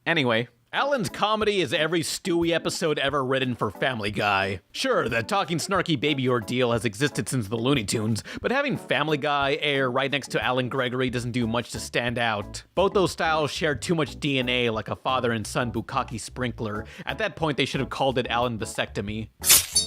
Anyway, Alan's comedy is every Stewie episode ever written for Family Guy. Sure, the talking snarky baby ordeal has existed since the Looney Tunes, but having Family Guy air right next to Alan Gregory doesn't do much to stand out. Both those styles share too much DNA like a father and son bukkake sprinkler. At that point, they should have called it Alan Vasectomy.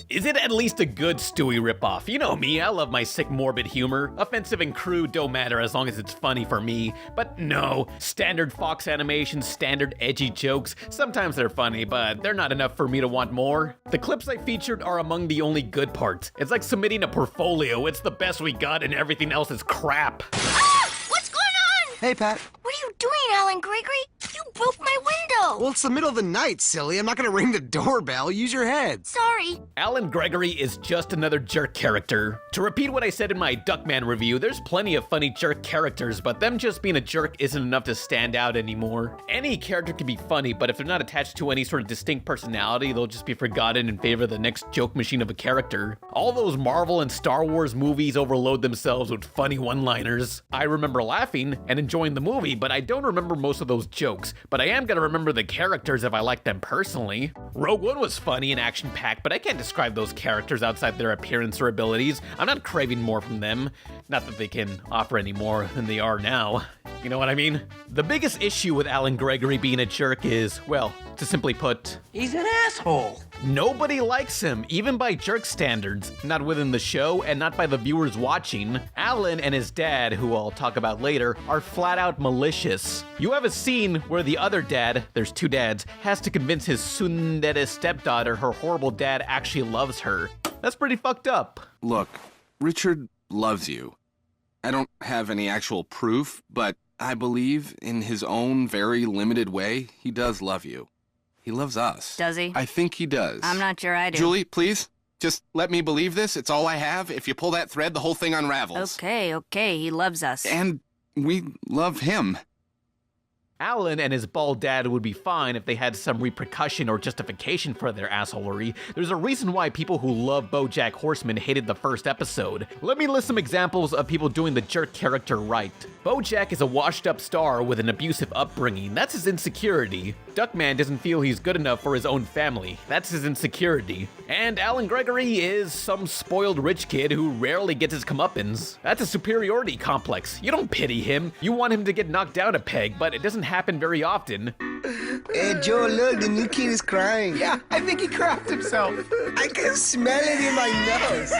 Is it at least a good Stewie ripoff? You know me, I love my sick morbid humor. Offensive and crude don't matter as long as it's funny for me. But no, standard Fox animation, standard edgy jokes. Sometimes they're funny, but they're not enough for me to want more. The clips I featured are among the only good parts. It's like submitting a portfolio. It's the best we got and everything else is crap. What's going on? Hey, Pat. What are you doing, Alan Gregory? You broke my window. Well, it's the middle of the night, silly. I'm not gonna ring the doorbell. Use your head. Sorry. Alan Gregory is just another jerk character. To repeat what I said in my Duckman review, there's plenty of funny jerk characters, but them just being a jerk isn't enough to stand out anymore. Any character can be funny, but if they're not attached to any sort of distinct personality, they'll just be forgotten in favor of the next joke machine of a character. All those Marvel and Star Wars movies overload themselves with funny one-liners. I remember laughing and enjoying the movie, but I don't remember most of those jokes. But I am gonna remember the characters if I like them personally. Rogue One was funny and action-packed, but I can't describe those characters outside their appearance or abilities. I'm not craving more from them. Not that they can offer any more than they are now. You know what I mean? The biggest issue with Alan Gregory being a jerk is, well, to simply put, He's an asshole. Nobody likes him, even by jerk standards. Not within the show and not by the viewers watching. Alan and his dad, who I'll talk about later, are flat out malicious. You have a scene where the other dad, there's two dads, has to convince his tsundere stepdaughter her horrible dad actually loves her. That's pretty fucked up. Look, Richard loves you. I don't have any actual proof, but I believe in his own very limited way, he does love you. He loves us. Does he? I think he does. I'm not sure I do. Julie, please, just let me believe this. It's all I have. If you pull that thread, the whole thing unravels. Okay, he loves us. And we love him. Alan and his bald dad would be fine if they had some repercussion or justification for their assholery. There's a reason why people who love BoJack Horseman hated the first episode. Let me list some examples of people doing the jerk character right. BoJack is a washed-up star with an abusive upbringing. That's his insecurity. Duckman doesn't feel he's good enough for his own family. That's his insecurity. And Alan Gregory is some spoiled rich kid who rarely gets his comeuppance. That's a superiority complex. You don't pity him. You want him to get knocked down a peg, but it doesn't happen very often. Hey, Joe, look, the new kid is crying. Yeah, I think he crapped himself. I can smell it in my nose.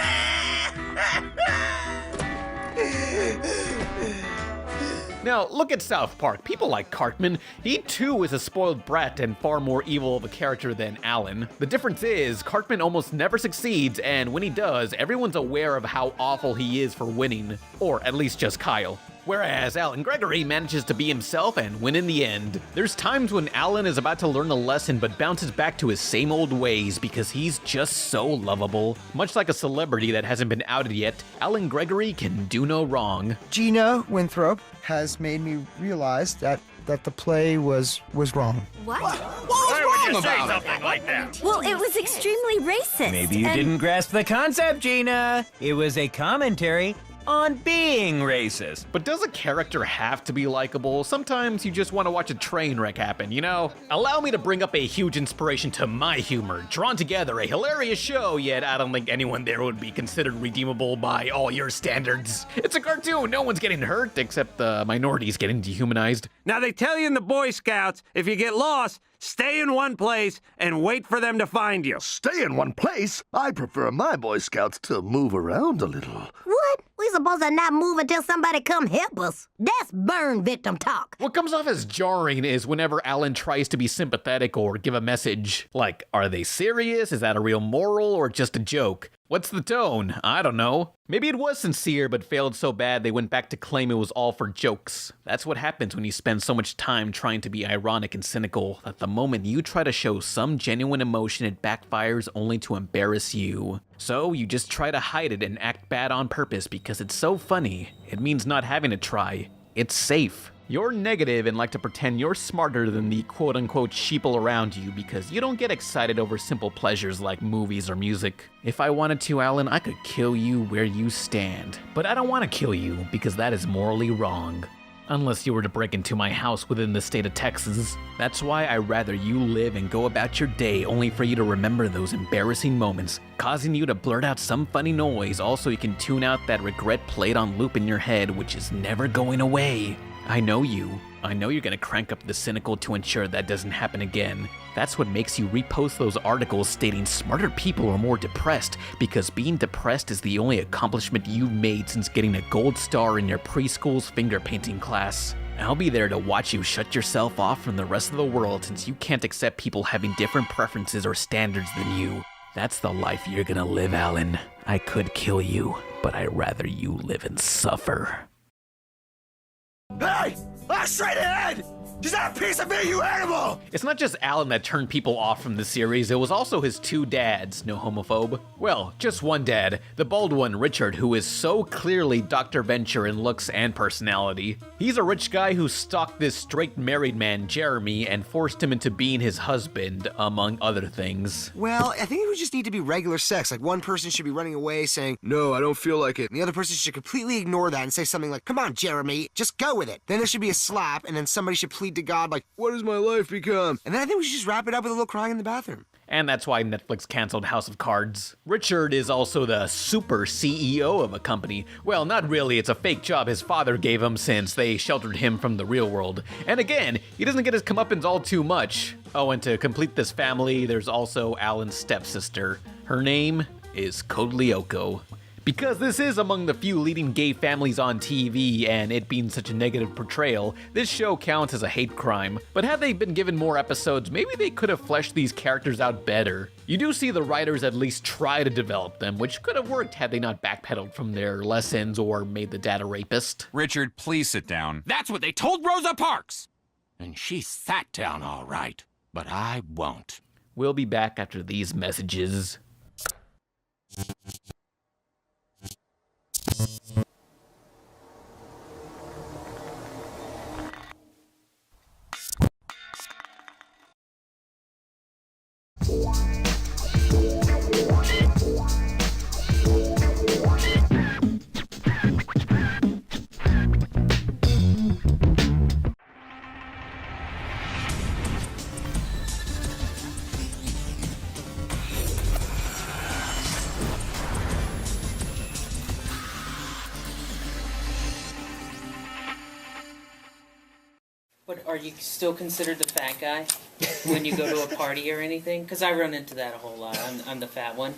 Now, look at South Park. People like Cartman. He too is a spoiled brat and far more evil of a character than Alan. The difference is, Cartman almost never succeeds, and when he does, everyone's aware of how awful he is for winning. Or at least just Kyle. Whereas Alan Gregory manages to be himself and win in the end. There's times when Alan is about to learn a lesson but bounces back to his same old ways because he's just so lovable. Much like a celebrity that hasn't been outed yet, Alan Gregory can do no wrong. Gina Winthrop has made me realize that the play was wrong. What? What was wrong about something like that? Well, it was extremely racist. Maybe you didn't grasp the concept, Gina. It was a commentary on being racist. But does a character have to be likable? Sometimes you just want to watch a train wreck happen, you know? Allow me to bring up a huge inspiration to my humor, drawn together a hilarious show, yet I don't think anyone there would be considered redeemable by all your standards. It's a cartoon, no one's getting hurt, except the minorities getting dehumanized. Now they tell you in the Boy Scouts, if you get lost, stay in one place and wait for them to find you. Stay in one place? I prefer my Boy Scouts to move around a little. What was supposed to not move until somebody come help us. That's burn victim talk. What comes off as jarring is whenever Alan tries to be sympathetic or give a message. Like, are they serious? Is that a real moral or just a joke? What's the tone? I don't know. Maybe it was sincere but failed so bad they went back to claim it was all for jokes. That's what happens when you spend so much time trying to be ironic and cynical that the moment you try to show some genuine emotion it backfires only to embarrass you. So you just try to hide it and act bad on purpose because it's so funny. It means not having to try. It's safe. You're negative and like to pretend you're smarter than the quote-unquote sheeple around you because you don't get excited over simple pleasures like movies or music. If I wanted to, Alan, I could kill you where you stand. But I don't want to kill you because that is morally wrong. Unless you were to break into my house within the state of Texas. That's why I'd rather you live and go about your day only for you to remember those embarrassing moments, causing you to blurt out some funny noise also you can tune out that regret played on loop in your head which is never going away. I know you. I know you're gonna crank up the cynical to ensure that doesn't happen again. That's what makes you repost those articles stating smarter people are more depressed because being depressed is the only accomplishment you've made since getting a gold star in your preschool's finger painting class. I'll be there to watch you shut yourself off from the rest of the world since you can't accept people having different preferences or standards than you. That's the life you're gonna live, Alan. I could kill you, but I'd rather you live and suffer. Hey! Straight ahead! Is that a piece of me, you animal? It's not just Alan that turned people off from the series, it was also his two dads, no homophobe. Well, just one dad, the bald one, Richard, who is so clearly Dr. Venture in looks and personality. He's a rich guy who stalked this straight married man, Jeremy, and forced him into being his husband, among other things. Well, I think it would just need to be regular sex. Like, one person should be running away saying, no, I don't feel like it. And the other person should completely ignore that and say something like, come on, Jeremy, just go with it. Then there should be a slap, and then somebody should plead to God, like, what has my life become? And then I think we should just wrap it up with a little crying in the bathroom. And that's why Netflix canceled House of Cards. Richard is also the super CEO of a company. Well, not really, it's a fake job his father gave him since they sheltered him from the real world. And again, he doesn't get his comeuppance all too much. Oh, and to complete this family, there's also Alan's stepsister. Her name is Code Lyoko. Because this is among the few leading gay families on TV, and it being such a negative portrayal, this show counts as a hate crime. But had they been given more episodes, maybe they could have fleshed these characters out better. You do see the writers at least try to develop them, which could have worked had they not backpedaled from their lessons or made the dad a rapist. Richard, please sit down. That's what they told Rosa Parks! And she sat down all right, but I won't. We'll be back after these messages. But are you still considered the fat guy when you go to a party or anything? Because I run into that a whole lot. I'm the fat one.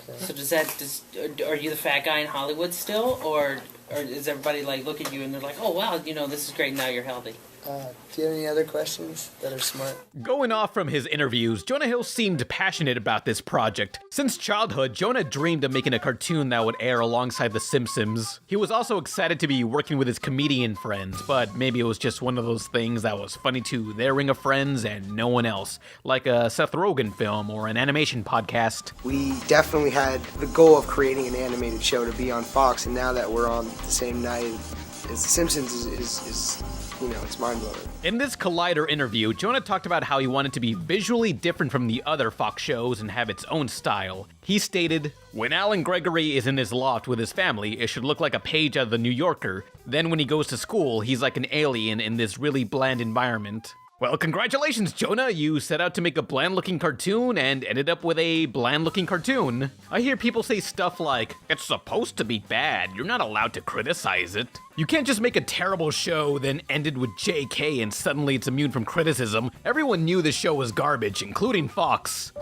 Okay. So are you the fat guy in Hollywood still, or does everybody like look at you and they're like, oh wow, this is great, now you're healthy? Do you have any other questions that are smart? Going off from his interviews, Jonah Hill seemed passionate about this project. Since childhood, Jonah dreamed of making a cartoon that would air alongside The Simpsons. He was also excited to be working with his comedian friends, but maybe it was just one of those things that was funny to their ring of friends and no one else, like a Seth Rogen film or an animation podcast. We definitely had the goal of creating an animated show to be on Fox, and now that we're on the same night as The Simpsons is it's mind-blowing. In this Collider interview, Jonah talked about how he wanted to be visually different from the other Fox shows and have its own style. He stated, when Alan Gregory is in his loft with his family, it should look like a page out of The New Yorker. Then when he goes to school, he's like an alien in this really bland environment. Well, congratulations, Jonah. You set out to make a bland-looking cartoon and ended up with a bland-looking cartoon. I hear people say stuff like, it's supposed to be bad, you're not allowed to criticize it. You can't just make a terrible show, then end it with JK and suddenly it's immune from criticism. Everyone knew the show was garbage, including Fox.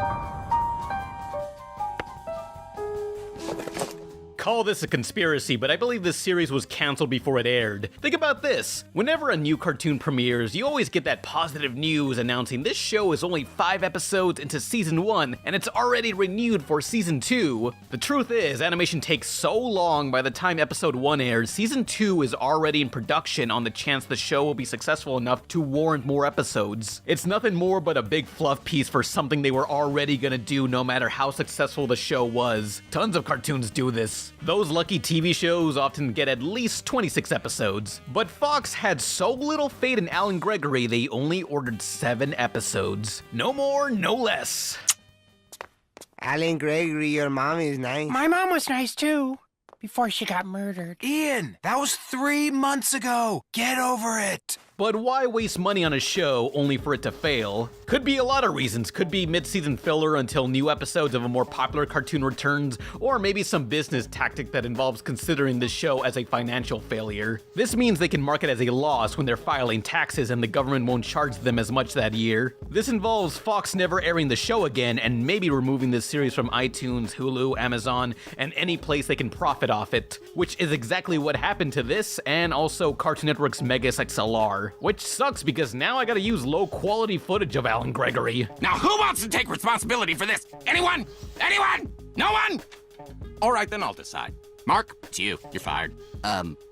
Call this a conspiracy, but I believe this series was canceled before it aired. Think about this. Whenever a new cartoon premieres, you always get that positive news announcing this show is only 5 episodes into season 1 and it's already renewed for season 2. The truth is, animation takes so long. By the time episode 1 airs, season 2 is already in production on the chance the show will be successful enough to warrant more episodes. It's nothing more but a big fluff piece for something they were already gonna do no matter how successful the show was. Tons of cartoons do this. Those lucky TV shows often get at least 26 episodes. But Fox had so little faith in Alan Gregory, they only ordered 7 episodes. No more, no less. Alan Gregory, your mom is nice. My mom was nice too, before she got murdered. Ian, that was 3 months ago. Get over it. But why waste money on a show only for it to fail? Could be a lot of reasons. Could be mid-season filler until new episodes of a more popular cartoon returns, or maybe some business tactic that involves considering this show as a financial failure. This means they can mark it as a loss when they're filing taxes and the government won't charge them as much that year. This involves Fox never airing the show again and maybe removing this series from iTunes, Hulu, Amazon, and any place they can profit off it, which is exactly what happened to this and also Cartoon Network's Megas XLR. Which sucks because now I gotta use low quality footage of Alan Gregory. Now who wants to take responsibility for this? Anyone? Anyone? No one? All right, then I'll decide. Mark, it's you. You're fired.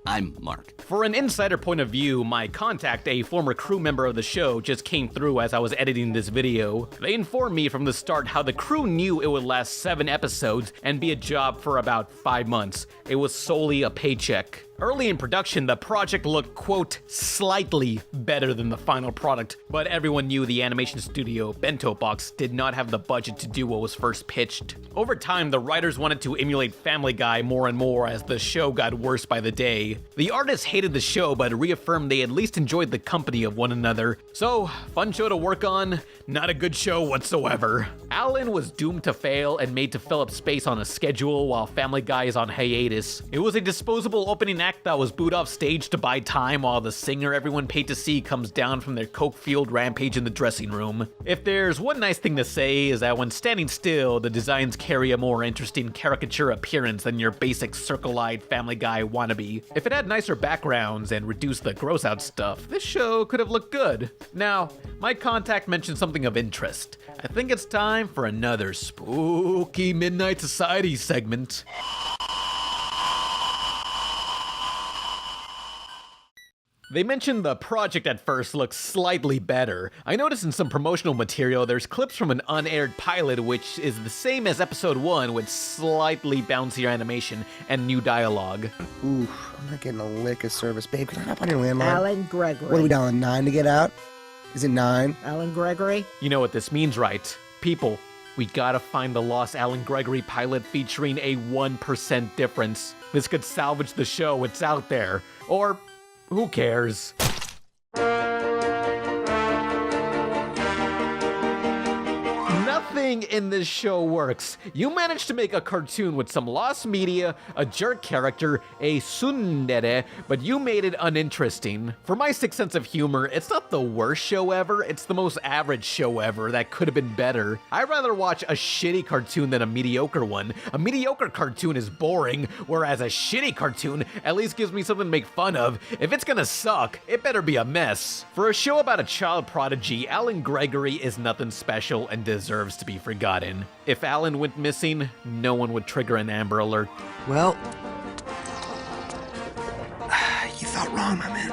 I'm Mark. For an insider point of view, my contact, a former crew member of the show, just came through as I was editing this video. They informed me from the start how the crew knew it would last 7 episodes and be a job for about 5 months. It was solely a paycheck. Early in production, the project looked, quote, slightly better than the final product, but everyone knew the animation studio, Bento Box, did not have the budget to do what was first pitched. Over time, the writers wanted to emulate Family Guy more and more as the show got worse by the day. The artists hated the show, but reaffirmed they at least enjoyed the company of one another. So, fun show to work on, not a good show whatsoever. Alan was doomed to fail and made to fill up space on a schedule while Family Guy is on hiatus. It was a disposable opening act that was booed off stage to buy time while the singer everyone paid to see comes down from their coke-fueled rampage in the dressing room. If there's one nice thing to say is that when standing still, the designs carry a more interesting caricature appearance than your basic circle-eyed Family Guy wannabe. If it had nicer backgrounds and reduced the gross-out stuff, this show could have looked good. Now, my contact mentioned something of interest. I think it's time for another spooky Midnight Society segment. They mentioned the project at first looks slightly better. I noticed in some promotional material there's clips from an unaired pilot which is the same as episode 1 with slightly bouncier animation and new dialogue. Ooh, I'm not getting a lick of service, babe. Can I hop on your landline? Alan Gregory. What are we dialing, 9 to get out? Is it 9? Alan Gregory? You know what this means, right? People, we gotta find the lost Alan Gregory pilot featuring a 1% difference. This could salvage the show, it's out there. Or who cares? Nothing in this show works. You managed to make a cartoon with some lost media, a jerk character, a tsundere, but you made it uninteresting. For my sick sense of humor, it's not the worst show ever, it's the most average show ever that could have been better. I'd rather watch a shitty cartoon than a mediocre one. A mediocre cartoon is boring, whereas a shitty cartoon at least gives me something to make fun of. If it's gonna suck, it better be a mess. For a show about a child prodigy, Alan Gregory is nothing special and deserves to be forgotten. If Alan went missing, no one would trigger an Amber Alert. Well, you thought wrong, my man.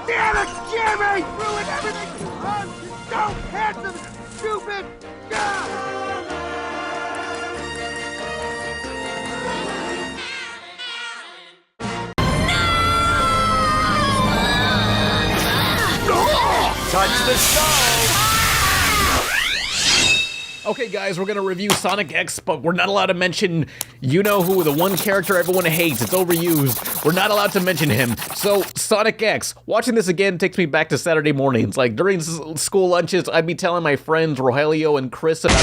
Damn it, Jimmy! Ruined everything! I'm so handsome, stupid! Touch the stove! Okay guys, we're gonna review Sonic X, but we're not allowed to mention, you know who, the one character everyone hates, it's overused. We're not allowed to mention him. So, Sonic X, watching this again takes me back to Saturday mornings. Like, during school lunches, I'd be telling my friends Rogelio and Chris about...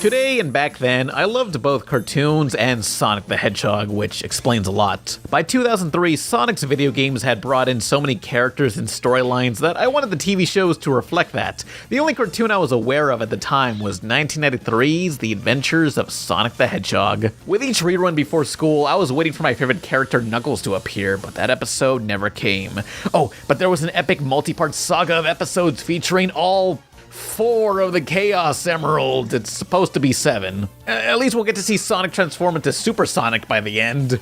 Today and back then, I loved both cartoons and Sonic the Hedgehog, which explains a lot. By 2003, Sonic's video games had brought in so many characters and storylines that I wanted the TV shows to reflect that. The only cartoon I was aware of at the time was 1993's The Adventures of Sonic the Hedgehog. With each rerun before school, I was waiting for my favorite character Knuckles to appear, but that episode never came. Oh, but there was an epic multi-part saga of episodes featuring all 4 of the Chaos Emeralds. It's supposed to be 7. At least we'll get to see Sonic transform into Super Sonic by the end.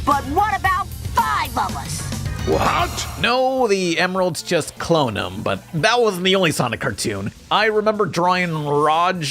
But what about 5 of us? What? No, the Emeralds just clone them, but that wasn't the only Sonic cartoon. I remember drawing Rouge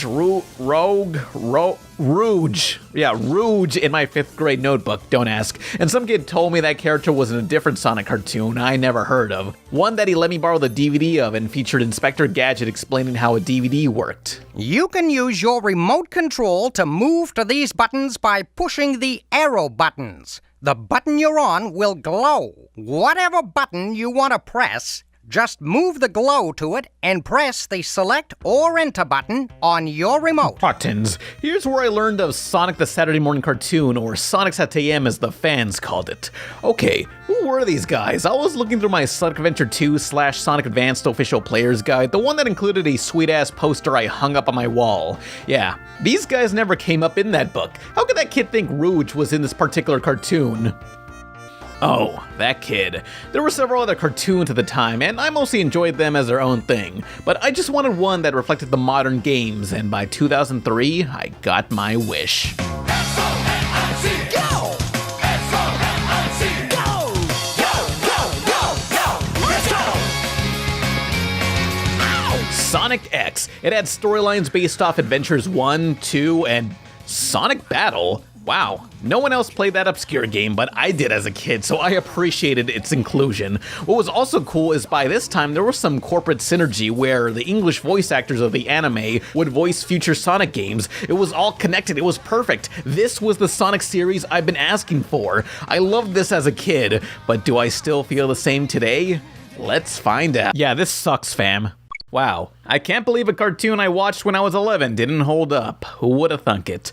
in my 5th grade notebook, don't ask. And some kid told me that character was in a different Sonic cartoon I never heard of. One that he let me borrow the DVD of and featured Inspector Gadget explaining how a DVD worked. You can use your remote control to move to these buttons by pushing the arrow buttons. The button you're on will glow. Whatever button you want to press, just move the glow to it and press the select or enter button on your remote. Buttons. Here's where I learned of Sonic the Saturday Morning Cartoon, or Sonic Saturday as the fans called it. Okay, who were these guys? I was looking through my Sonic Adventure 2/Sonic Advanced official player's guide, the one that included a sweet-ass poster I hung up on my wall. Yeah, these guys never came up in that book. How could that kid think Rouge was in this particular cartoon? Oh, that kid. There were several other cartoons at the time, and I mostly enjoyed them as their own thing, but I just wanted one that reflected the modern games, and by 2003, I got my wish. Sonic X. It had storylines based off Adventures 1, 2, and Sonic Battle. Wow, no one else played that obscure game, but I did as a kid, so I appreciated its inclusion. What was also cool is by this time there was some corporate synergy where the English voice actors of the anime would voice future Sonic games. It was all connected, it was perfect. This was the Sonic series I've been asking for. I loved this as a kid, but do I still feel the same today? Let's find out. Yeah, this sucks, fam. Wow, I can't believe a cartoon I watched when I was 11 didn't hold up. Who would have thunk it?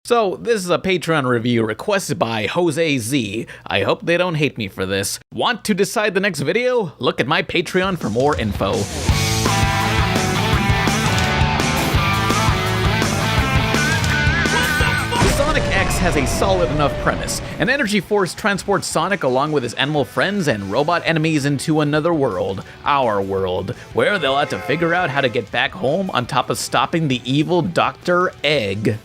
So, this is a Patreon review requested by Jose Z. I hope they don't hate me for this. Want to decide the next video? Look at my Patreon for more info. Sonic X has a solid enough premise. An energy force transports Sonic along with his animal friends and robot enemies into another world, our world, where they'll have to figure out how to get back home on top of stopping the evil Dr. Eggman.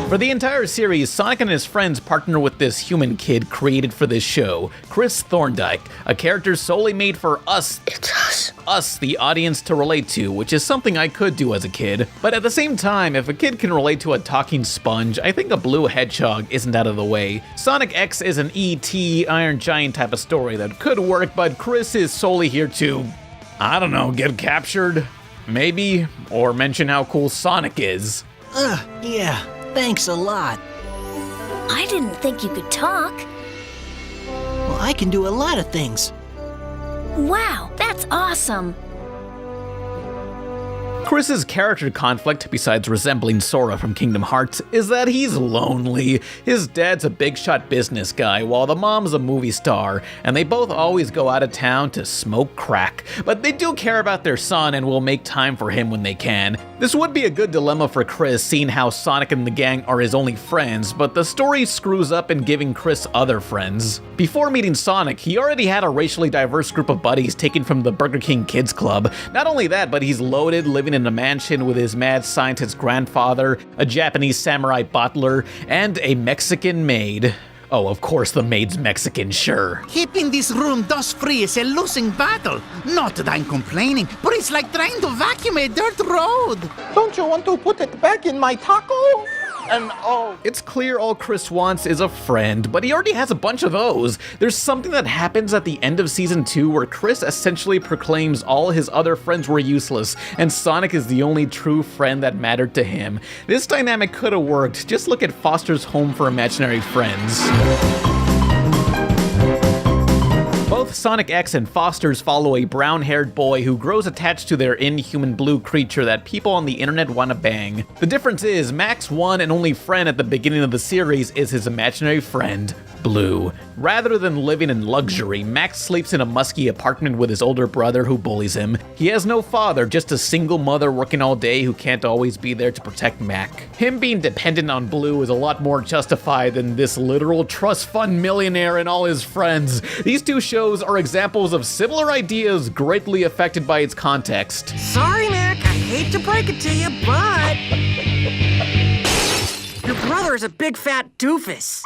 For the entire series, Sonic and his friends partner with this human kid created for this show, Chris Thorndike, a character solely made for us. It's us. Us, the audience, to relate to, which is something I could do as a kid. But at the same time, if a kid can relate to a talking sponge, I think a blue hedgehog isn't out of the way. Sonic X is an E.T. Iron Giant type of story that could work, but Chris is solely here to, I don't know, get captured? Maybe? Or mention how cool Sonic is. Yeah. Thanks a lot. I didn't think you could talk. Well, I can do a lot of things. Wow, that's awesome. Chris's character conflict, besides resembling Sora from Kingdom Hearts, is that he's lonely. His dad's a big shot business guy, while the mom's a movie star, and they both always go out of town to smoke crack. But they do care about their son and will make time for him when they can. This would be a good dilemma for Chris, seeing how Sonic and the gang are his only friends, but the story screws up in giving Chris other friends. Before meeting Sonic, he already had a racially diverse group of buddies taken from the Burger King Kids Club. Not only that, but he's loaded, living in a mansion with his mad scientist grandfather, a Japanese samurai butler, and a Mexican maid. Oh, of course the maid's Mexican, sure. Keeping this room dust-free is a losing battle. Not that I'm complaining, but it's like trying to vacuum a dirt road. Don't you want to put it back in my taco? And oh. It's clear all Chris wants is a friend, but he already has a bunch of those. There's something that happens at the end of Season 2 where Chris essentially proclaims all his other friends were useless, and Sonic is the only true friend that mattered to him. This dynamic could have worked. Just look at Foster's Home for Imaginary Friends. Both Sonic X and Foster's follow a brown-haired boy who grows attached to their inhuman blue creature that people on the internet want to bang. The difference is, Mac's one and only friend at the beginning of the series is his imaginary friend, Blue. Rather than living in luxury, Max sleeps in a musky apartment with his older brother who bullies him. He has no father, just a single mother working all day who can't always be there to protect Mac. Him being dependent on Blue is a lot more justified than this literal trust fund millionaire and all his friends. These two shows are examples of similar ideas greatly affected by its context. Sorry, Mac, I hate to break it to you, but your brother is a big fat doofus.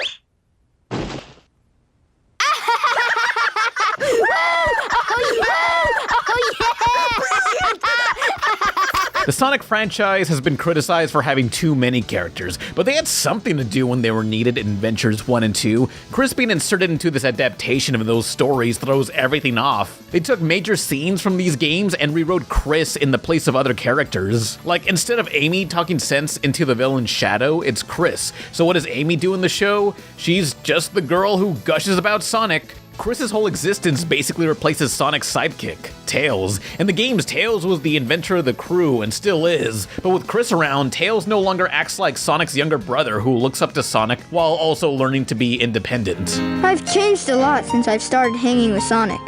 The Sonic franchise has been criticized for having too many characters, but they had something to do when they were needed in Adventures 1 and 2. Chris being inserted into this adaptation of those stories throws everything off. They took major scenes from these games and rewrote Chris in the place of other characters. Like, instead of Amy talking sense into the villain's shadow, it's Chris. So what does Amy do in the show? She's just the girl who gushes about Sonic. Chris's whole existence basically replaces Sonic's sidekick, Tails. In the games, Tails was the inventor of the crew and still is, but with Chris around, Tails no longer acts like Sonic's younger brother who looks up to Sonic while also learning to be independent. I've changed a lot since I've started hanging with Sonic.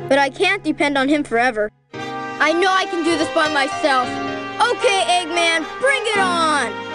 But I can't depend on him forever. I know I can do this by myself. Okay, Eggman, bring it on!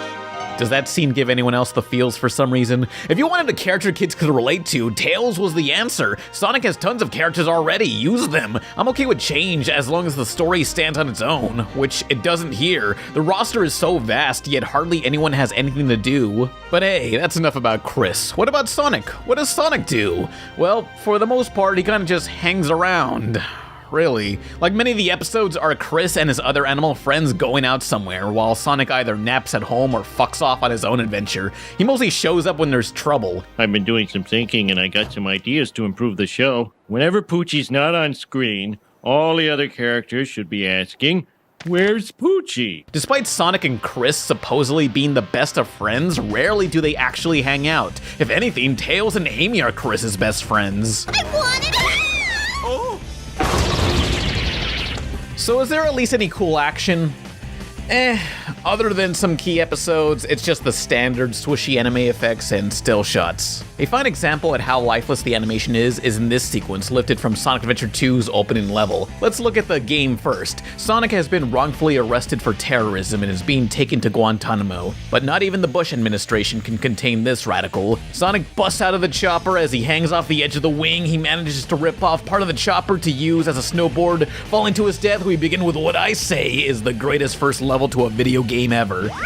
Does that scene give anyone else the feels for some reason? If you wanted a character kids could relate to, Tails was the answer. Sonic has tons of characters already, use them. I'm okay with change as long as the story stands on its own, which it doesn't here. The roster is so vast, yet hardly anyone has anything to do. But hey, that's enough about Chris. What about Sonic? What does Sonic do? Well, for the most part, he kinda just hangs around. Really. Like, many of the episodes are Chris and his other animal friends going out somewhere, while Sonic either naps at home or fucks off on his own adventure. He mostly shows up when there's trouble. I've been doing some thinking and I got some ideas to improve the show. Whenever Poochie's not on screen, all the other characters should be asking, "Where's Poochie?" Despite Sonic and Chris supposedly being the best of friends, rarely do they actually hang out. If anything, Tails and Amy are Chris's best friends. I want it! Oh. So is there at least any cool action? Other than some key episodes, it's just the standard swishy anime effects and still shots. A fine example at how lifeless the animation is in this sequence lifted from Sonic Adventure 2's opening level. Let's look at the game first. Sonic has been wrongfully arrested for terrorism and is being taken to Guantanamo. But not even the Bush administration can contain this radical. Sonic busts out of the chopper as he hangs off the edge of the wing. He manages to rip off part of the chopper to use as a snowboard. Falling to his death, we begin with what I say is the greatest first level to a video game ever. Attention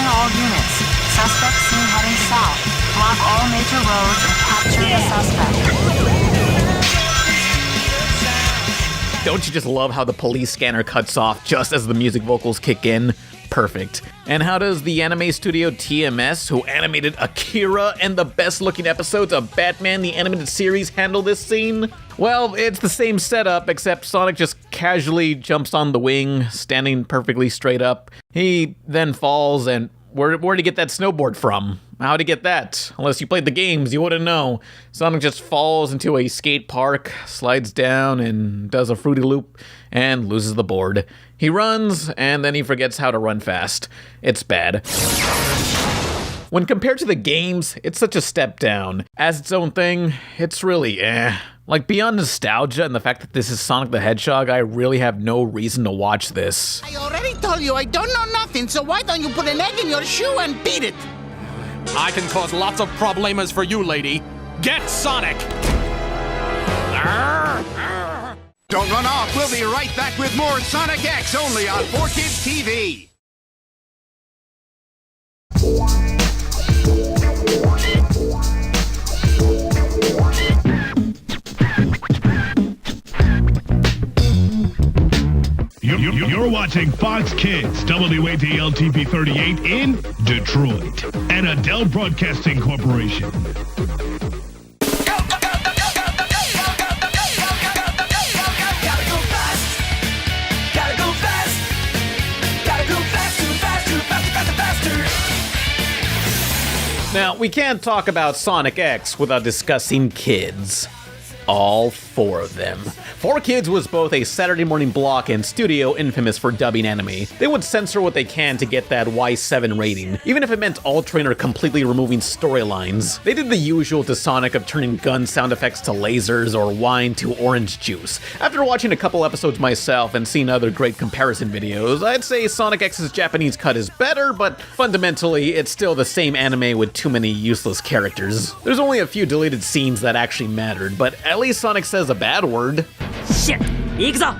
all units. Suspect seen heading south. Block all major roads and capture the suspect. Don't you just love how the police scanner cuts off just as the music vocals kick in? Perfect. And how does the anime studio TMS, who animated Akira and the best looking episodes of Batman the Animated Series, handle this scene? Well, it's the same setup, except Sonic just casually jumps on the wing, standing perfectly straight up. He then falls, and where'd he get that snowboard from? How'd he get that? Unless you played the games, you wouldn't know. Sonic just falls into a skate park, slides down, and does a Fruity Loop, and loses the board. He runs, and then he forgets how to run fast. It's bad. When compared to the games, it's such a step down. As its own thing, it's really Like, beyond nostalgia and the fact that this is Sonic the Hedgehog, I really have no reason to watch this. I already told you I don't know nothing, so why don't you put an egg in your shoe and beat it? I can cause lots of problemas for you, lady. Get Sonic! Don't run off. We'll be right back with more Sonic X only on 4Kids TV. You're watching Fox Kids, WATL-TV 38 in Detroit, and Adele Broadcasting Corporation. Gotta go fast too fast to Now, we can't talk about Sonic X without discussing kids. All 4 of them. 4Kids was both a Saturday morning block and studio infamous for dubbing anime. They would censor what they can to get that Y7 rating, even if it meant altering or completely removing storylines. They did the usual to Sonic of turning gun sound effects to lasers or wine to orange juice. After watching a couple episodes myself and seeing other great comparison videos, I'd say Sonic X's Japanese cut is better, but fundamentally, it's still the same anime with too many useless characters. There's only a few deleted scenes that actually mattered, but at least Sonic says a bad word. Shit! Ikuzo!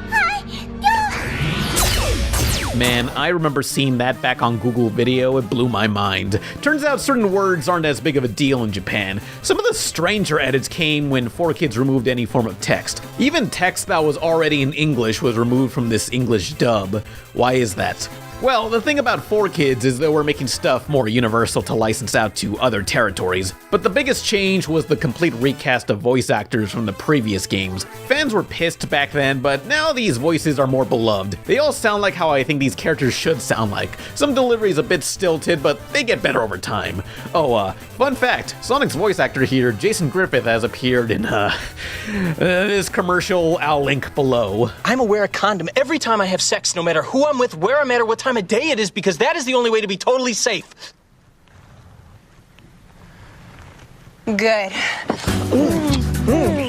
Man, I remember seeing that back on Google Video. It blew my mind. Turns out certain words aren't as big of a deal in Japan. Some of the stranger edits came when 4Kids removed any form of text. Even text that was already in English was removed from this English dub. Why is that? Well, the thing about 4Kids is that we're making stuff more universal to license out to other territories, but the biggest change was the complete recast of voice actors from the previous games. Fans were pissed back then, but now these voices are more beloved. They all sound like how I think these characters should sound like. Some delivery's a bit stilted, but they get better over time. Oh, fun fact, Sonic's voice actor here, Jason Griffith, has appeared in, this commercial. I'll link below. I'm a wear a condom every time I have sex, no matter who I'm with, where I'm at, or what time of day it is, because that is the only way to be totally safe. Good.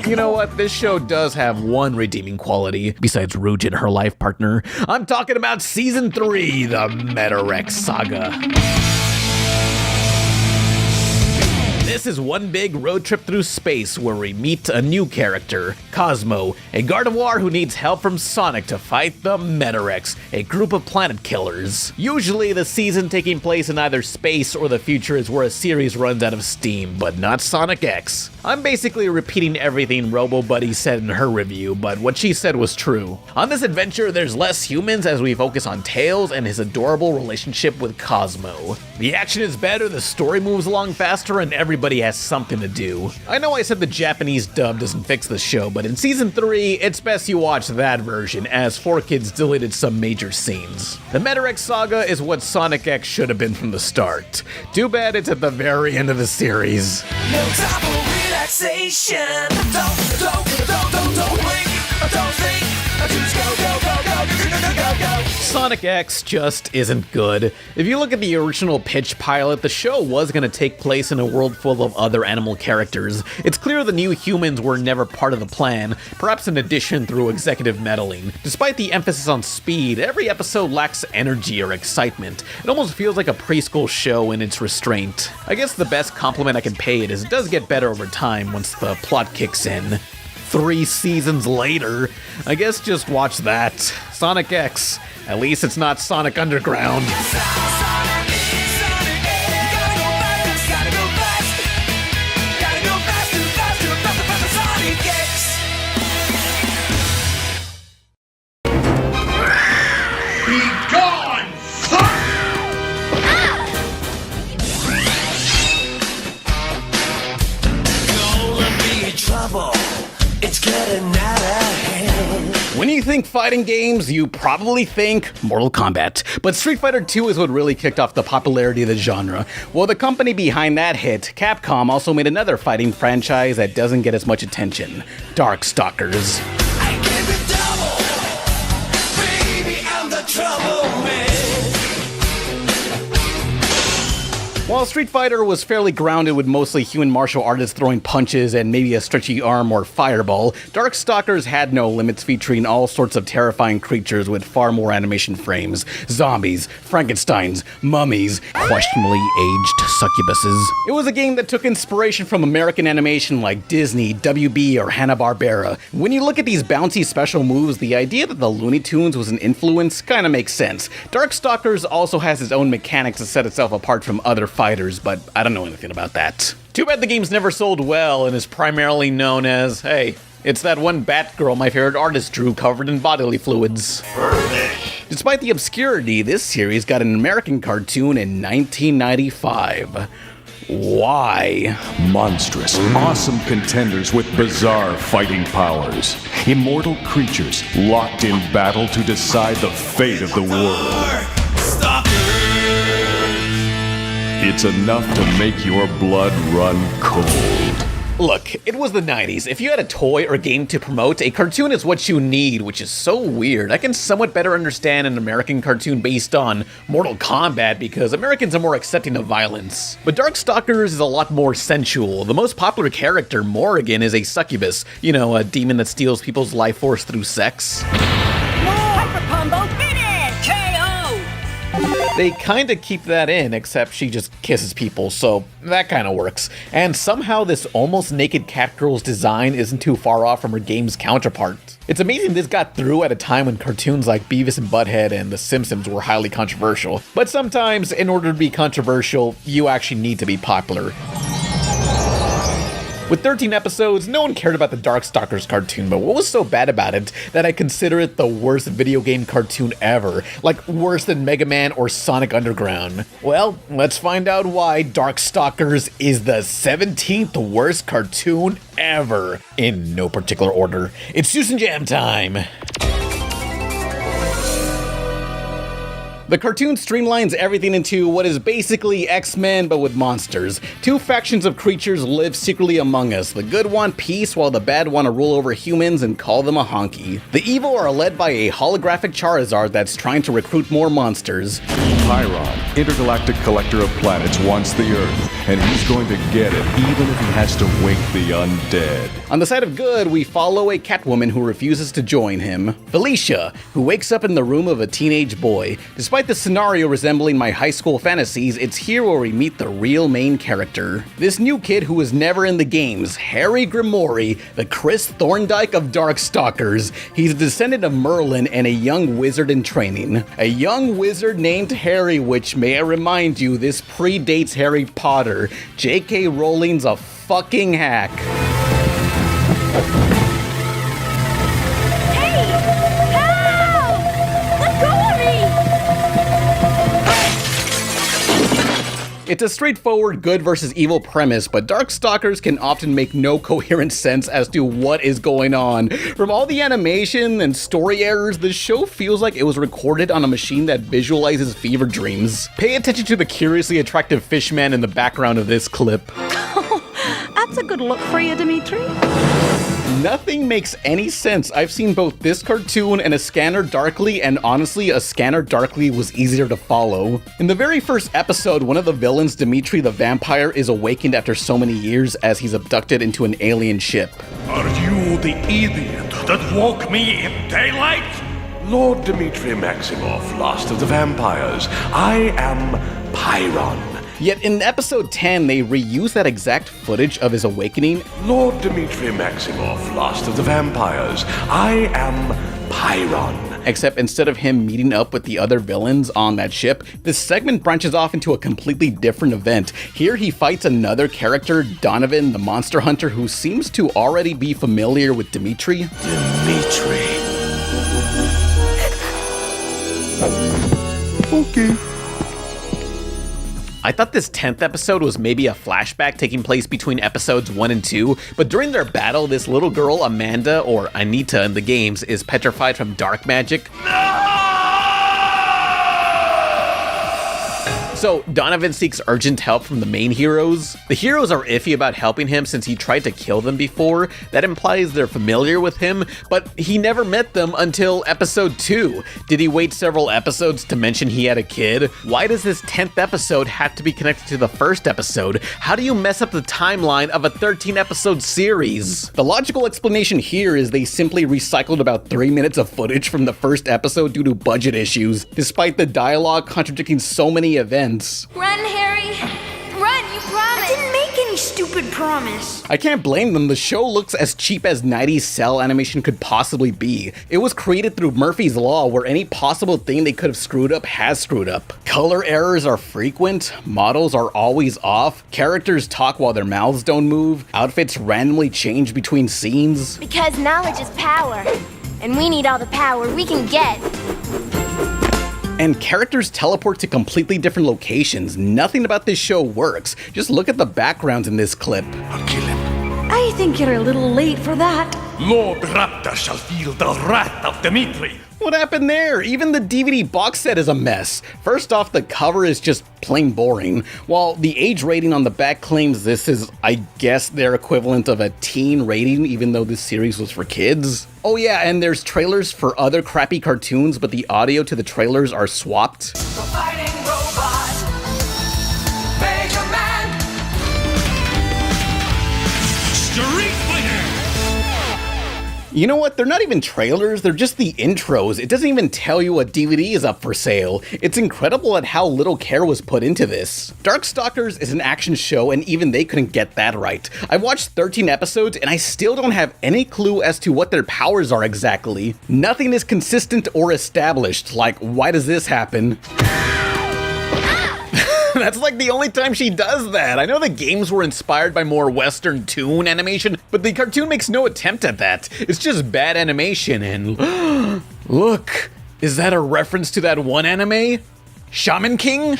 You know what? This show does have one redeeming quality, besides Rouge and her life partner. I'm talking about Season 3, the Metarex Saga. This is one big road trip through space where we meet a new character, Cosmo, a Gardevoir who needs help from Sonic to fight the Metarex, a group of planet killers. Usually the season taking place in either space or the future is where a series runs out of steam, but not Sonic X. I'm basically repeating everything RoboBuddy said in her review, but what she said was true. On this adventure, there's less humans as we focus on Tails and his adorable relationship with Cosmo. The action is better, the story moves along faster, and everybody has something to do. I know I said the Japanese dub doesn't fix the show, but in Season 3, it's best you watch that version, as 4Kids deleted some major scenes. The Metarex Saga is what Sonic X should have been from the start. Too bad it's at the very end of the series. No time for relaxation. Don't blink, don't think. Just go. Sonic X just isn't good. If you look at the original pitch pilot, the show was going to take place in a world full of other animal characters. It's clear the new humans were never part of the plan, perhaps an addition through executive meddling. Despite the emphasis on speed, every episode lacks energy or excitement. It almost feels like a preschool show in its restraint. I guess the best compliment I can pay it is it does get better over time once the plot kicks in. 3 seasons later, I guess just watch that. Sonic X. At least it's not Sonic Underground. Be gone! Gonna be trouble. It's getting out of hand. When you think fighting games, you probably think Mortal Kombat. But Street Fighter 2 is what really kicked off the popularity of the genre. Well, the company behind that hit, Capcom, also made another fighting franchise that doesn't get as much attention, Darkstalkers. I give it double. Baby, I'm the trouble man. While Street Fighter was fairly grounded with mostly human martial artists throwing punches and maybe a stretchy arm or fireball, Darkstalkers had no limits, featuring all sorts of terrifying creatures with far more animation frames. Zombies, Frankensteins, mummies, questionably aged succubuses. It was a game that took inspiration from American animation like Disney, WB, or Hanna-Barbera. When you look at these bouncy special moves, the idea that the Looney Tunes was an influence kinda makes sense. Darkstalkers also has its own mechanics to set itself apart from other fighters, but I don't know anything about that. Too bad the game's never sold well and is primarily known as, hey, it's that one Batgirl my favorite artist drew covered in bodily fluids. Despite the obscurity, this series got an American cartoon in 1995. Why? Monstrous, awesome contenders with bizarre fighting powers. Immortal creatures locked in battle to decide the fate of the world. It's enough to make your blood run cold. Look, it was the 90s. If you had a toy or game to promote, a cartoon is what you need, which is so weird. I can somewhat better understand an American cartoon based on Mortal Kombat because Americans are more accepting of violence. But Darkstalkers is a lot more sensual. The most popular character, Morrigan, is a succubus. You know, a demon that steals people's life force through sex. Hyper combo, finish! KO! They kinda keep that in, except she just kisses people, so that kinda works. And somehow this almost naked Catgirl's design isn't too far off from her game's counterpart. It's amazing this got through at a time when cartoons like Beavis and Butthead and The Simpsons were highly controversial. But sometimes, in order to be controversial, you actually need to be popular. With 13 episodes, no one cared about the Darkstalkers cartoon, but what was so bad about it that I consider it the worst video game cartoon ever? Like, worse than Megaman or Sonic Underground. Well, let's find out why Darkstalkers is the 17th worst cartoon ever. In no particular order. It's Susan Jam time! The cartoon streamlines everything into what is basically X-Men but with monsters. Two factions of creatures live secretly among us. The good want peace while the bad want to rule over humans and call them a honky. The evil are led by a holographic Charizard that's trying to recruit more monsters. Pyron, intergalactic collector of planets, wants the Earth, and he's going to get it even if he has to wake the undead. On the side of good, we follow a Catwoman who refuses to join him. Felicia, who wakes up in the room of a teenage boy. Despite the scenario resembling my high school fantasies, it's here where we meet the real main character. This new kid who was never in the games, Harry Grimoire, the Chris Thorndike of Darkstalkers. He's a descendant of Merlin and a young wizard in training. A young wizard named Harry, which, may I remind you, this predates Harry Potter. J.K. Rowling's a fucking hack. It's a straightforward good versus evil premise, but Darkstalkers can often make no coherent sense as to what is going on. From all the animation and story errors, the show feels like it was recorded on a machine that visualizes fever dreams. Pay attention to the curiously attractive fishman in the background of this clip. That's a good look for you, Dimitri. Nothing makes any sense. I've seen both this cartoon and A Scanner Darkly, and honestly, A Scanner Darkly was easier to follow. In the very first episode, one of the villains, Dimitri the Vampire, is awakened after so many years as he's abducted into an alien ship. Are you the idiot that woke me in daylight? Lord Dmitri Maximoff, last of the vampires. I am Pyron. Yet in episode 10, they reuse that exact footage of his awakening. Lord Dmitri Maximoff, last of the vampires. I am Pyron. Except instead of him meeting up with the other villains on that ship, this segment branches off into a completely different event. Here he fights another character, Donovan the Monster Hunter, who seems to already be familiar with Dimitri. Okay. I thought this 10th episode was maybe a flashback taking place between episodes 1 and 2, but during their battle, this little girl, Amanda, or Anita in the games, is petrified from dark magic. So Donovan seeks urgent help from the main heroes. The heroes are iffy about helping him since he tried to kill them before. That implies they're familiar with him, but he never met them until episode 2. Did he wait several episodes to mention he had a kid? Why does this 10th episode have to be connected to the first episode? How do you mess up the timeline of a 13-episode series? The logical explanation here is they simply recycled about 3 minutes of footage from the first episode due to budget issues, despite the dialogue contradicting so many events. Run, Harry! Run, you promised! I didn't make any stupid promise. I can't blame them. The show looks as cheap as 90s cell animation could possibly be. It was created through Murphy's Law, where any possible thing they could have screwed up has screwed up. Color errors are frequent, models are always off, characters talk while their mouths don't move, outfits randomly change between scenes. Because knowledge is power, and we need all the power we can get. And characters teleport to completely different locations. Nothing about this show works. Just look at the backgrounds in this clip. I I think you're a little late for that. Lord Raptor shall feel the wrath of Dimitri. What happened there? Even the DVD box set is a mess. First off, the cover is just plain boring, while the age rating on the back claims this is, I guess, their equivalent of a teen rating, even though this series was for kids. Oh yeah, and there's trailers for other crappy cartoons, but the audio to the trailers are swapped. Fighting robot, Megaman, Street Fighter! You know what? They're not even trailers, they're just the intros. It doesn't even tell you a DVD is up for sale. It's incredible at how little care was put into this. Darkstalkers is an action show, and even they couldn't get that right. I've watched 13 episodes, and I still don't have any clue as to what their powers are exactly. Nothing is consistent or established, like, why does this happen? That's like the only time she does that. I know the games were inspired by more Western toon animation, but the cartoon makes no attempt at that. It's just bad animation and look, is that a reference to that one anime? Shaman King?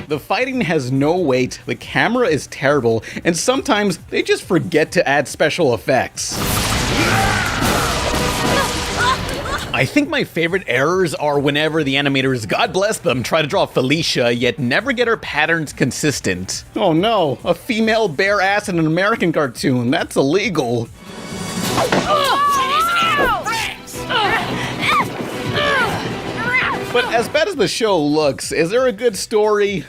The fighting has no weight, the camera is terrible, and sometimes they just forget to add special effects. I think my favorite errors are whenever the animators, God bless them, try to draw Felicia, yet never get her patterns consistent. Oh no, a female bare ass in an American cartoon, that's illegal. But as bad as the show looks, is there a good story?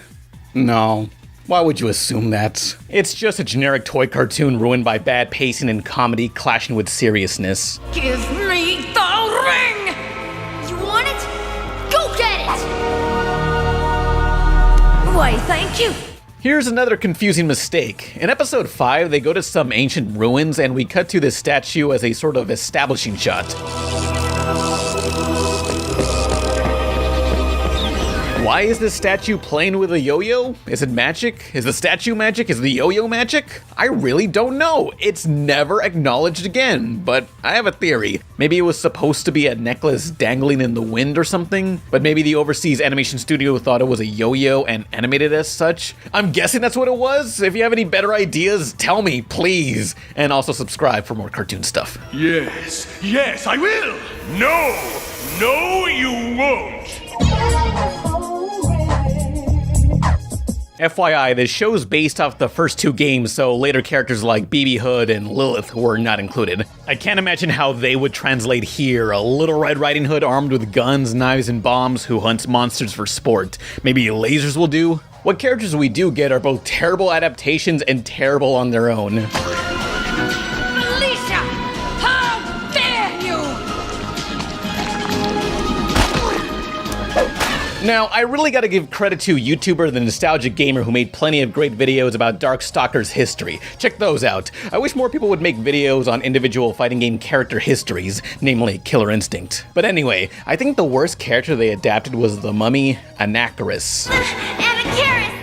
No. Why would you assume that? It's just a generic toy cartoon ruined by bad pacing and comedy clashing with seriousness. Give me the ring! You want it? Go get it! Why, thank you. Here's another confusing mistake. In episode 5, they go to some ancient ruins and we cut to this statue as a sort of establishing shot. Why is this statue playing with a yo-yo? Is it magic? Is the statue magic? Is the yo-yo magic? I really don't know. It's never acknowledged again, but I have a theory. Maybe it was supposed to be a necklace dangling in the wind or something, but maybe the overseas animation studio thought it was a yo-yo and animated as such. I'm guessing that's what it was. If you have any better ideas, tell me, please. And also subscribe for more cartoon stuff. Yes, I will. No, you won't. FYI, this show's based off the first 2 games, so later characters like BB Hood and Lilith were not included. I can't imagine how they would translate here, a Little Red Riding Hood armed with guns, knives, and bombs who hunts monsters for sport. Maybe lasers will do? What characters we do get are both terrible adaptations and terrible on their own. Felicia! How dare you! Now, I really gotta give credit to YouTuber The Nostalgic Gamer who made plenty of great videos about Darkstalkers history. Check those out. I wish more people would make videos on individual fighting game character histories, namely Killer Instinct. But anyway, I think the worst character they adapted was the mummy, Anacharus.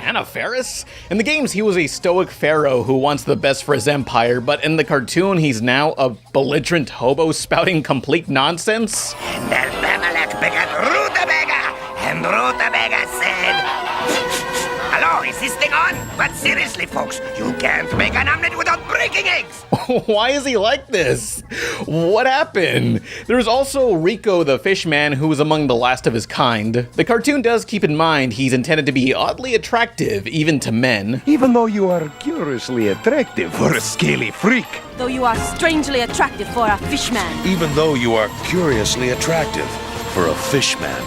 Anafaris? In the games, he was a stoic pharaoh who wants the best for his empire, but in the cartoon, he's now a belligerent hobo spouting complete nonsense. And Rutabaga said, "Hello, is this thing on? But seriously, folks, you can't make an omelet without breaking eggs." Why is he like this? What happened? There's also Rico the Fishman, who was among the last of his kind. The cartoon does keep in mind he's intended to be oddly attractive, even to men. Even though you are curiously attractive for a scaly freak. Though you are strangely attractive for a fishman. Even though you are curiously attractive for a fishman.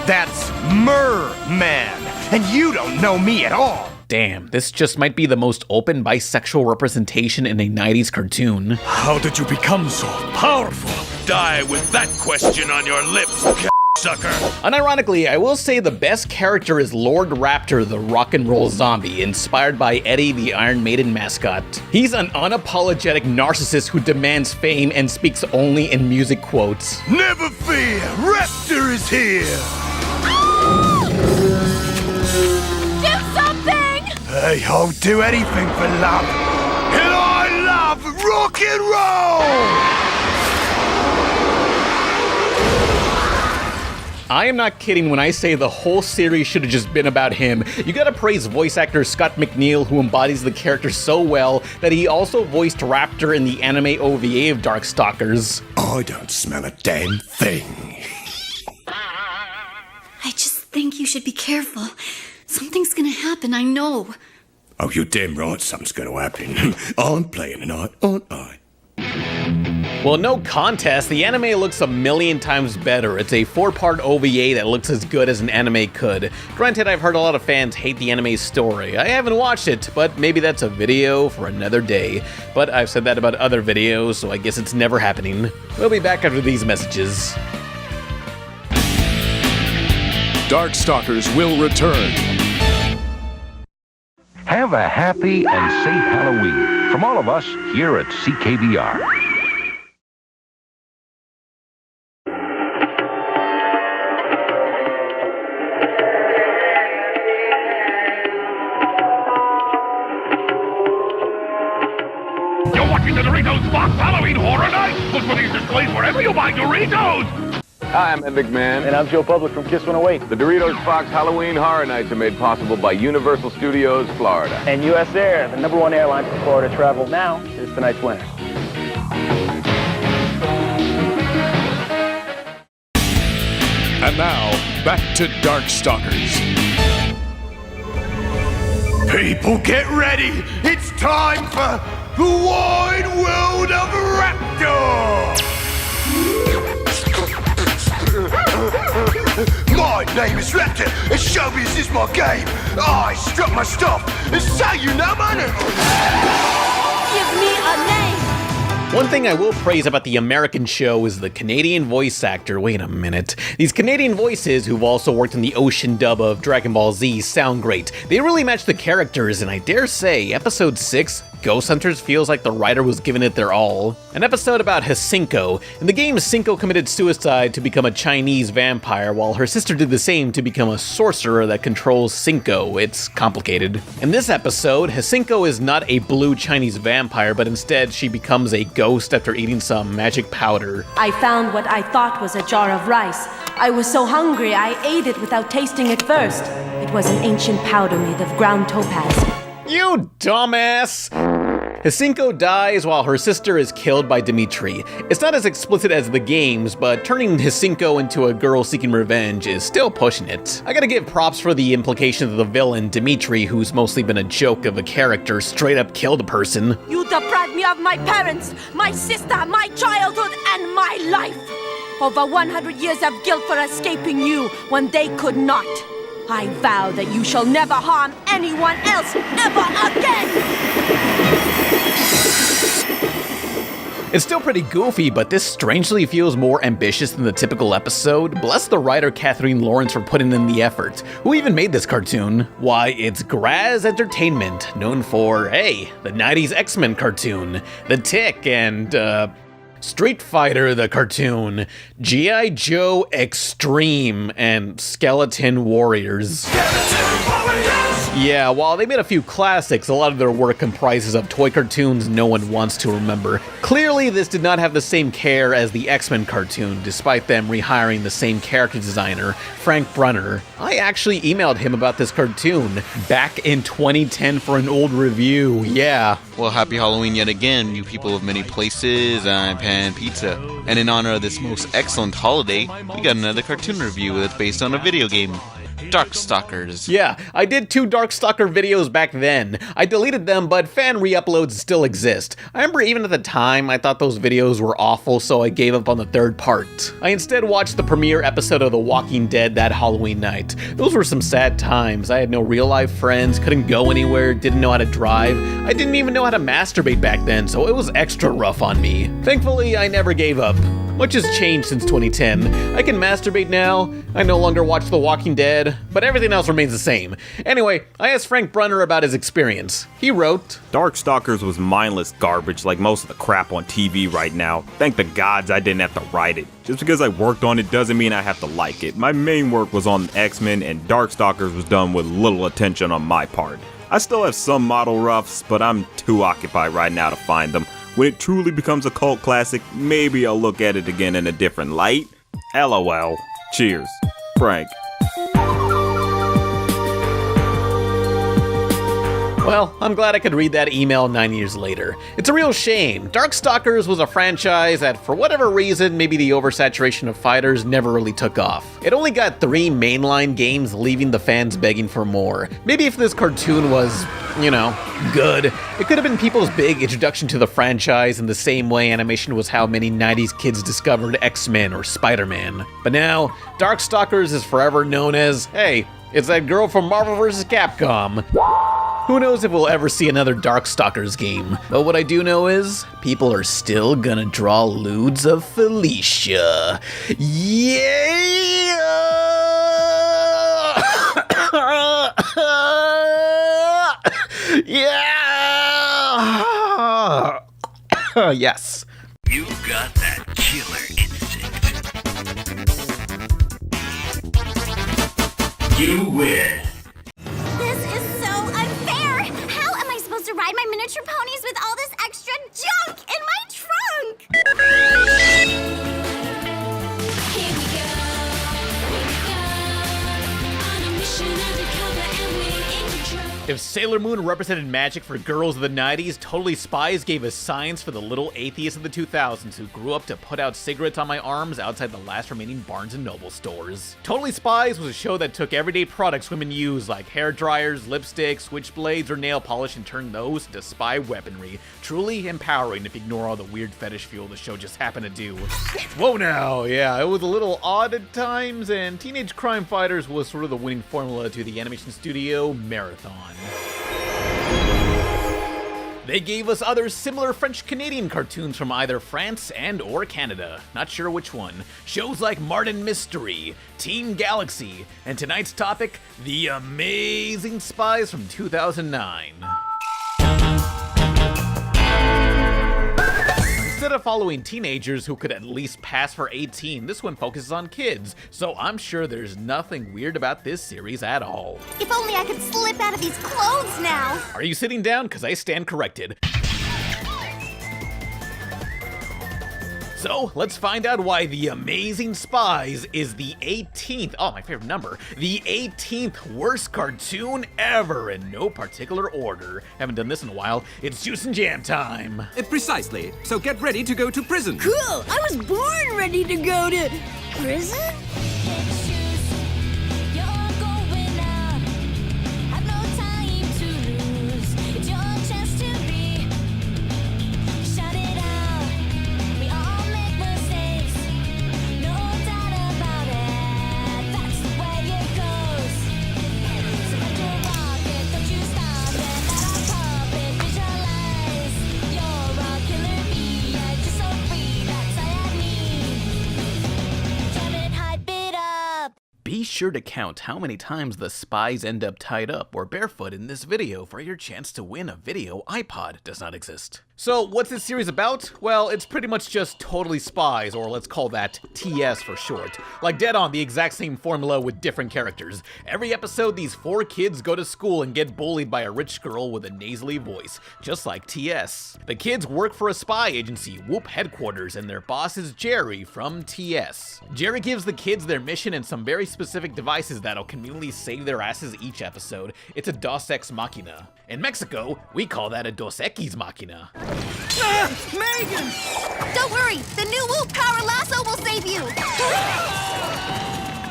That's Merman, and you don't know me at all. Damn, this just might be the most open bisexual representation in a 90s cartoon. How did you become so powerful? Die with that question on your lips, sucker. Unironically, I will say the best character is Lord Raptor, the rock and roll zombie, inspired by Eddie, the Iron Maiden mascot. He's an unapologetic narcissist who demands fame and speaks only in music quotes. Never fear, Raptor is here. Do something! I'll do anything for love. And I love rock and roll! I am not kidding when I say the whole series should have just been about him. You gotta praise voice actor Scott McNeil, who embodies the character so well that he also voiced Raptor in the anime OVA of Darkstalkers. I don't smell a damn thing. I just think you should be careful. Something's gonna happen, I know. Oh, you're damn right something's gonna happen. I'm playing tonight, aren't I? Well, no contest, the anime looks a million times better. It's a 4-part OVA that looks as good as an anime could. Granted, I've heard a lot of fans hate the anime story. I haven't watched it, but maybe that's a video for another day. But I've said that about other videos, so I guess it's never happening. We'll be back after these messages. Darkstalkers will return. Have a happy and safe Halloween from all of us here at CKVR. You're watching the Doritos Fox Halloween Horror Night! Look for these displays wherever you buy Doritos! Hi, I'm Ed McMahon. And I'm Joe Public from Kiss 108. The Doritos Fox Halloween Horror Nights are made possible by Universal Studios, Florida. And US Air, the #1 airline for Florida travel now, is tonight's winner. And now, back to Darkstalkers. People, get ready! It's time for the wide world of Raptor! My name is Raptor, and showbiz is my game. I struck my stuff, and so you know my name. Give me a name! One thing I will praise about the American show is the Canadian voice actor. Wait a minute. These Canadian voices, who've also worked in the Ocean dub of Dragon Ball Z, sound great. They really match the characters, and I dare say, Episode 6, Ghost Hunters, feels like the writer was giving it their all. An episode about Hisinko. In the game, Cinco committed suicide to become a Chinese vampire, while her sister did the same to become a sorcerer that controls Cinco. It's complicated. In this episode, Hisinko is not a blue Chinese vampire, but instead she becomes a ghost after eating some magic powder. I found what I thought was a jar of rice. I was so hungry I ate it without tasting it first. It was an ancient powder made of ground topaz. You dumbass! Hisinko dies while her sister is killed by Dimitri. It's not as explicit as the games, but turning Hisinko into a girl seeking revenge is still pushing it. I gotta give props for the implication that the villain, Dimitri, who's mostly been a joke of a character, straight up killed a person. You deprived me of my parents, my sister, my childhood, and my life. Over 100 years of guilt for escaping you when they could not. I vow that you shall never harm anyone else ever again! It's still pretty goofy, but this strangely feels more ambitious than the typical episode. Bless the writer Catherine Lawrence for putting in the effort. Who even made this cartoon? Why, it's Graz Entertainment, known for, hey, the 90s X-Men cartoon, The Tick, and, Street Fighter the cartoon, G.I. Joe Extreme, and Skeleton Warriors. Yeah, while they made a few classics, a lot of their work comprises of toy cartoons no one wants to remember. Clearly, this did not have the same care as the X-Men cartoon, despite them rehiring the same character designer, Frank Brunner. I actually emailed him about this cartoon back in 2010 for an old review, yeah. Well, happy Halloween yet again, you people of many places. I'm Pan Pizza. And in honor of this most excellent holiday, we got another cartoon review that's based on a video game. Darkstalkers. Yeah, I did 2 Darkstalker videos back then. I deleted them, but fan re-uploads still exist. I remember even at the time, I thought those videos were awful, so I gave up on the 3rd part. I instead watched the premiere episode of The Walking Dead that Halloween night. Those were some sad times. I had no real-life friends, couldn't go anywhere, didn't know how to drive. I didn't even know how to masturbate back then, so it was extra rough on me. Thankfully, I never gave up. Much has changed since 2010. I can masturbate now, I no longer watch The Walking Dead, but everything else remains the same. Anyway, I asked Frank Brunner about his experience. He wrote, Darkstalkers was mindless garbage like most of the crap on TV right now. Thank the gods I didn't have to write it. Just because I worked on it doesn't mean I have to like it. My main work was on X-Men, and Darkstalkers was done with little attention on my part. I still have some model roughs, but I'm too occupied right now to find them. When it truly becomes a cult classic, maybe I'll look at it again in a different light. LOL. Cheers. Frank. Well, I'm glad I could read that email 9 years later. It's a real shame. Darkstalkers was a franchise that, for whatever reason, maybe the oversaturation of fighters, never really took off. It only got 3 mainline games, leaving the fans begging for more. Maybe if this cartoon was, you know, good, it could have been people's big introduction to the franchise in the same way animation was how many 90s kids discovered X-Men or Spider-Man. But now, Darkstalkers is forever known as, hey, it's that girl from Marvel vs. Capcom. Who knows if we'll ever see another Darkstalkers game, but what I do know is, people are still gonna draw lewds of Felicia. Yeah! Yeah! Yes. You got that killer instinct. You win. This is so unfair! How am I supposed to ride my miniature ponies with all this extra junk in my trunk? Here we go, on a mission undercover and we're in control. If Sailor Moon represented magic for girls of the 90s, Totally Spies gave us science for the little atheists of the 2000s who grew up to put out cigarettes on my arms outside the last remaining Barnes & Noble stores. Totally Spies was a show that took everyday products women use like hair dryers, lipsticks, switchblades, or nail polish and turned those into spy weaponry. Truly empowering if you ignore all the weird fetish fuel the show just happened to do. Whoa now, yeah, it was a little odd at times, and Teenage Crime Fighters was sort of the winning formula to the animation studio marathon. They gave us other similar French-Canadian cartoons from either France and or Canada, not sure which one. Shows like Martin Mystery, Teen Galaxy, and tonight's topic, The Amazing Spies from 2009. Instead of following teenagers who could at least pass for 18, this one focuses on kids, so I'm sure there's nothing weird about this series at all. If only I could slip out of these clothes now! Are you sitting down? Because I stand corrected. So, let's find out why The Amazing Spies is the 18th, oh, my favorite number, the 18th worst cartoon ever in no particular order. Haven't done this in a while. It's Juice and Jam time. Precisely. So get ready to go to prison. Cool! I was born ready to go to prison? Be sure to count how many times the spies end up tied up or barefoot in this video for your chance to win a video iPod does not exist. So what's this series about? Well, it's pretty much just Totally Spies, or let's call that TS for short. Like dead on, the exact same formula with different characters. Every episode, these 4 kids go to school and get bullied by a rich girl with a nasally voice, just like TS. The kids work for a spy agency, Whoop headquarters, and their boss is Jerry from TS. Jerry gives the kids their mission and some very specific devices that'll conveniently save their asses each episode. It's a Dos Ex Machina. In Mexico, we call that a Dos Equis Machina. Megan! Don't worry, the new Whoop Power Lasso will save you!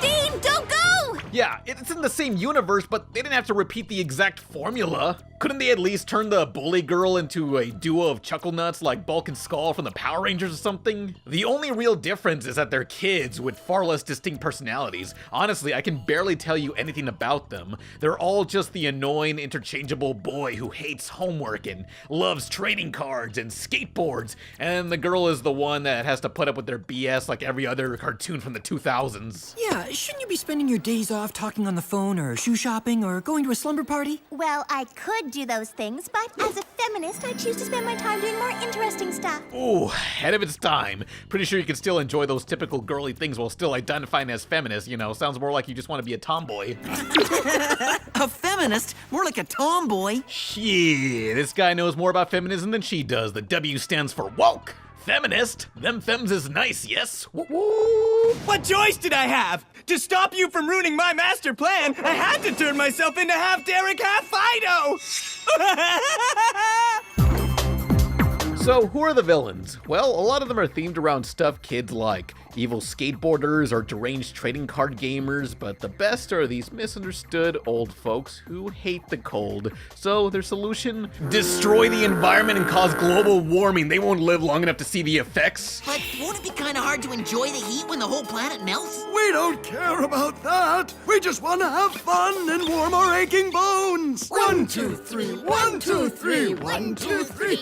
Dean, don't go! Yeah, it's in the same universe, but they didn't have to repeat the exact formula. Couldn't they at least turn the bully girl into a duo of chuckle nuts like Bulk and Skull from the Power Rangers or something? The only real difference is that they're kids with far less distinct personalities. Honestly, I can barely tell you anything about them. They're all just the annoying, interchangeable boy who hates homework and loves trading cards and skateboards, and the girl is the one that has to put up with their BS like every other cartoon from the 2000s. Yeah, shouldn't you be spending your days off talking on the phone or shoe shopping or going to a slumber party? Well, I could do those things, but as a feminist, I choose to spend my time doing more interesting stuff. Ooh, ahead of its time. Pretty sure you can still enjoy those typical girly things while still identifying as feminist, you know. Sounds more like you just want to be a tomboy. A feminist? More like a tomboy. Yeah, this guy knows more about feminism than she does. The W stands for woke. Feminist? Them femmes is nice, yes? Woo-woo. What choice did I have? To stop you from ruining my master plan, I had to turn myself into half Derek, half Fido! So, who are the villains? Well, a lot of them are themed around stuff kids like. Evil skateboarders or deranged trading card gamers, but the best are these misunderstood old folks who hate the cold. So, their solution? Destroy the environment and cause global warming. They won't live long enough to see the effects. But won't it be kind of hard to enjoy the heat when the whole planet melts? We don't care about that. We just want to have fun and warm our aching bones. 1, 2, 3. 1, 2, 3. 1, 2, 3.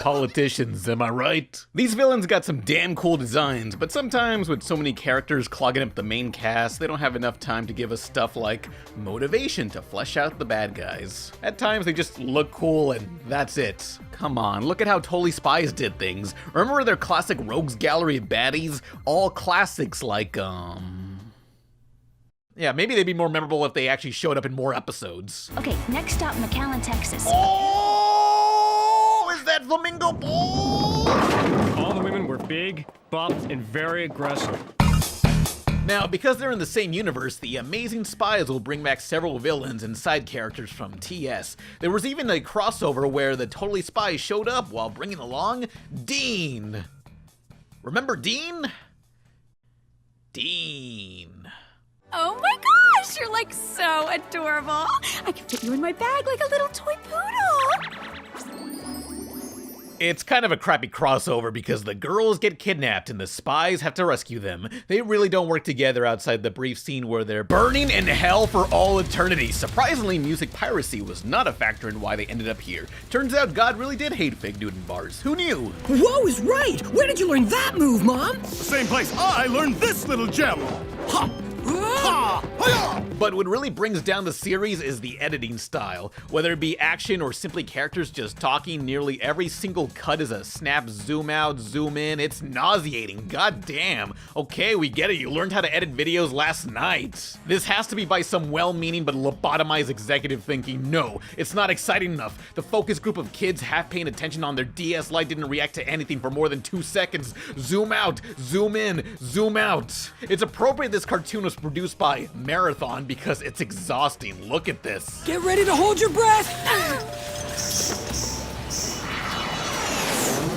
Politicians, am I right? These villains got some damn cool designs, but sometimes with so many characters clogging up the main cast, they don't have enough time to give us stuff like motivation to flesh out the bad guys. At times they just look cool and that's it. Come on, look at how Totally Spies did things. Remember their classic rogues gallery of baddies? All classics like, yeah, maybe they'd be more memorable if they actually showed up in more episodes. Okay, next stop, McAllen, Texas. Oh, is that Flamingo Ball? All the women were big, buff, and very aggressive. Now, because they're in the same universe, the Amazing Spies will bring back several villains and side characters from TS. There was even a crossover where the Totally Spies showed up while bringing along Dean. Remember Dean? Dean. Oh my gosh, you're like so adorable. I can fit you in my bag like a little toy poodle. It's kind of a crappy crossover because the girls get kidnapped and the spies have to rescue them. They really don't work together outside the brief scene where they're burning in hell for all eternity. Surprisingly, music piracy was not a factor in why they ended up here. Turns out God really did hate fake Newton bars. Who knew? Whoa is right! Where did you learn that move, Mom? The same place I learned this little gem. Ha! Ha! Hi-ya! But what really brings down the series is the editing style. Whether it be action or simply characters just talking, nearly every single cut is a snap, zoom out, zoom in. It's nauseating. God damn. Okay, we get it. You learned how to edit videos last night. This has to be by some well-meaning but lobotomized executive thinking. No, it's not exciting enough. The focus group of kids half paying attention on their DS Lite didn't react to anything for more than 2 seconds. Zoom out, zoom in, zoom out. It's appropriate this cartoon was produced by Marathon because it's exhausting. Look at this. Get ready to hold your breath.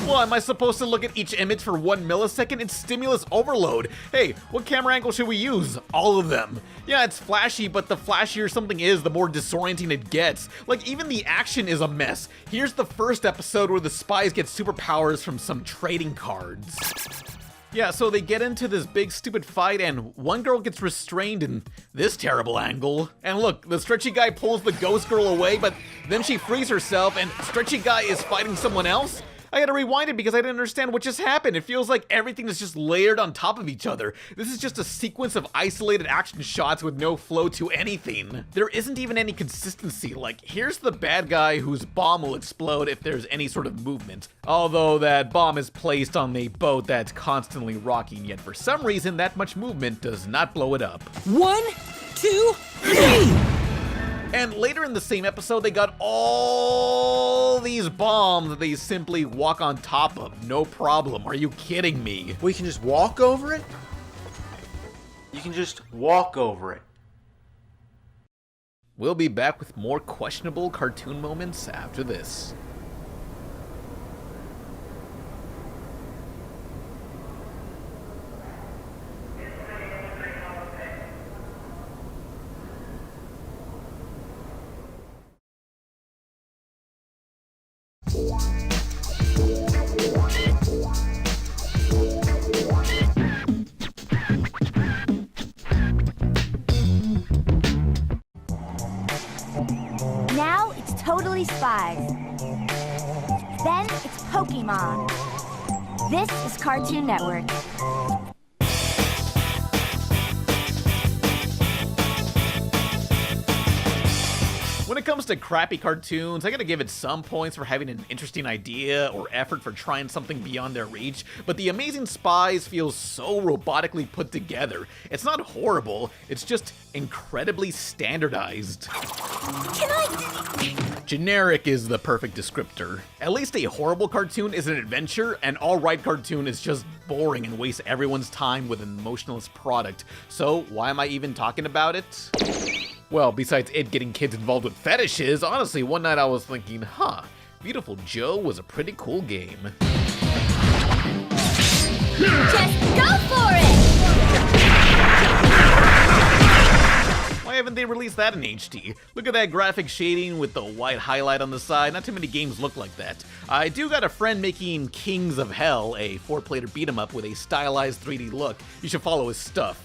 Well, am I supposed to look at each image for 1 millisecond? It's stimulus overload. Hey, what camera angle should we use? All of them. Yeah, it's flashy, but the flashier something is, the more disorienting it gets. Like, even the action is a mess. Here's the first episode where the spies get superpowers from some trading cards. Yeah, so they get into this big stupid fight and one girl gets restrained in this terrible angle. And look, the stretchy guy pulls the ghost girl away, but then she frees herself and stretchy guy is fighting someone else? I gotta rewind it because I didn't understand what just happened. It feels like everything is just layered on top of each other. This is just a sequence of isolated action shots with no flow to anything. There isn't even any consistency. Like, here's the bad guy whose bomb will explode if there's any sort of movement. Although that bomb is placed on a boat that's constantly rocking, yet for some reason that much movement does not blow it up. 1, 2, 3! And later in the same episode, they got all these bombs that they simply walk on top of. No problem. Are you kidding me? We can just walk over it? You can just walk over it. We'll be back with more questionable cartoon moments after this. Now it's Totally Spies. Then it's Pokemon. This is Cartoon Network. When it it comes to crappy cartoons, I gotta give it some points for having an interesting idea or effort for trying something beyond their reach, but The Amazing Spiez feels so robotically put together. It's not horrible, it's just incredibly standardized. Generic is the perfect descriptor. At least a horrible cartoon is an adventure, an alright cartoon is just boring and wastes everyone's time with an emotionless product. So why am I even talking about it? Well, besides it getting kids involved with fetishes, honestly, one night I was thinking, Beautiful Joe was a pretty cool game. Just go for it! Why haven't they released that in HD? Look at that graphic shading with the white highlight on the side. Not too many games look like that. I do got a friend making Kings of Hell, a 4-player beat 'em up with a stylized 3D look. You should follow his stuff.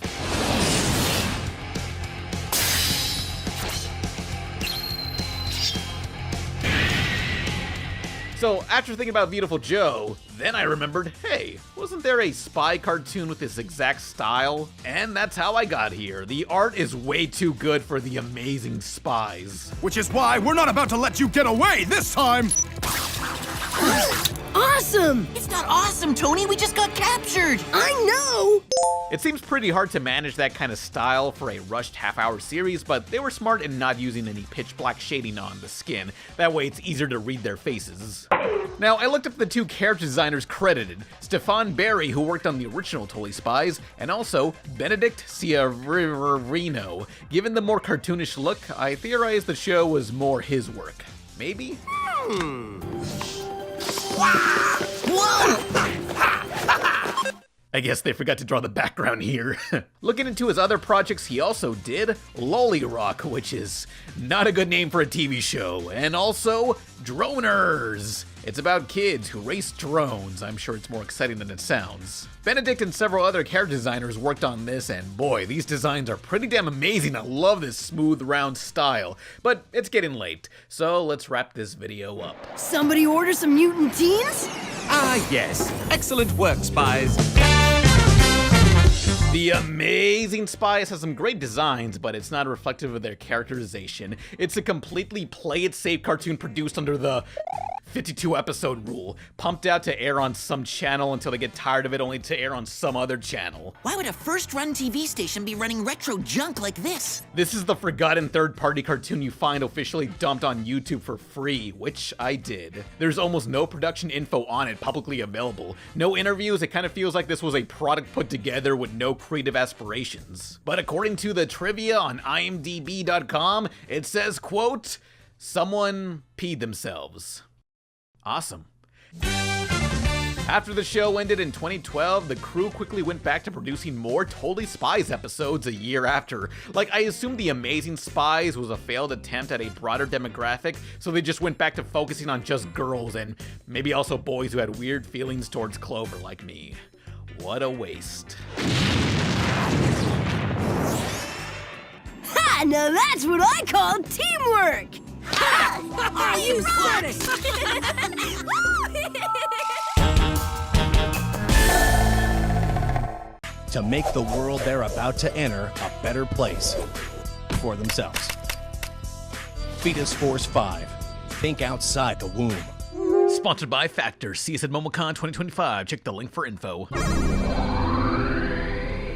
So, after thinking about Beautiful Joe, then I remembered, hey, wasn't there a spy cartoon with this exact style? And that's how I got here. The art is way too good for The Amazing Spiez. Which is why we're not about to let you get away this time! Awesome! It's not awesome, Tony. We just got captured. I know! It seems pretty hard to manage that kind of style for a rushed half-hour series, but they were smart in not using any pitch black shading on the skin. That way it's easier to read their faces. Now, I looked up the two character designers credited, Stefan Barry, who worked on the original Totally Spies, and also Benedict Ciarino. Given the more cartoonish look, I theorized the show was more his work. Maybe? I guess they forgot to draw the background here. Looking into his other projects, he also did Lolly Rock, which is not a good name for a TV show, and also Droners. It's about kids who race drones. I'm sure it's more exciting than it sounds. Benedict and several other character designers worked on this, and boy, these designs are pretty damn amazing. I love this smooth, round style. But it's getting late, so let's wrap this video up. Somebody order some mutant teens? Ah, yes. Excellent work, Spiez. The Amazing Spiez has some great designs, but it's not reflective of their characterization. It's a completely play-it-safe cartoon produced under the 52-episode rule, pumped out to air on some channel until they get tired of it, only to air on some other channel. Why would a first-run TV station be running retro junk like this? This is the forgotten third-party cartoon you find officially dumped on YouTube for free, which I did. There's almost no production info on it publicly available. No interviews, it kind of feels like this was a product put together with no creative aspirations. But according to the trivia on imdb.com, it says, quote, "Someone peed themselves." Awesome. After the show ended in 2012, the crew quickly went back to producing more Totally Spies episodes a year after. Like, I assumed The Amazing Spies was a failed attempt at a broader demographic, so they just went back to focusing on just girls and maybe also boys who had weird feelings towards Clover like me. What a waste. Ha! Now that's what I call teamwork! Ha! You said it! To make the world they're about to enter a better place for themselves. Fetus Force 5. Think outside the womb. Sponsored by Factor. See us at MomoCon 2025. Check the link for info.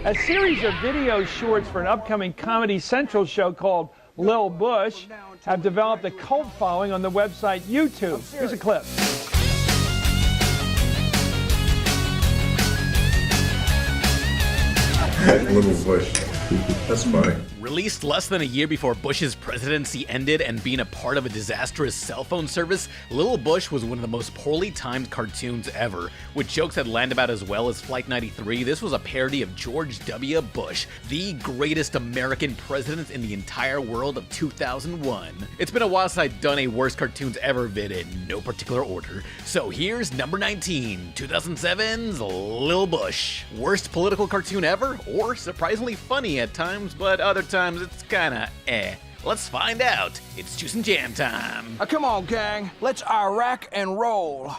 A series of video shorts for an upcoming Comedy Central show called Lil Bush have developed a cult following on the website YouTube. Here's a clip. Little Bush. That's funny. Released less than a year before Bush's presidency ended and being a part of a disastrous cell phone service, Lil Bush was one of the most poorly timed cartoons ever. With jokes that land about as well as Flight 93, this was a parody of George W. Bush, the greatest American president in the entire world of 2001. It's been a while since I've done a worst cartoons ever vid in no particular order. So here's number 19, 2007's Lil Bush. Worst political cartoon ever? Or surprisingly funny at times, but other times it's kinda eh. Let's find out. It's Juice and Jam time. Come on, gang. Let's Iraq and roll.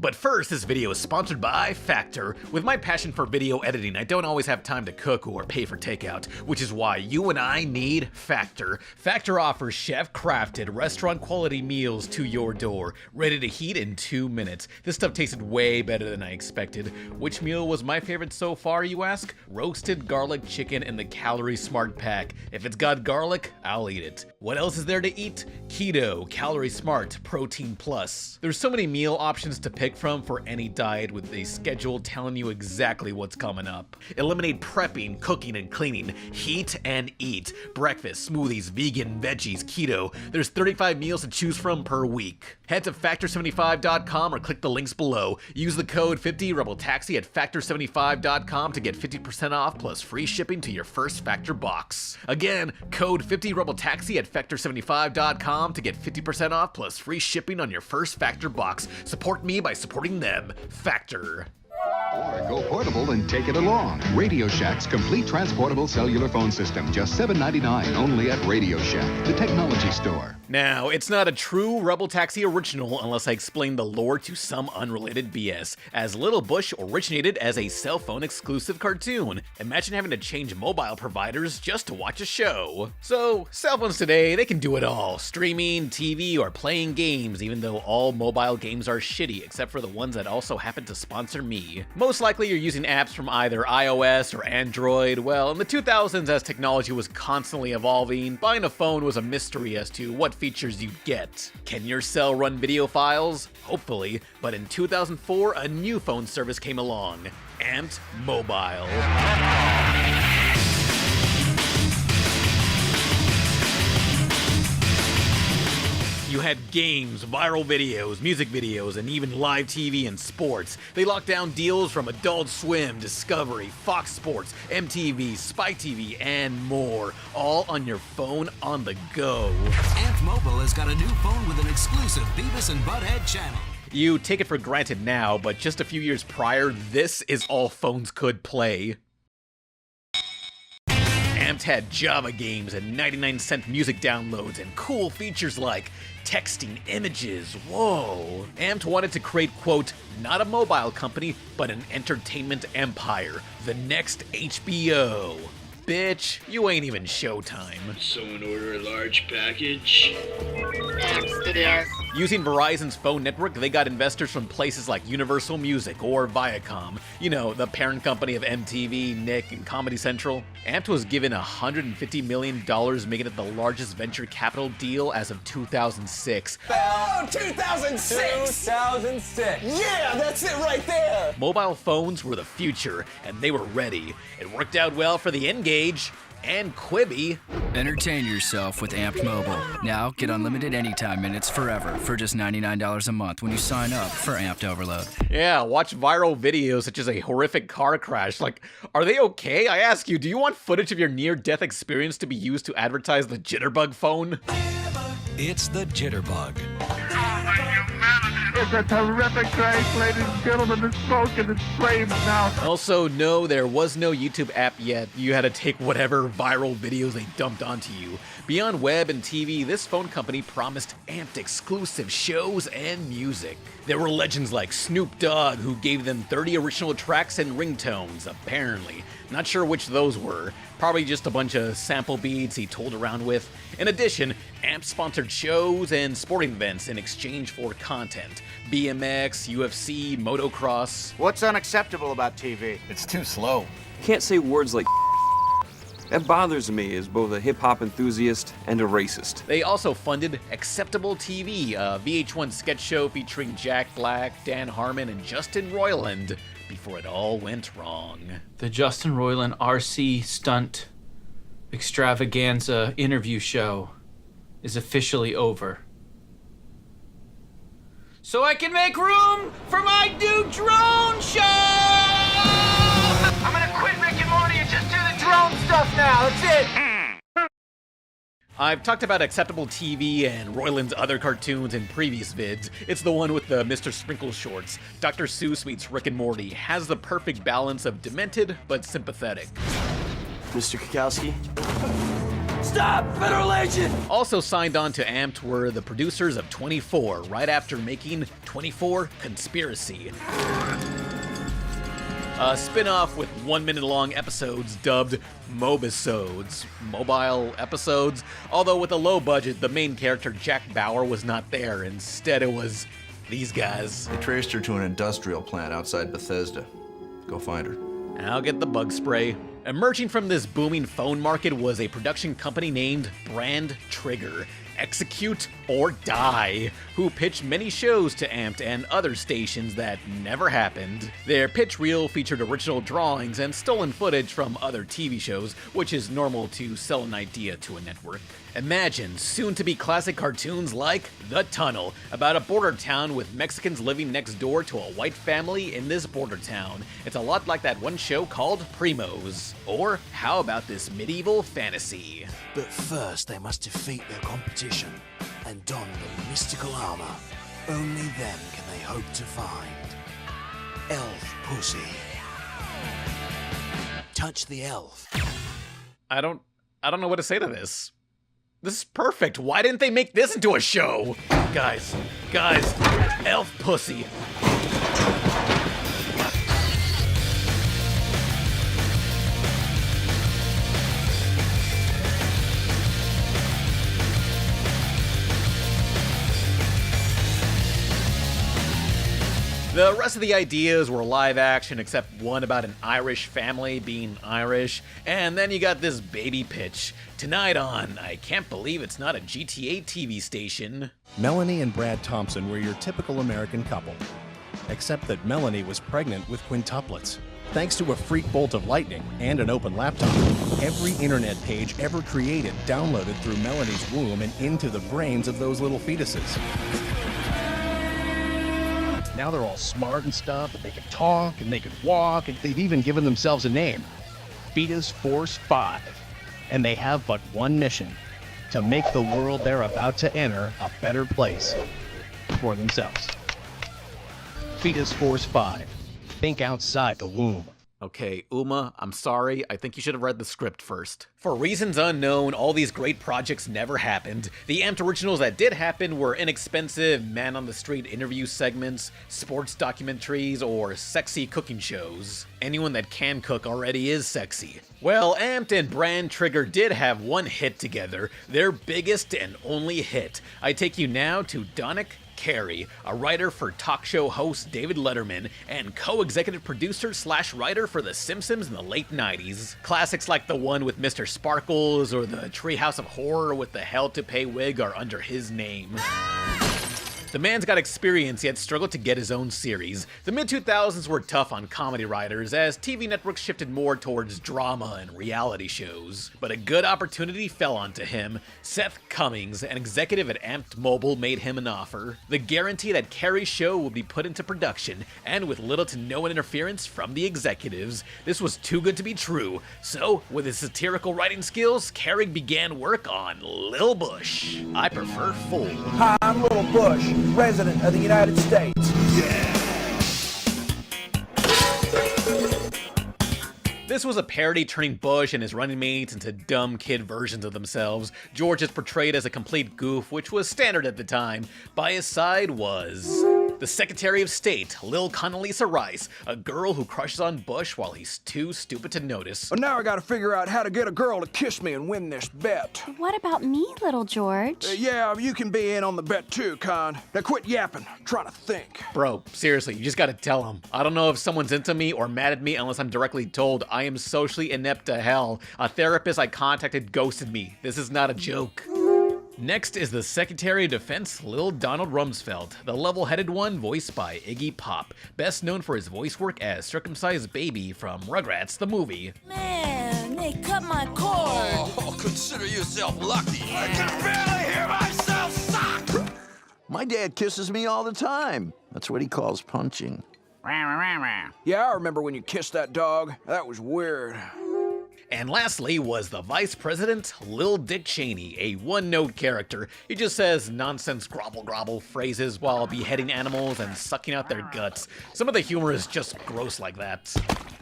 But first, this video is sponsored by Factor. With my passion for video editing, I don't always have time to cook or pay for takeout, which is why you and I need Factor. Factor offers chef-crafted, restaurant-quality meals to your door, ready to heat in 2 minutes. This stuff tasted way better than I expected. Which meal was my favorite so far, you ask? Roasted garlic chicken in the Calorie Smart Pack. If it's got garlic, I'll eat it. What else is there to eat? Keto, Calorie Smart, Protein Plus. There's so many meal options to pick from for any diet with a schedule telling you exactly what's coming up. Eliminate prepping, cooking, and cleaning. Heat and eat. Breakfast, smoothies, vegan, veggies, keto. There's 35 meals to choose from per week. Head to Factor75.com or click the links below. Use the code 50RebelTaxi at Factor75.com to get 50% off plus free shipping to your first Factor box. Again, code 50RebelTaxi at Factor75.com to get 50% off plus free shipping on your first Factor box. Support me by supporting them. Factor. Or go portable and take it along. Radio Shack's complete transportable cellular phone system. Just $7.99 only at Radio Shack, the technology store. Now, it's not a true RebelTaxi original unless I explain the lore to some unrelated BS, as Lil Bush originated as a cell phone exclusive cartoon. Imagine having to change mobile providers just to watch a show. So, cell phones today, they can do it all. Streaming, TV, or playing games, even though all mobile games are shitty, except for the ones that also happen to sponsor me. Most likely you're using apps from either iOS or Android. Well, in the 2000s, as technology was constantly evolving, buying a phone was a mystery as to what features you get. Can your cell run video files? Hopefully, but in 2004, a new phone service came along, Amped Mobile. You had games, viral videos, music videos, and even live TV and sports. They locked down deals from Adult Swim, Discovery, Fox Sports, MTV, Spike TV, and more, all on your phone on the go. Amped Mobile has got a new phone with an exclusive Beavis and Butthead channel. You take it for granted now, but just a few years prior, this is all phones could play. Amped had Java games and 99-cent music downloads and cool features like texting images. Whoa. Amped wanted to create, quote, not a mobile company, but an entertainment empire. The next HBO. Bitch, you ain't even Showtime. Someone order a large package? Using Verizon's phone network, they got investors from places like Universal Music or Viacom. You know, the parent company of MTV, Nick, and Comedy Central. Amped was given $150 million, making it the largest venture capital deal as of 2006. Oh, 2006! 2006. Yeah, that's it right there! Mobile phones were the future, and they were ready. It worked out well for the N-Gage and Quibi. Entertain yourself with Amped Mobile. Now get unlimited anytime minutes forever for just $99 a month when you sign up for Amped Overload. Yeah, watch viral videos such as a horrific car crash. Like, are they okay? I ask you, do you want footage of your near-death experience to be used to advertise the Jitterbug phone? It's the Jitterbug. It's a terrific crash, ladies and gentlemen. The smoke and the flames now. Also, no, there was no YouTube app yet. You had to take whatever viral videos they dumped onto you. Beyond web and TV, this phone company promised Amped exclusive shows and music. There were legends like Snoop Dogg, who gave them 30 original tracks and ringtones, apparently. Not sure which those were. Probably just a bunch of sample beats he told around with. In addition, Amped sponsored shows and sporting events in exchange for content. BMX, UFC, motocross. What's unacceptable about TV? It's too slow. Can't say words like that bothers me as both a hip-hop enthusiast and a racist. They also funded Acceptable TV, a VH1 sketch show featuring Jack Black, Dan Harmon, and Justin Roiland, before it all went wrong. The Justin Roiland RC stunt extravaganza interview show is officially over. So I can make room for my new drone show! I'm gonna quit Rick and Morty and just do the drone stuff now. That's it. I've talked about Acceptable TV and Roiland's other cartoons in previous vids. It's the one with the Mr. Sprinkle shorts. Dr. Seuss meets Rick and Morty has the perfect balance of demented but sympathetic. Mr. Kukowski? Stop, Federation! Also signed on to Amped were the producers of 24, right after making 24 Conspiracy. A spin-off with 1-minute-long episodes dubbed Mobisodes, mobile episodes, although with a low budget, the main character Jack Bauer was not there. Instead, it was these guys. They traced her to an industrial plant outside Bethesda. Go find her. I'll get the bug spray. Emerging from this booming phone market was a production company named Brand Trigger, Execute or Die, who pitched many shows to Amped and other stations that never happened. Their pitch reel featured original drawings and stolen footage from other TV shows, which is normal to sell an idea to a network. Imagine soon-to-be classic cartoons like The Tunnel, about a border town with Mexicans living next door to a white family in this border town. It's a lot like that one show called Primos. Or how about this medieval fantasy? But first they must defeat their competition and don the mystical armor. Only then can they hope to find elf pussy. Touch the elf. I don't know what to say to this. This is perfect. Why didn't they make this into a show? Guys, elf pussy. The rest of the ideas were live action, except one about an Irish family being Irish, and then you got this baby pitch. Tonight on I Can't Believe It's Not a GTA TV Station. Melanie and Brad Thompson were your typical American couple, except that Melanie was pregnant with quintuplets. Thanks to a freak bolt of lightning and an open laptop, every internet page ever created downloaded through Melanie's womb and into the brains of those little fetuses. Now they're all smart and stuff, and they can talk, and they can walk, and they've even given themselves a name, Fetus Force 5. And they have but one mission, to make the world they're about to enter a better place for themselves. Fetus Force 5. Think outside the womb. Okay, Uma, I'm sorry. I think you should have read the script first. For reasons unknown, all these great projects never happened. The Amped originals that did happen were inexpensive man-on-the-street interview segments, sports documentaries, or sexy cooking shows. Anyone that can cook already is sexy. Well, Amped and Brand Trigger did have one hit together, their biggest and only hit. I take you now to Donick Carey, a writer for talk show host David Letterman, and co-executive producer/writer for The Simpsons in the late 90s. Classics like the one with Mr. Sparkles or the Treehouse of Horror with the Hell to Pay wig are under his name. The man's got experience, yet struggled to get his own series. The mid-2000s were tough on comedy writers, as TV networks shifted more towards drama and reality shows. But a good opportunity fell onto him. Seth Cummings, an executive at Amped Mobile, made him an offer. The guarantee that Carey's show would be put into production, and with little to no interference from the executives. This was too good to be true. So, with his satirical writing skills, Carey began work on Lil Bush. I prefer full. Hi, I'm Lil Bush, President of the United States. This was a parody turning Bush and his running mates into dumb kid versions of themselves. George is portrayed as a complete goof, which was standard at the time. By his side was the Secretary of State, Lil Condoleezza Rice, a girl who crushes on Bush while he's too stupid to notice. Well, now I gotta figure out how to get a girl to kiss me and win this bet. What about me, little George? Yeah, you can be in on the bet too, Con. Now quit yapping. I'm trying to think. Bro, seriously, you just gotta tell him. I don't know if someone's into me or mad at me unless I'm directly told. I am socially inept to hell. A therapist I contacted ghosted me. This is not a joke. Next is the Secretary of Defense, Lil Donald Rumsfeld, the level-headed one voiced by Iggy Pop, best known for his voice work as Circumcised Baby from Rugrats the movie. Man, they cut my cord. Oh, consider yourself lucky. I can barely hear myself sock. My dad kisses me all the time. That's what he calls punching. Yeah, I remember when you kissed that dog. That was weird. And lastly was the Vice President, Lil Dick Cheney, a one-note character. He just says nonsense grobble-grobble phrases while beheading animals and sucking out their guts. Some of the humor is just gross like that.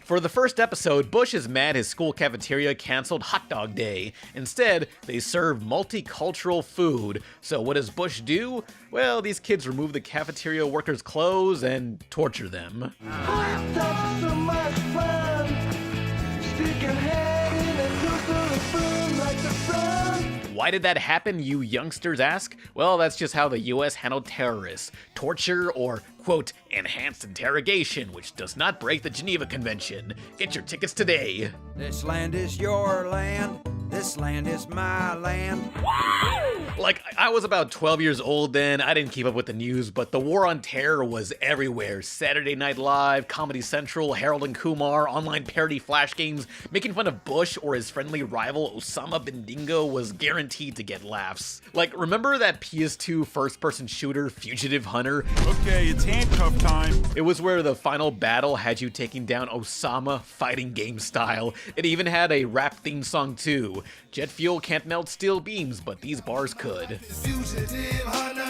For the first episode, Bush is mad his school cafeteria canceled Hot Dog Day. Instead, they serve multicultural food. So what does Bush do? Well, these kids remove the cafeteria workers' clothes and torture them. Why did that happen, you youngsters ask? Well, that's just how the US handled terrorists. Torture or, quote, enhanced interrogation, which does not break the Geneva Convention. Get your tickets today. This land is your land. This land is my land. Like, I was about 12 years old then, I didn't keep up with the news, but the war on terror was everywhere. Saturday Night Live, Comedy Central, Harold and Kumar, online parody flash games, making fun of Bush or his friendly rival Osama bin Dingo was guaranteed to get laughs. Like, remember that PS2 first-person shooter, Fugitive Hunter? Okay, it's handcuff time. It was where the final battle had you taking down Osama fighting game style. It even had a rap theme song too. Jet fuel can't melt steel beams, but these bars could. Fugitive hunter.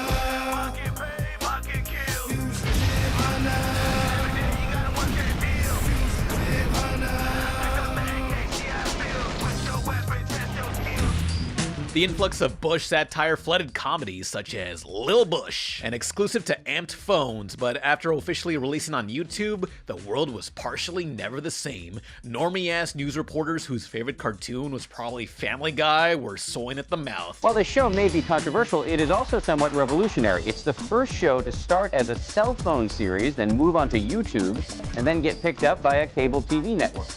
The influx of Bush satire flooded comedies such as Lil Bush, an exclusive to Amped phones, but after officially releasing on YouTube, the world was partially never the same. Normie-ass news reporters whose favorite cartoon was probably Family Guy were soiling at the mouth. While the show may be controversial, it is also somewhat revolutionary. It's the first show to start as a cell phone series, then move on to YouTube, and then get picked up by a cable TV network.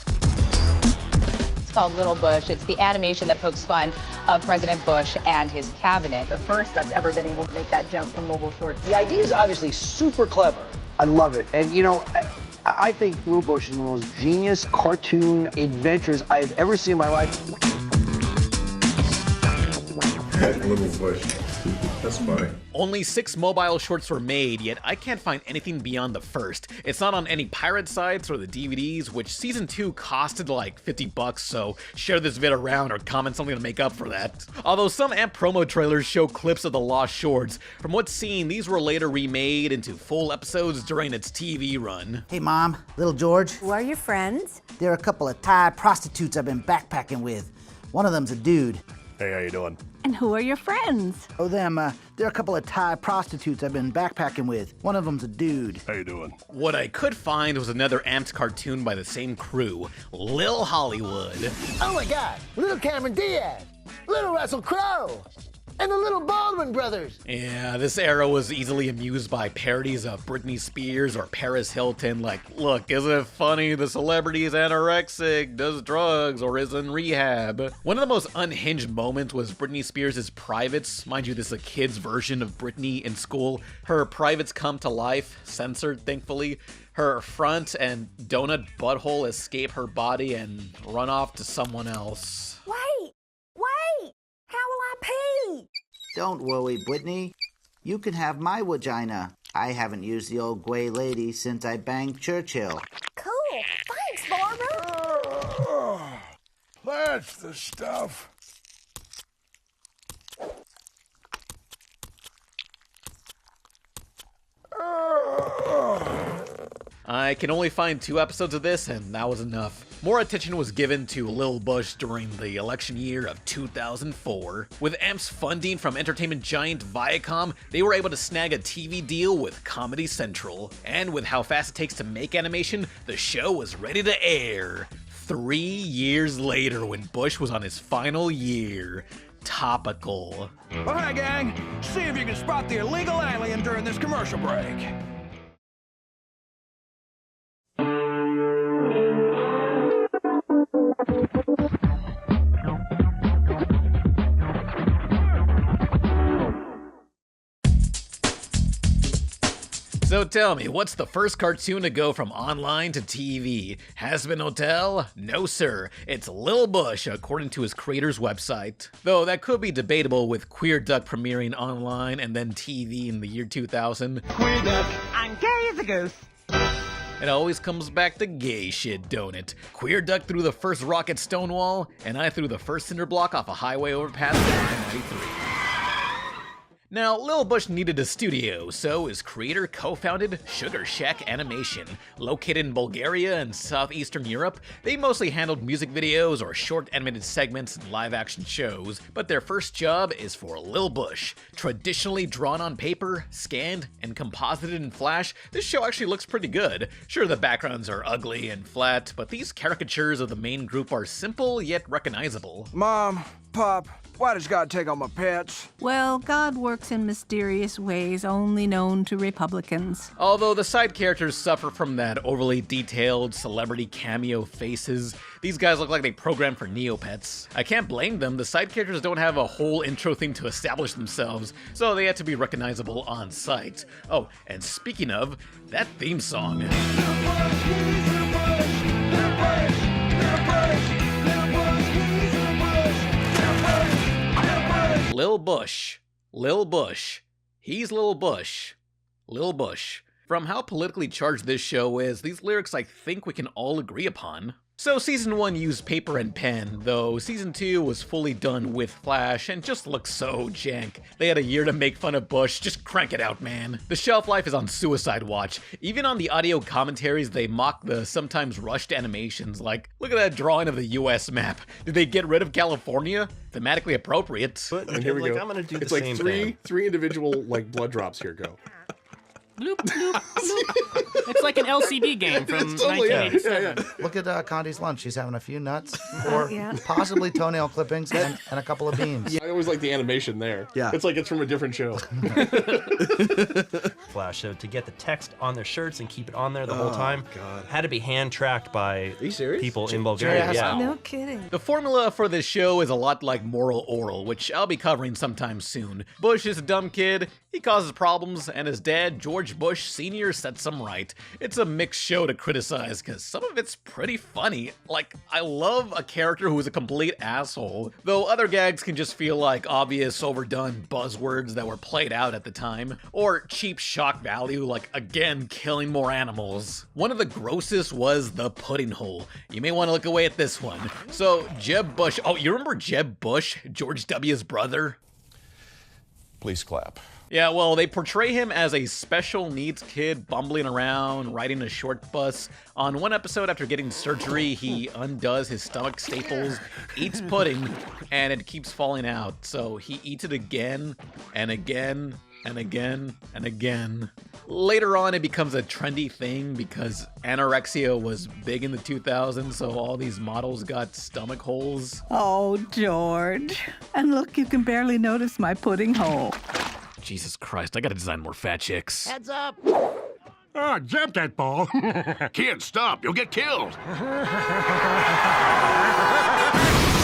Called Lil Bush. It's the animation that pokes fun of President Bush and his cabinet. The first that's ever been able to make that jump from mobile shorts. The idea is obviously super clever. I love it. And you know, I think Lil Bush is one of the most genius cartoon adventures I've ever seen in my life. Little Bush. That's funny. Only 6 mobile shorts were made, yet I can't find anything beyond the first. It's not on any pirate sites or the DVDs, which season 2 costed like $50, so share this vid around or comment something to make up for that. Although some Amp promo trailers show clips of the lost shorts, from what's seen, these were later remade into full episodes during its TV run. Hey Mom, little George. Who are your friends? They're a couple of Thai prostitutes I've been backpacking with. One of them's a dude. Hey, how you doing? And who are your friends? Oh, them, they're a couple of Thai prostitutes I've been backpacking with. One of them's a dude. How you doing? What I could find was another Amped cartoon by the same crew, Lil Hollywood. Oh my God, Little Cameron Diaz, Little Russell Crowe, and the Little Baldwin brothers. Yeah, this era was easily amused by parodies of Britney Spears or Paris Hilton, like, look, isn't it funny the celebrity's anorexic, does drugs, or is in rehab? One of the most unhinged moments was Britney Spears' privates. Mind you, this is a kid's version of Britney in school. Her privates come to life, censored thankfully. Her front and donut butthole escape her body and run off to someone else. Wait! How will I pee? Don't worry, Brittany. You can have my vagina. I haven't used the old gray lady since I banged Churchill. Cool. Thanks, Barbara. That's the stuff. I can only find 2 episodes of this, and that was enough. More attention was given to Lil Bush during the election year of 2004. With Amp's funding from entertainment giant Viacom, they were able to snag a TV deal with Comedy Central. And with how fast it takes to make animation, the show was ready to air. 3 years later, when Bush was on his final year. Topical. All right, gang, see if you can spot the illegal alien during this commercial break. So tell me, what's the first cartoon to go from online to TV? Hazbin Hotel? No sir, it's Lil Bush according to his creator's website. Though that could be debatable with Queer Duck premiering online and then TV in the year 2000. Queer Duck, I'm gay as a goose. It always comes back to gay shit, don't it? Queer Duck threw the first rock at Stonewall, and I threw the first cinder block off a highway overpass in 1993. Now, Lil Bush needed a studio, so his creator co-founded Sugar Shack Animation. Located in Bulgaria and southeastern Europe, they mostly handled music videos or short animated segments and live-action shows, but their first job is for Lil Bush. Traditionally drawn on paper, scanned, and composited in Flash, this show actually looks pretty good. Sure, the backgrounds are ugly and flat, but these caricatures of the main group are simple yet recognizable. Mom, Pop, why does God take all my pets? Well, God works in mysterious ways only known to Republicans. Although the side characters suffer from that overly detailed celebrity cameo faces, these guys look like they programmed for Neopets. I can't blame them, the side characters don't have a whole intro theme to establish themselves, so they had to be recognizable on sight. Oh, and speaking of, that theme song. Lil Bush. Lil Bush. He's Lil Bush. Lil Bush. From how politically charged this show is, these lyrics I think we can all agree upon. So Season 1 used paper and pen, though Season 2 was fully done with Flash and just looks so jank. They had a year to make fun of Bush, just crank it out, man. The shelf life is on suicide watch. Even on the audio commentaries, they mock the sometimes rushed animations, like, look at that drawing of the US map. Did they get rid of California? Thematically appropriate. But and here we go. I'm gonna do it's the like same three individual like blood drops here go. Bloop, bloop, bloop. It's like an LCD game from 1987. Look at Condi's lunch. She's having a few nuts, or possibly toenail clippings and a couple of beans. Yeah, I always like the animation there. Yeah. It's like it's from a different show. Flash, so to get the text on their shirts and keep it on there the whole time, God. had to be hand-tracked by people in Bulgaria. Bulgaria. Yeah. No kidding. The formula for this show is a lot like Moral Oral, which I'll be covering sometime soon. Bush is a dumb kid, he causes problems, and his dad, George Bush Sr., sets him right. It's a mixed show to criticize, because some of it's pretty funny. Like, I love a character who is a complete asshole, though other gags can just feel like obvious, overdone buzzwords that were played out at the time, or cheap shock value, like, again, killing more animals. One of the grossest was the pudding hole. You may want to look away at this one. So, Jeb Bush, oh, you remember Jeb Bush, George W.'s brother? Please clap. Yeah, well, they portray him as a special needs kid bumbling around, riding a short bus. On one episode, after getting surgery, he undoes his stomach staples, eats pudding, and it keeps falling out. So he eats it again, and again, and again, and again. Later on, it becomes a trendy thing because anorexia was big in the 2000s, so all these models got stomach holes. Oh, George. And look, you can barely notice my pudding hole. Jesus Christ, I gotta design more fat chicks. Heads up. Oh, jump that ball. Kid, stop. You'll get killed.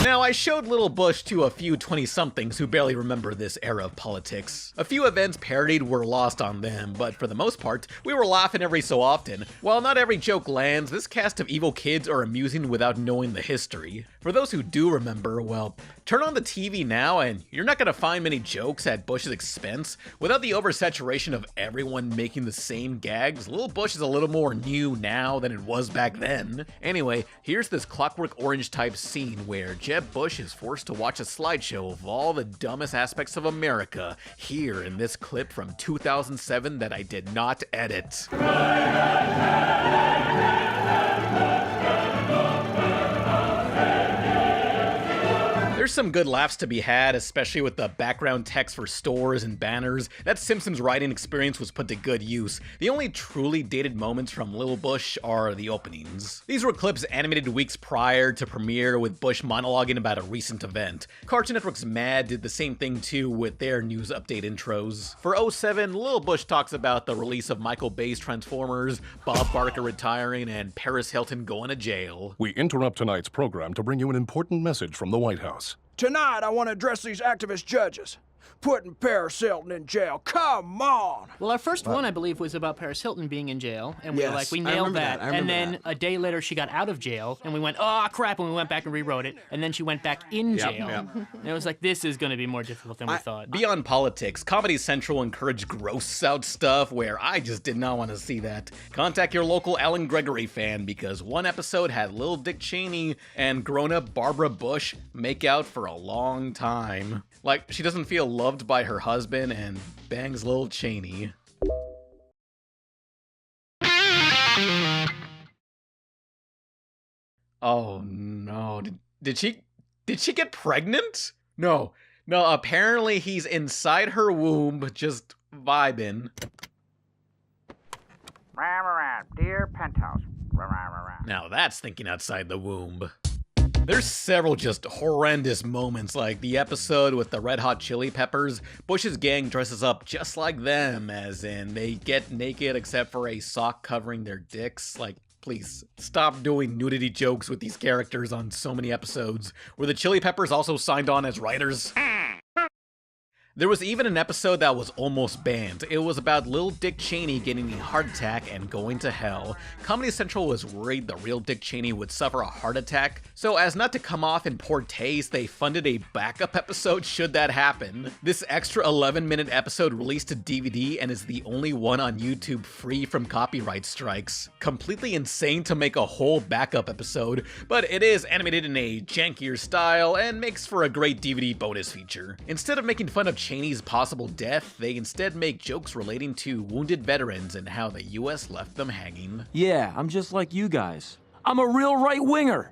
Now, I showed Lil Bush to a few 20-somethings who barely remember this era of politics. A few events parodied were lost on them, but for the most part, we were laughing every so often. While not every joke lands, this cast of evil kids are amusing without knowing the history. For those who do remember, well, turn on the TV now and you're not gonna find many jokes at Bush's expense. Without the oversaturation of everyone making the same gags, Lil Bush is a little more new now than it was back then. Anyway, here's this Clockwork Orange type scene where Jeb Bush is forced to watch a slideshow of all the dumbest aspects of America here in this clip from 2007 that I did not edit. There's some good laughs to be had, especially with the background text for stores and banners. That Simpsons writing experience was put to good use. The only truly dated moments from Lil Bush are the openings. These were clips animated weeks prior to premiere with Bush monologuing about a recent event. Cartoon Network's Mad did the same thing too with their news update intros. For 07, Lil Bush talks about the release of Michael Bay's Transformers, Bob Barker retiring, and Paris Hilton going to jail. We interrupt tonight's program to bring you an important message from the White House. Tonight, I want to address these activist judges. Putting Paris Hilton in jail. Come on! Well, our first one, I believe, was about Paris Hilton being in jail, and we were like, we I nailed remember that. that. I remember And then a day later, she got out of jail, and we went, oh, crap, and we went back and rewrote it, and then she went back in jail. And it was like, this is going to be more difficult than we thought. Beyond politics, Comedy Central encouraged gross out stuff where I just did not want to see that. Contact your local Alan Gregory fan because one episode had Lil Dick Cheney and grown-up Barbara Bush make out for a long time. Like, she doesn't feel loved by her husband and bangs Lil Cheney. Oh no, did she get pregnant? No, apparently he's inside her womb just vibing. Dear Penthouse. Now that's thinking outside the womb. There's several just horrendous moments, like the episode with the Red Hot Chili Peppers. Bush's gang dresses up just like them, as in they get naked except for a sock covering their dicks. Like, please, stop doing nudity jokes with these characters on so many episodes. Were the Chili Peppers also signed on as writers? There was even an episode that was almost banned. It was about Lil Dick Cheney getting a heart attack and going to hell. Comedy Central was worried the real Dick Cheney would suffer a heart attack, so as not to come off in poor taste, they funded a backup episode should that happen. This extra 11-minute episode released to DVD and is the only one on YouTube free from copyright strikes. Completely insane to make a whole backup episode, but it is animated in a jankier style and makes for a great DVD bonus feature. Instead of making fun of Cheney's possible death, they instead make jokes relating to wounded veterans and how the US left them hanging. Yeah, I'm just like you guys. I'm a real right-winger.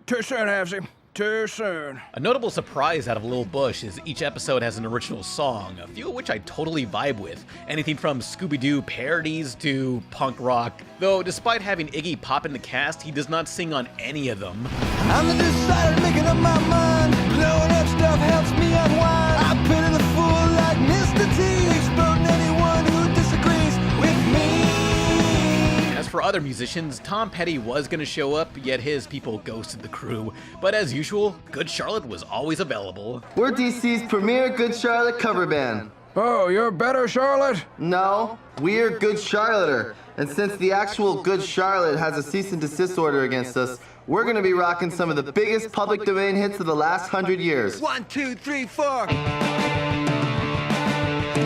Too soon, Havsy. Too soon. A notable surprise out of Lil Bush is each episode has an original song, a few of which I totally vibe with. Anything from Scooby-Doo parodies to punk rock. Though, despite having Iggy Pop in the cast, he does not sing on any of them. I'm the decider making up my mind. Blowing up stuff helps me unwind. I pity the fool like Mr. T, exploding anyone who disagrees with me. As for other musicians, Tom Petty was gonna show up, yet his people ghosted the crew. But as usual, Good Charlotte was always available. We're DC's premier Good Charlotte cover band. Oh, you're better, Charlotte? No, we're Good Charlotter. And since the actual Good Charlotte has a cease and desist order against us, we're gonna be rocking some of the biggest public domain hits of the last 100 years. 1, 2, 3, 4.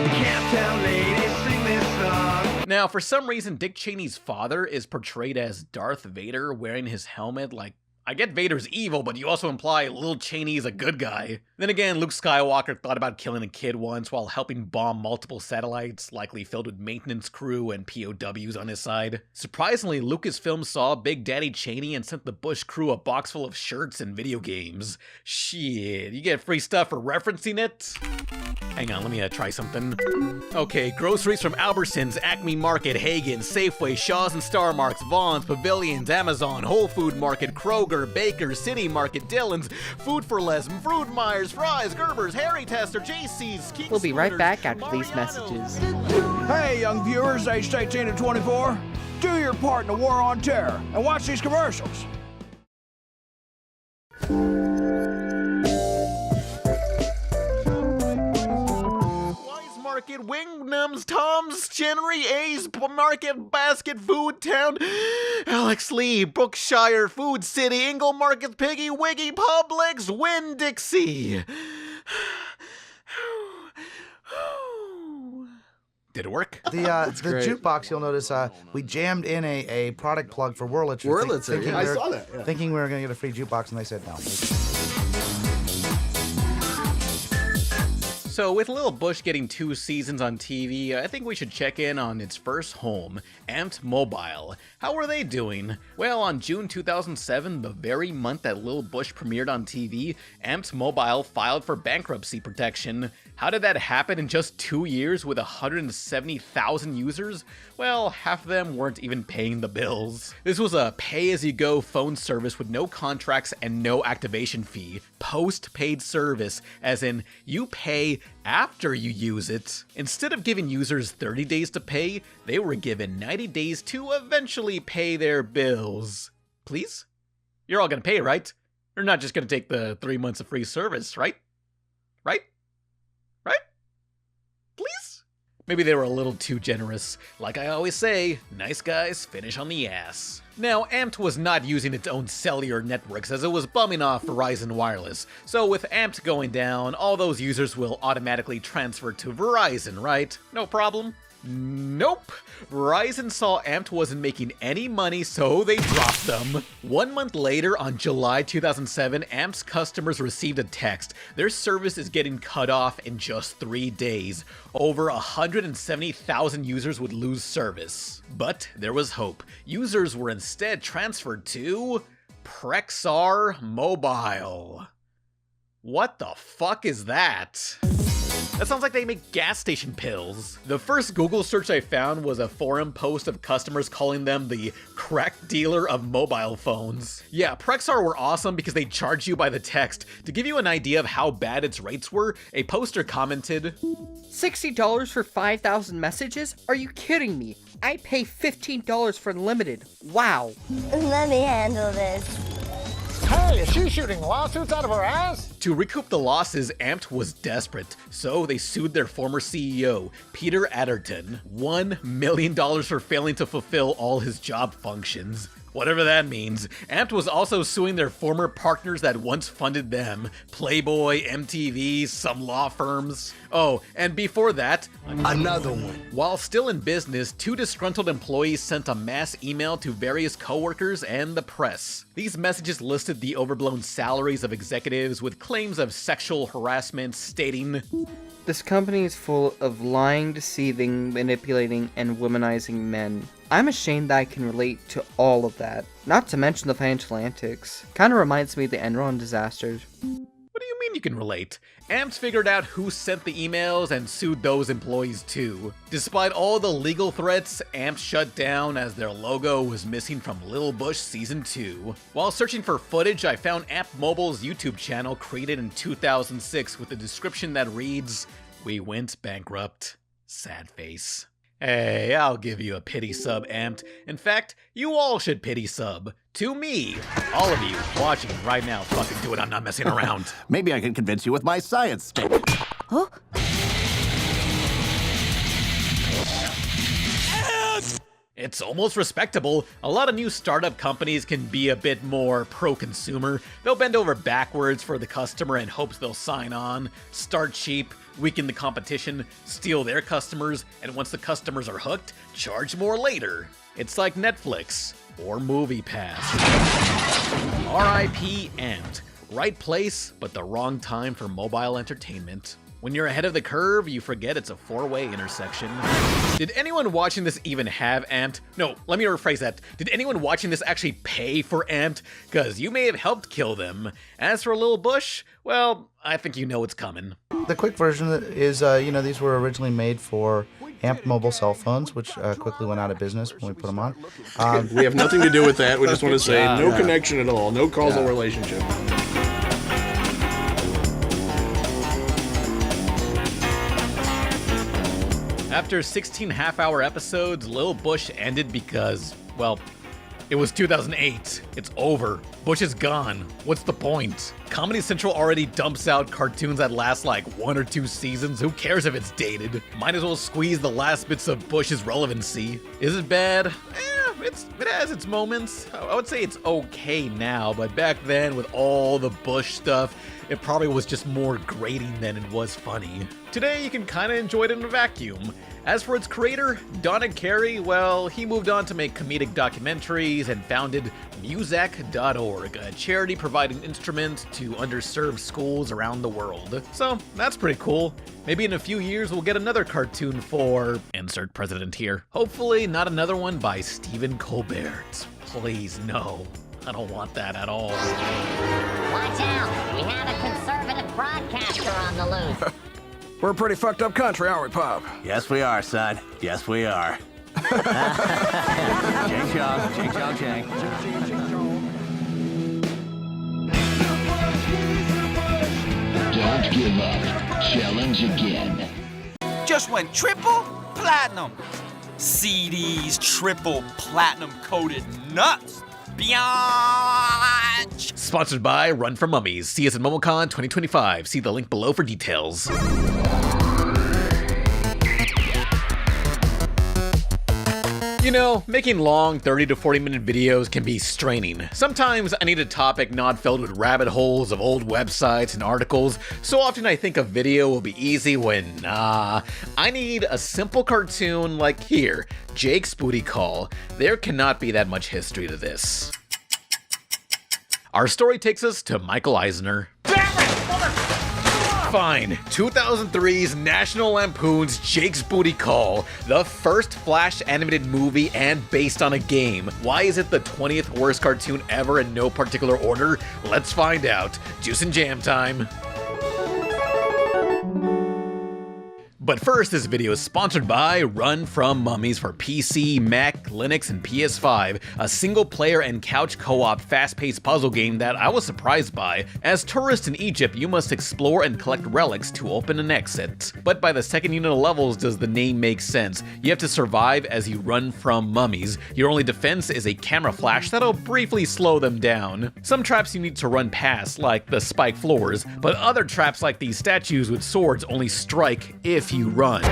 Countdown ladies, sing this song. Now, for some reason, Dick Cheney's father is portrayed as Darth Vader wearing his helmet. Like, I get Vader's evil, but you also imply Lil Cheney's a good guy. Then again, Luke Skywalker thought about killing a kid once while helping bomb multiple satellites, likely filled with maintenance crew and POWs on his side. Surprisingly, Lucasfilm saw Big Daddy Cheney and sent the Bush crew a box full of shirts and video games. Shit, you get free stuff for referencing it? Hang on, let me try something. Okay, groceries from Albertsons, Acme Market, Hagen, Safeway, Shaw's and Star Marks, Vaughn's, Pavilions, Amazon, Whole Food Market, Kroger, Baker's, City Market, Dillon's, Food for Less, Fruit Myers, Fry's, Gerber's, Harry Tester, JC's, King We'll be right back after these messages. Hey, young viewers aged 18 to 24, do your part in the war on terror and watch these commercials. Market, Wingnums, Tom's, Chenery, A's, Market, Basket, Food Town, Alex Lee, Brookshire, Food City, Ingle Market, Piggy, Wiggy, Publix, Winn-Dixie. Did it work? The jukebox, you'll notice, we jammed in a product plug for Wurlitzer. Wurlitzer, yeah. I saw that. Yeah. Thinking we were going to get a free jukebox, and they said no. So with Lil Bush getting 2 seasons on TV, I think we should check in on its first home, Amped Mobile. How are they doing? Well, on June 2007, the very month that Lil Bush premiered on TV, Amped Mobile filed for bankruptcy protection. How did that happen in just 2 years with 170,000 users? Well, half of them weren't even paying the bills. This was a pay-as-you-go phone service with no contracts and no activation fee. Post-paid service, as in you pay after you use it. Instead of giving users 30 days to pay, they were given 90 days to eventually pay their bills. Please? You're all gonna pay, right? You're not just gonna take the 3 months of free service, right? Right? Right? Please? Maybe they were a little too generous. Like I always say, nice guys finish on the ass. Now, Amped was not using its own cellular networks as it was bumming off Verizon Wireless, so with Amped going down, all those users will automatically transfer to Verizon, right? No problem? Nope. Verizon saw Amped wasn't making any money, so they dropped them. 1 month later, on July 2007, Amped's customers received a text. Their service is getting cut off in just 3 days. Over 170,000 users would lose service. But there was hope. Users were instead transferred to Prexar Mobile. What the fuck is that? That sounds like they make gas station pills. The first Google search I found was a forum post of customers calling them the crack dealer of mobile phones. Yeah, Prexar were awesome because they charged you by the text. To give you an idea of how bad its rates were, a poster commented, $60 for 5,000 messages? Are you kidding me? I pay $15 for unlimited. Wow. Let me handle this. Hey, is she shooting lawsuits out of her ass? To recoup the losses, Amped was desperate, so they sued their former CEO, Peter Adderton, $1 million for failing to fulfill all his job functions. Whatever that means. Amped was also suing their former partners that once funded them, Playboy, MTV, some law firms. Oh, and before that, another one. While still in business, 2 disgruntled employees sent a mass email to various coworkers and the press. These messages listed the overblown salaries of executives with claims of sexual harassment, stating, "This company is full of lying, deceiving, manipulating, and womanizing men. I'm ashamed that I can relate to all of that. Not to mention the financial antics. Kinda reminds me of the Enron disasters." What do you mean you can relate? Amped figured out who sent the emails and sued those employees too. Despite all the legal threats, Amped shut down as their logo was missing from Lil Bush Season 2. While searching for footage, I found Amped Mobile's YouTube channel created in 2006 with a description that reads, "We went bankrupt. Sad face." Hey, I'll give you a pity sub, Amped. In fact, you all should pity sub. To me. All of you watching right now, fucking do it, I'm not messing around. Maybe I can convince you with my science statement. Huh? It's almost respectable. A lot of new startup companies can be a bit more pro-consumer. They'll bend over backwards for the customer in hopes they'll sign on, start cheap, weaken the competition, steal their customers, and once the customers are hooked, charge more later. It's like Netflix or MoviePass. RIP Amped. Right place, but the wrong time for mobile entertainment. When you're ahead of the curve, you forget it's a 4-way intersection. Did anyone watching this even have Amped? No, let me rephrase that. Did anyone watching this actually pay for Amped? Cause you may have helped kill them. As for Lil Bush, well, I think you know what's coming. The quick version is, these were originally made for Amped mobile cell phones, which quickly went out of business when we put them on. We have nothing to do with that. We just want to say no connection at all, no causal relationship. After 16 half-hour episodes, Lil Bush ended because, well, it was 2008. It's over. Bush is gone. What's the point? Comedy Central already dumps out cartoons that last like 1 or 2 seasons. Who cares if it's dated? Might as well squeeze the last bits of Bush's relevancy. Is it bad? It has its moments. I would say it's okay now, but back then with all the Bush stuff, it probably was just more grating than it was funny. Today, you can kinda enjoy it in a vacuum. As for its creator, Donna Carey, well, he moved on to make comedic documentaries and founded Muzak.org, a charity providing instruments to underserved schools around the world. So, that's pretty cool. Maybe in a few years we'll get another cartoon for... insert president here. Hopefully not another one by Stephen Colbert. Please, no. I don't want that at all. Watch out! We have a conservative broadcaster on the loose. We're a pretty fucked up country, aren't we, Pop? Yes, we are, son. Yes, we are. Ching chong, ching chong, ching. Don't give up. Challenge again. Just went triple platinum. CDs triple platinum coated nuts. Biatch! Sponsored by Run for Mummies. See us at MomoCon 2025. See the link below for details. You know, making long 30 to 40 minute videos can be straining. Sometimes I need a topic not filled with rabbit holes of old websites and articles. So often I think a video will be easy when, nah. I need a simple cartoon like here, Jake's Booty Call. There cannot be that much history to this. Our story takes us to Michael Eisner. Fine, 2003's National Lampoon's Jake's Booty Call, the first Flash animated movie and based on a game. Why is it the 20th worst cartoon ever in no particular order? Let's find out. Juice and jam time. But first, this video is sponsored by Run From Mummies for PC, Mac, Linux, and PS5, a single-player and couch co-op fast-paced puzzle game that I was surprised by. As tourists in Egypt, you must explore and collect relics to open an exit. But by the second unit of levels does the name make sense. You have to survive as you run from mummies. Your only defense is a camera flash that'll briefly slow them down. Some traps you need to run past, like the spike floors, but other traps like these statues with swords only strike if you run.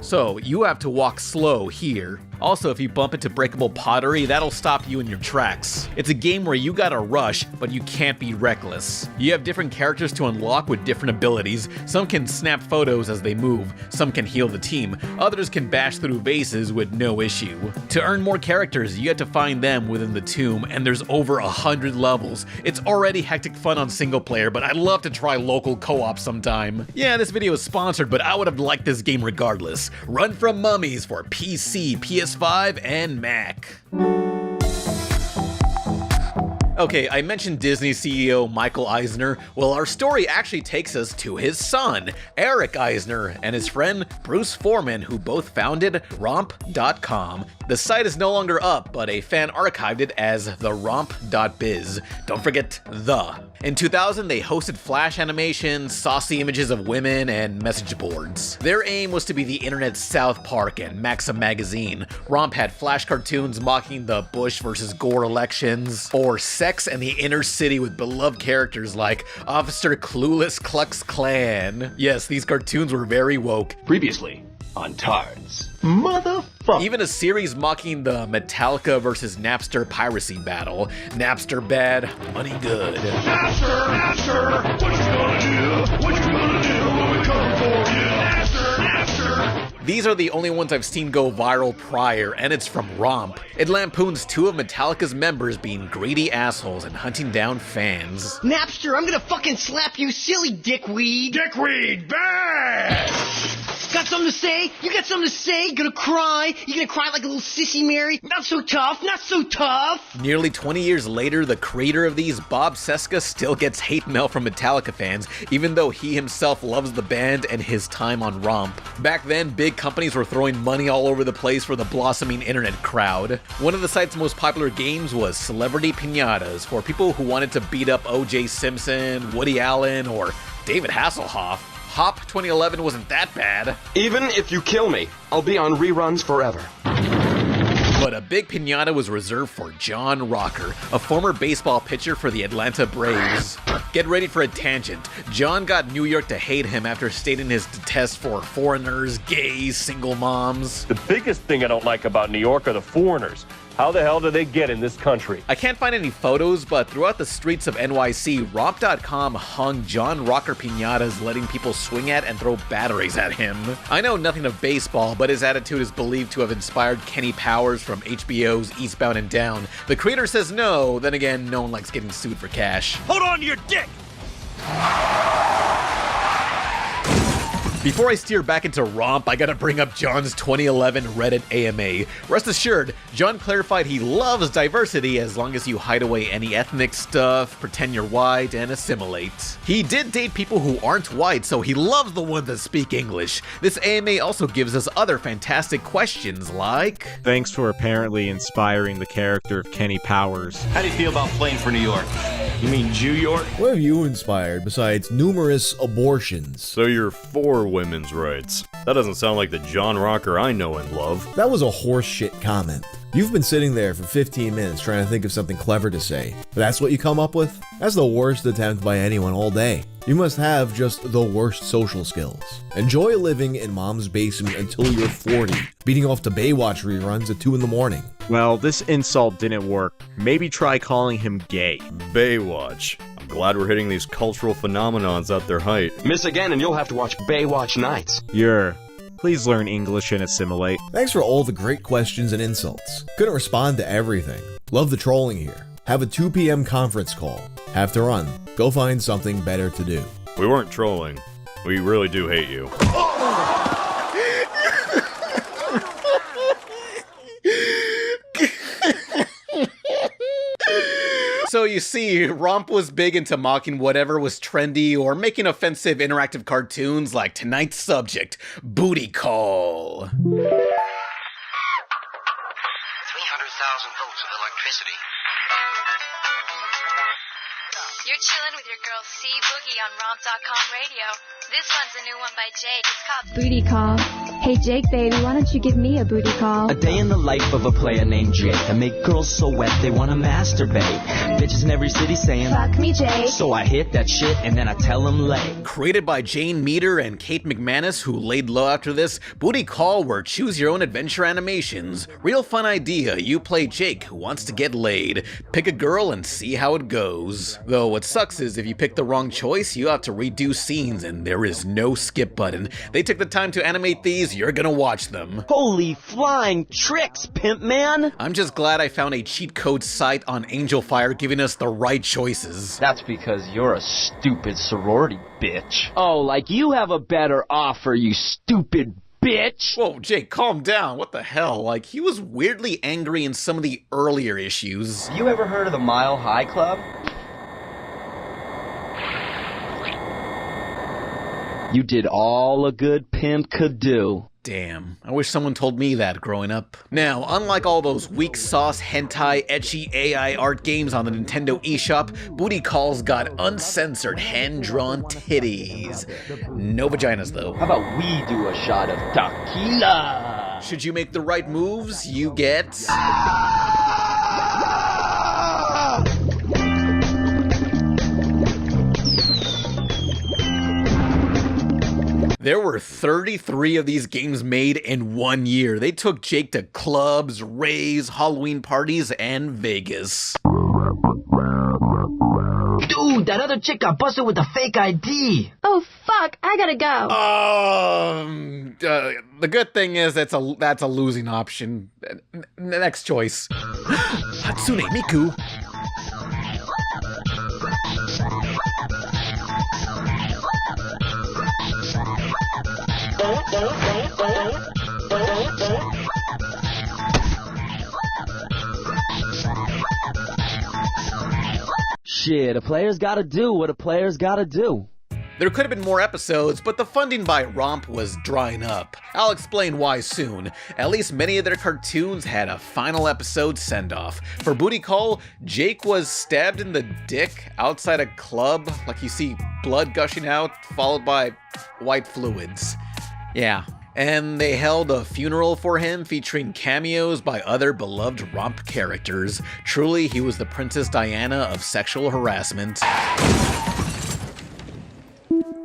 So you have to walk slow here. Also, if you bump into breakable pottery, that'll stop you in your tracks. It's a game where you gotta rush, but you can't be reckless. You have different characters to unlock with different abilities. Some can snap photos as they move, some can heal the team, others can bash through vases with no issue. To earn more characters, you have to find them within the tomb, and there's over 100 levels. It's already hectic fun on single player, but I'd love to try local co-op sometime. Yeah, this video is sponsored, but I would have liked this game regardless. Run From Mummies for PC, PS5, and Mac. Okay, I mentioned Disney CEO Michael Eisner. Well, our story actually takes us to his son, Eric Eisner, and his friend Bruce Foreman, who both founded Romp.com. The site is no longer up, but a fan archived it as theromp.biz. Don't forget the. In 2000, they hosted flash animations, saucy images of women, and message boards. Their aim was to be the internet's South Park and Maxim magazine. Romp had flash cartoons mocking the Bush versus Gore elections, or sex and the inner city with beloved characters like Officer Clueless Klux Klan. Yes, these cartoons were very woke. Previously on Tards. Motherfucker. Even a series mocking the Metallica versus Napster piracy battle. Napster bad, money good. Napster, what you gonna do? What you gonna do when we come for you? Napster. These are the only ones I've seen go viral prior, and it's from Romp. It lampoons two of Metallica's members being greedy assholes and hunting down fans. Napster, I'm gonna fucking slap you silly dickweed. Dickweed, bad! Got something to say? You got something to say? Gonna cry? You gonna cry like a little sissy Mary? Not so tough, not so tough! Nearly 20 years later, the creator of these, Bob Seska, still gets hate mail from Metallica fans, even though he himself loves the band and his time on Romp. Back then, big companies were throwing money all over the place for the blossoming internet crowd. One of the site's most popular games was Celebrity Piñatas, for people who wanted to beat up O.J. Simpson, Woody Allen, or David Hasselhoff. Hop 2011 wasn't that bad. Even if you kill me, I'll be on reruns forever. But a big piñata was reserved for John Rocker, a former baseball pitcher for the Atlanta Braves. Get ready for a tangent. John got New York to hate him after stating his detest for foreigners, gays, single moms. The biggest thing I don't like about New York are the foreigners. How the hell do they get in this country? I can't find any photos, but throughout the streets of NYC, Romp.com hung John Rocker piñatas, letting people swing at and throw batteries at him. I know nothing of baseball, but his attitude is believed to have inspired Kenny Powers from HBO's Eastbound and Down. The creator says no, then again, no one likes getting sued for cash. Hold on to your dick! Before I steer back into Romp, I gotta bring up John's 2011 Reddit AMA. Rest assured, John clarified he loves diversity as long as you hide away any ethnic stuff, pretend you're white, and assimilate. He did date people who aren't white, so he loves the ones that speak English. This AMA also gives us other fantastic questions like... Thanks for apparently inspiring the character of Kenny Powers. How do you feel about playing for New York? You mean Jew York? What have you inspired besides numerous abortions? So you're for women's rights. That doesn't sound like the John Rocker I know and love. That was a horseshit comment. You've been sitting there for 15 minutes trying to think of something clever to say, but that's what you come up with? That's the worst attempt by anyone all day. You must have just the worst social skills. Enjoy living in mom's basement until you're 40, beating off to Baywatch reruns at 2 in the morning. Well, this insult didn't work. Maybe try calling him gay. Baywatch. I'm glad we're hitting these cultural phenomenons at their height. Miss again and you'll have to watch Baywatch Nights. Please learn English and assimilate. Thanks for all the great questions and insults. Couldn't respond to everything. Love the trolling here. Have a 2 p.m. conference call. Have to run. Go find something better to do. We weren't trolling. We really do hate you. So you see, Romp was big into mocking whatever was trendy or making offensive interactive cartoons like tonight's subject, Booty Call. 300,000 volts of electricity. You're chilling with your girl C Boogie on Romp.com radio. This one's a new one by Jake. It's called Booty Call. Hey Jake, baby, why don't you give me a booty call? A day in the life of a player named Jake. I make girls so wet they wanna masturbate. Bitches in every city saying, fuck me, Jake. So I hit that shit and then I tell them lay. Created by Jane Meter and Kate McManus, who laid low after this, Booty Call were choose-your-own-adventure animations. Real fun idea. You play Jake, who wants to get laid. Pick a girl and see how it goes. Though what sucks is if you pick the wrong choice, you have to redo scenes and there is no skip button. They took the time to animate these, you're gonna watch them. Holy flying tricks, pimp man! I'm just glad I found a cheat code site on Angel Fire giving us the right choices. That's because you're a stupid sorority bitch. Oh, like you have a better offer, you stupid bitch! Whoa, Jake, calm down. What the hell? Like, he was weirdly angry in some of the earlier issues. You ever heard of the Mile High Club? You did all a good pimp could do. Damn, I wish someone told me that growing up. Now, unlike all those weak sauce, hentai, ecchi AI art games on the Nintendo eShop, Booty Call's got uncensored hand-drawn titties. No vaginas, though. How about we do a shot of tequila? Should you make the right moves, you get... There were 33 of these games made in 1 year. They took Jake to clubs, raves, Halloween parties, and Vegas. Dude, that other chick got busted with a fake ID. Oh, fuck, I gotta go. The good thing is that's a losing option. Next choice. Hatsune Miku. Shit, a player's gotta do what a player's gotta do. There could have been more episodes, but the funding by Romp was drying up. I'll explain why soon. At least many of their cartoons had a final episode send-off. For Booty Call, Jake was stabbed in the dick outside a club, like you see blood gushing out, followed by white fluids. Yeah. And they held a funeral for him featuring cameos by other beloved Romp characters. Truly, he was the Princess Diana of sexual harassment.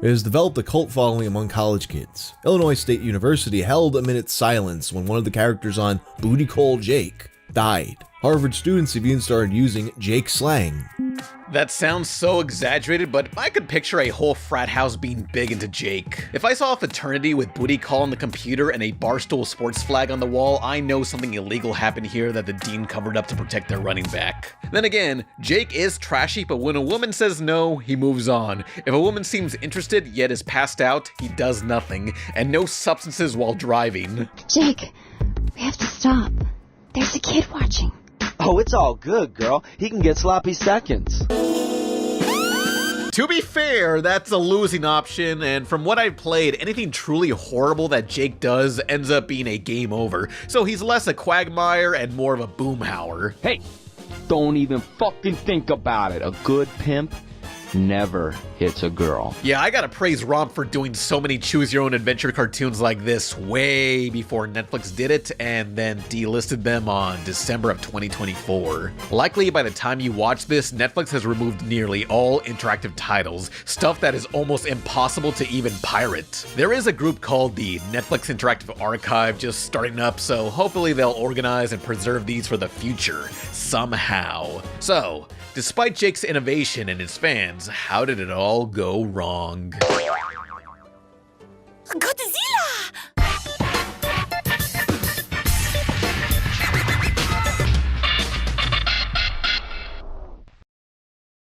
It has developed a cult following among college kids. Illinois State University held a minute's silence when one of the characters on Booty Call Jake died. Harvard students have even started using Jake slang. That sounds so exaggerated, but I could picture a whole frat house being big into Jake. If I saw a fraternity with Booty Call on the computer and a Barstool Sports flag on the wall, I know something illegal happened here that the dean covered up to protect their running back. Then again, Jake is trashy, but when a woman says no, he moves on. If a woman seems interested yet is passed out, he does nothing, and no substances while driving. Jake, we have to stop. There's a kid watching. Oh, it's all good, girl. He can get sloppy seconds. To be fair, that's a losing option, and from what I've played, anything truly horrible that Jake does ends up being a game over. So he's less a quagmire and more of a boomhauer. Hey, don't even fucking think about it. A good pimp never hits a girl. Yeah, I gotta praise Romp for doing so many choose-your-own-adventure cartoons like this way before Netflix did it and then delisted them on December of 2024. Likely by the time you watch this, Netflix has removed nearly all interactive titles, stuff that is almost impossible to even pirate. There is a group called the Netflix Interactive Archive just starting up, so hopefully they'll organize and preserve these for the future, somehow. So, despite Jake's innovation and his fans, how did it all go wrong? Godzilla!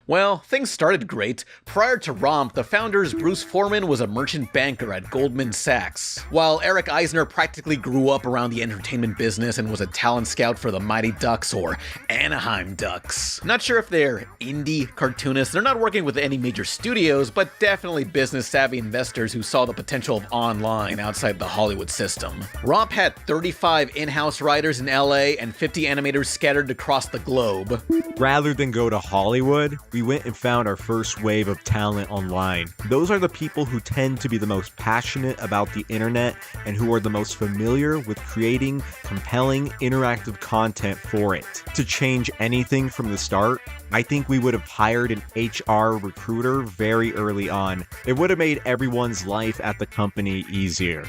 Well, things started great. Prior to Romp, the founders Bruce Foreman was a merchant banker at Goldman Sachs, while Eric Eisner practically grew up around the entertainment business and was a talent scout for the Mighty Ducks or Anaheim Ducks. Not sure if they're indie cartoonists, they're not working with any major studios, but definitely business-savvy investors who saw the potential of online outside the Hollywood system. Romp had 35 in-house writers in LA and 50 animators scattered across the globe. Rather than go to Hollywood, we went and found our first wave of talent online. Those are the people who tend to be the most passionate about the internet and who are the most familiar with creating compelling interactive content for it. To change anything from the start, I think we would have hired an HR recruiter very early on. It would have made everyone's life at the company easier.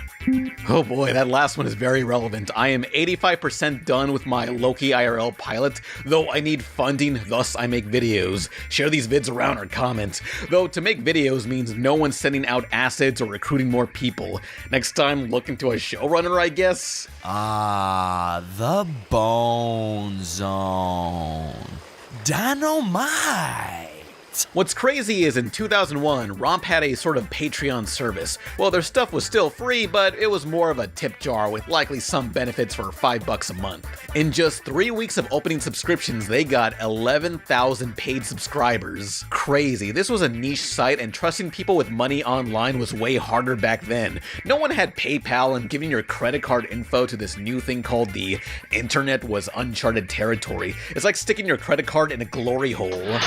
Oh boy, that last one is very relevant. I am 85% done with my Loki IRL pilot, though I need funding, thus I make videos. Share these vids around or comment. Though to make videos means no one's sending out acids or recruiting more people. Next time, look into a showrunner, I guess? Ah, the Bone Zone. Dynamite! What's crazy is in 2001, Romp had a sort of Patreon service. Well, their stuff was still free, but it was more of a tip jar with likely some benefits for $5 a month. In just 3 weeks of opening subscriptions, they got 11,000 paid subscribers. Crazy. This was a niche site, and trusting people with money online was way harder back then. No one had PayPal, and giving your credit card info to this new thing called the internet was uncharted territory. It's like sticking your credit card in a glory hole.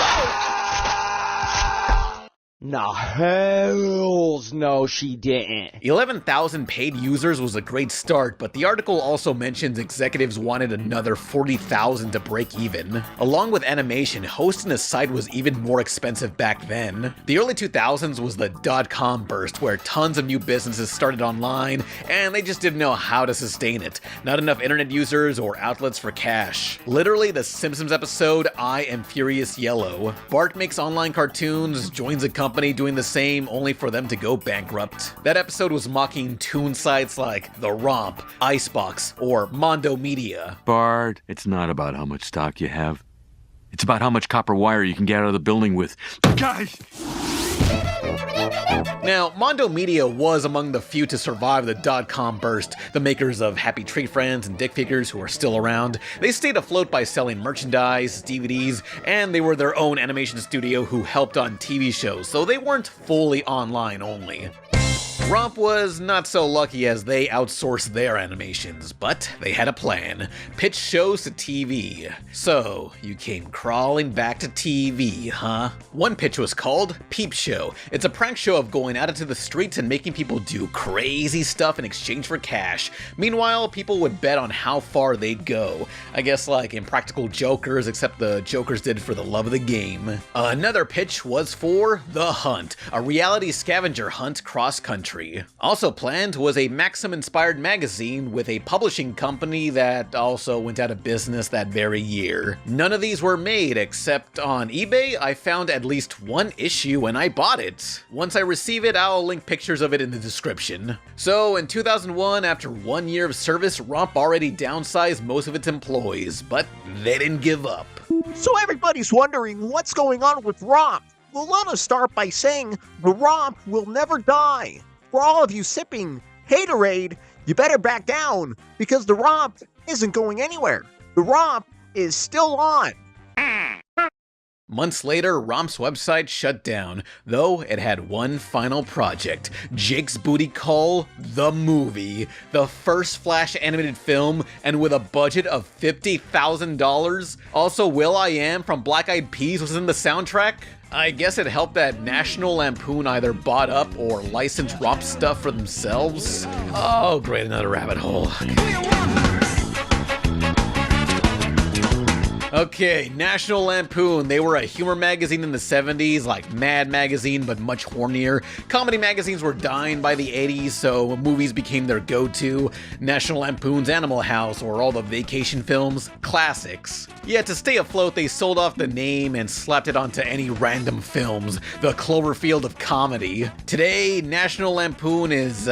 Nah, hells no, she didn't. 11,000 paid users was a great start, but the article also mentions executives wanted another 40,000 to break even. Along with animation, hosting a site was even more expensive back then. The early 2000s was the .com burst, where tons of new businesses started online, and they just didn't know how to sustain it. Not enough internet users or outlets for cash. Literally the Simpsons episode, I Am Furious Yellow. Bart makes online cartoons, joins a company doing the same, only for them to go bankrupt. That episode was mocking toon sites like The Romp, Icebox, or Mondo Media. Bart, it's not about how much stock you have. It's about how much copper wire you can get out of the building with. Guys! Now, Mondo Media was among the few to survive the .com burst, the makers of Happy Tree Friends and Dick Figures who are still around. They stayed afloat by selling merchandise, DVDs, and they were their own animation studio who helped on TV shows, so they weren't fully online only. Romp was not so lucky as they outsourced their animations, but they had a plan. Pitch shows to TV. So, you came crawling back to TV, huh? One pitch was called Peep Show. It's a prank show of going out into the streets and making people do crazy stuff in exchange for cash. Meanwhile, people would bet on how far they'd go. I guess like Impractical Jokers, except the Jokers did it for the love of the game. Another pitch was for The Hunt, a reality scavenger hunt cross-country. Also planned was a Maxim-inspired magazine with a publishing company that also went out of business that very year. None of these were made, except on eBay, I found at least one issue and I bought it. Once I receive it, I'll link pictures of it in the description. So in 2001, after 1 year of service, Romp already downsized most of its employees, but they didn't give up. So everybody's wondering what's going on with Romp. Well, let us start by saying the Romp will never die. For all of you sipping haterade, you better back down, because the Romp isn't going anywhere. The Romp is still on. Months later, Romp's website shut down, though it had one final project, Jake's Booty Call, the movie, the first Flash animated film, and with a budget of $50,000. Also, will.i.am from Black Eyed Peas was in the soundtrack. I guess it helped that National Lampoon either bought up or licensed Romp stuff for themselves. Oh, great, another rabbit hole. Okay, National Lampoon. They were a humor magazine in the 70s, like Mad Magazine, but much hornier. Comedy magazines were dying by the 80s, so movies became their go-to. National Lampoon's Animal House, or all the vacation films, classics. Yet to stay afloat, they sold off the name and slapped it onto any random films, the Cloverfield of comedy. Today, National Lampoon is,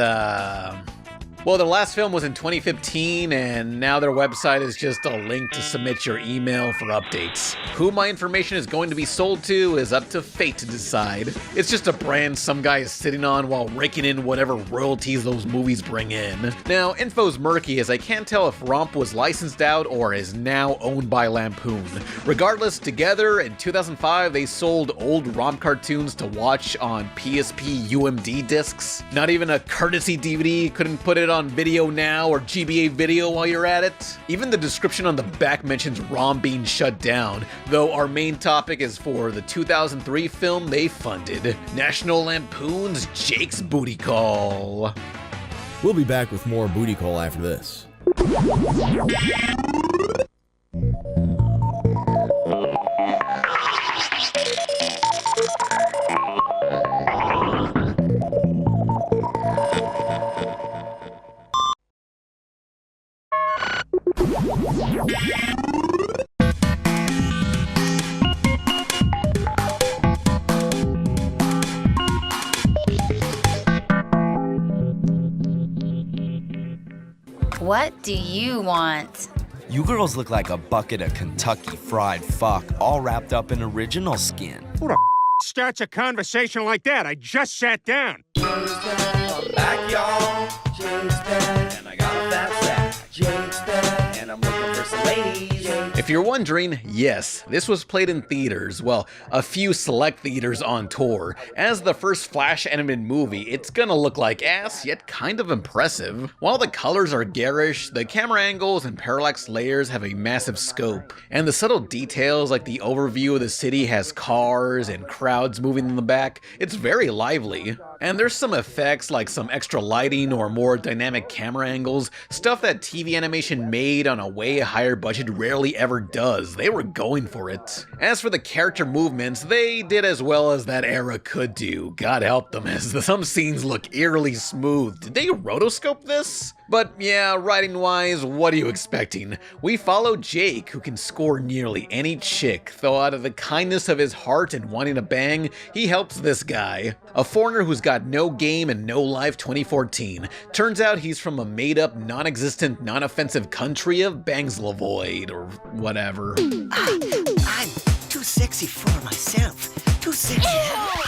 well, their last film was in 2015, and now their website is just a link to submit your email for updates. Who my information is going to be sold to is up to fate to decide. It's just a brand some guy is sitting on while raking in whatever royalties those movies bring in. Now, info's murky as I can't tell if Romp was licensed out or is now owned by Lampoon. Regardless, together in 2005, they sold old Romp cartoons to watch on PSP UMD discs. Not even a courtesy DVD, couldn't put it on Video Now or GBA Video while you're at it. Even the description on the back mentions Romp being shut down, though our main topic is for the 2003 film they funded, National Lampoon's Jake's Booty Call. We'll be back with more Booty Call after this. What do you want? You girls look like a bucket of Kentucky Fried Fuck, all wrapped up in original skin. Who the starts a conversation like that? I just sat down. Back, y'all. And I got a fat sack. And I'm looking for some ladies. If you're wondering, yes, this was played in theaters, well, a few select theaters on tour. As the first Flash animated movie, it's gonna look like ass, yet kind of impressive. While the colors are garish, the camera angles and parallax layers have a massive scope, and the subtle details like the overview of the city has cars and crowds moving in the back, it's very lively. And there's some effects like some extra lighting or more dynamic camera angles, stuff that TV animation made on a way higher budget rarely ever does. They were going for it. As for the character movements, they did as well as that era could do. God help them, as some scenes look eerily smooth. Did they rotoscope this? But yeah, writing-wise, what are you expecting? We follow Jake, who can score nearly any chick, though out of the kindness of his heart and wanting to bang, he helps this guy. A foreigner who's got no game and no life 2014. Turns out he's from a made-up, non-existent, non-offensive country of Bangslavoid, or whatever. I'm too sexy for myself. Too sexy. Ew!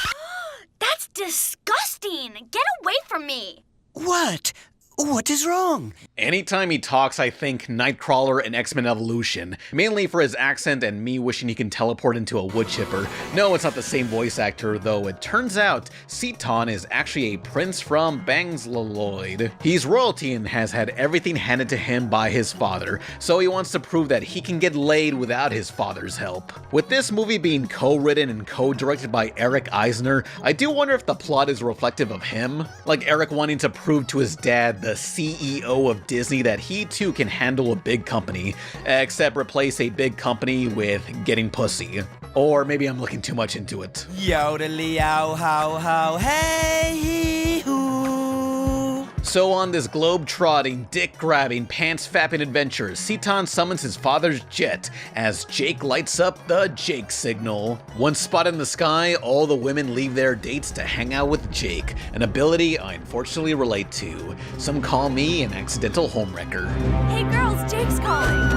That's disgusting! Get away from me! What? What is wrong? Anytime he talks, I think Nightcrawler and X-Men Evolution, mainly for his accent and me wishing he can teleport into a wood chipper. No, it's not the same voice actor, though it turns out Seaton is actually a prince from Bangslavoid. He's royalty and has had everything handed to him by his father, so he wants to prove that he can get laid without his father's help. With this movie being co-written and co-directed by Eric Eisner, I do wonder if the plot is reflective of him, like Eric wanting to prove to his dad, the CEO of Disney, that he too can handle a big company, except replace a big company with getting pussy. Or maybe I'm looking too much into it. Yodely-ow, how, how, hey, hoo. So on this globe-trotting, dick-grabbing, pants-fapping adventure, Seaton summons his father's jet as Jake lights up the Jake signal. Once spotted in the sky, all the women leave their dates to hang out with Jake, an ability I unfortunately relate to. Some call me an accidental homewrecker. Hey girls, Jake's calling!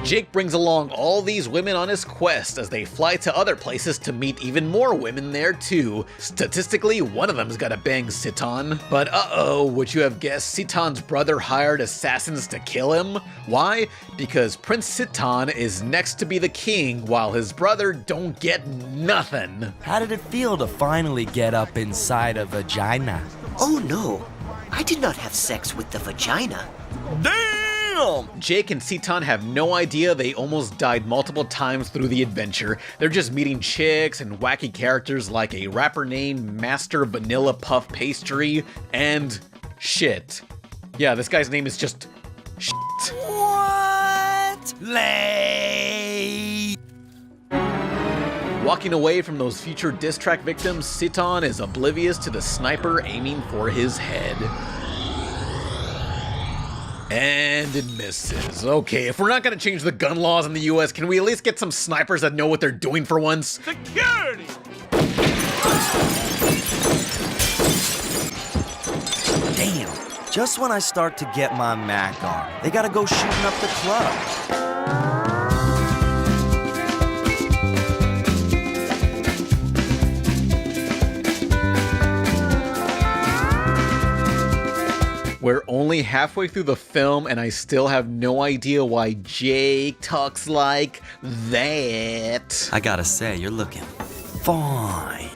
Jake brings along all these women on his quest as they fly to other places to meet even more women there too. Statistically, one of them's gotta bang Citan. But uh-oh, would you have guessed Citan's brother hired assassins to kill him? Why? Because Prince Citan is next to be the king while his brother don't get nothing. How did it feel to finally get up inside a vagina? Oh no, I did not have sex with the vagina. Damn! Jake and Citan have no idea they almost died multiple times through the adventure. They're just meeting chicks and wacky characters like a rapper named Master Vanilla Puff Pastry and shit. Yeah, this guy's name is just shit. What? Late. Walking away from those future diss track victims, Citan is oblivious to the sniper aiming for his head. And it misses. Okay, if we're not gonna change the gun laws in the US, can we at least get some snipers that know what they're doing for once? Security! Damn, just when I start to get my Mac on, they gotta go shooting up the club. We're only halfway through the film and I still have no idea why Jake talks like that. I gotta say, you're looking fine.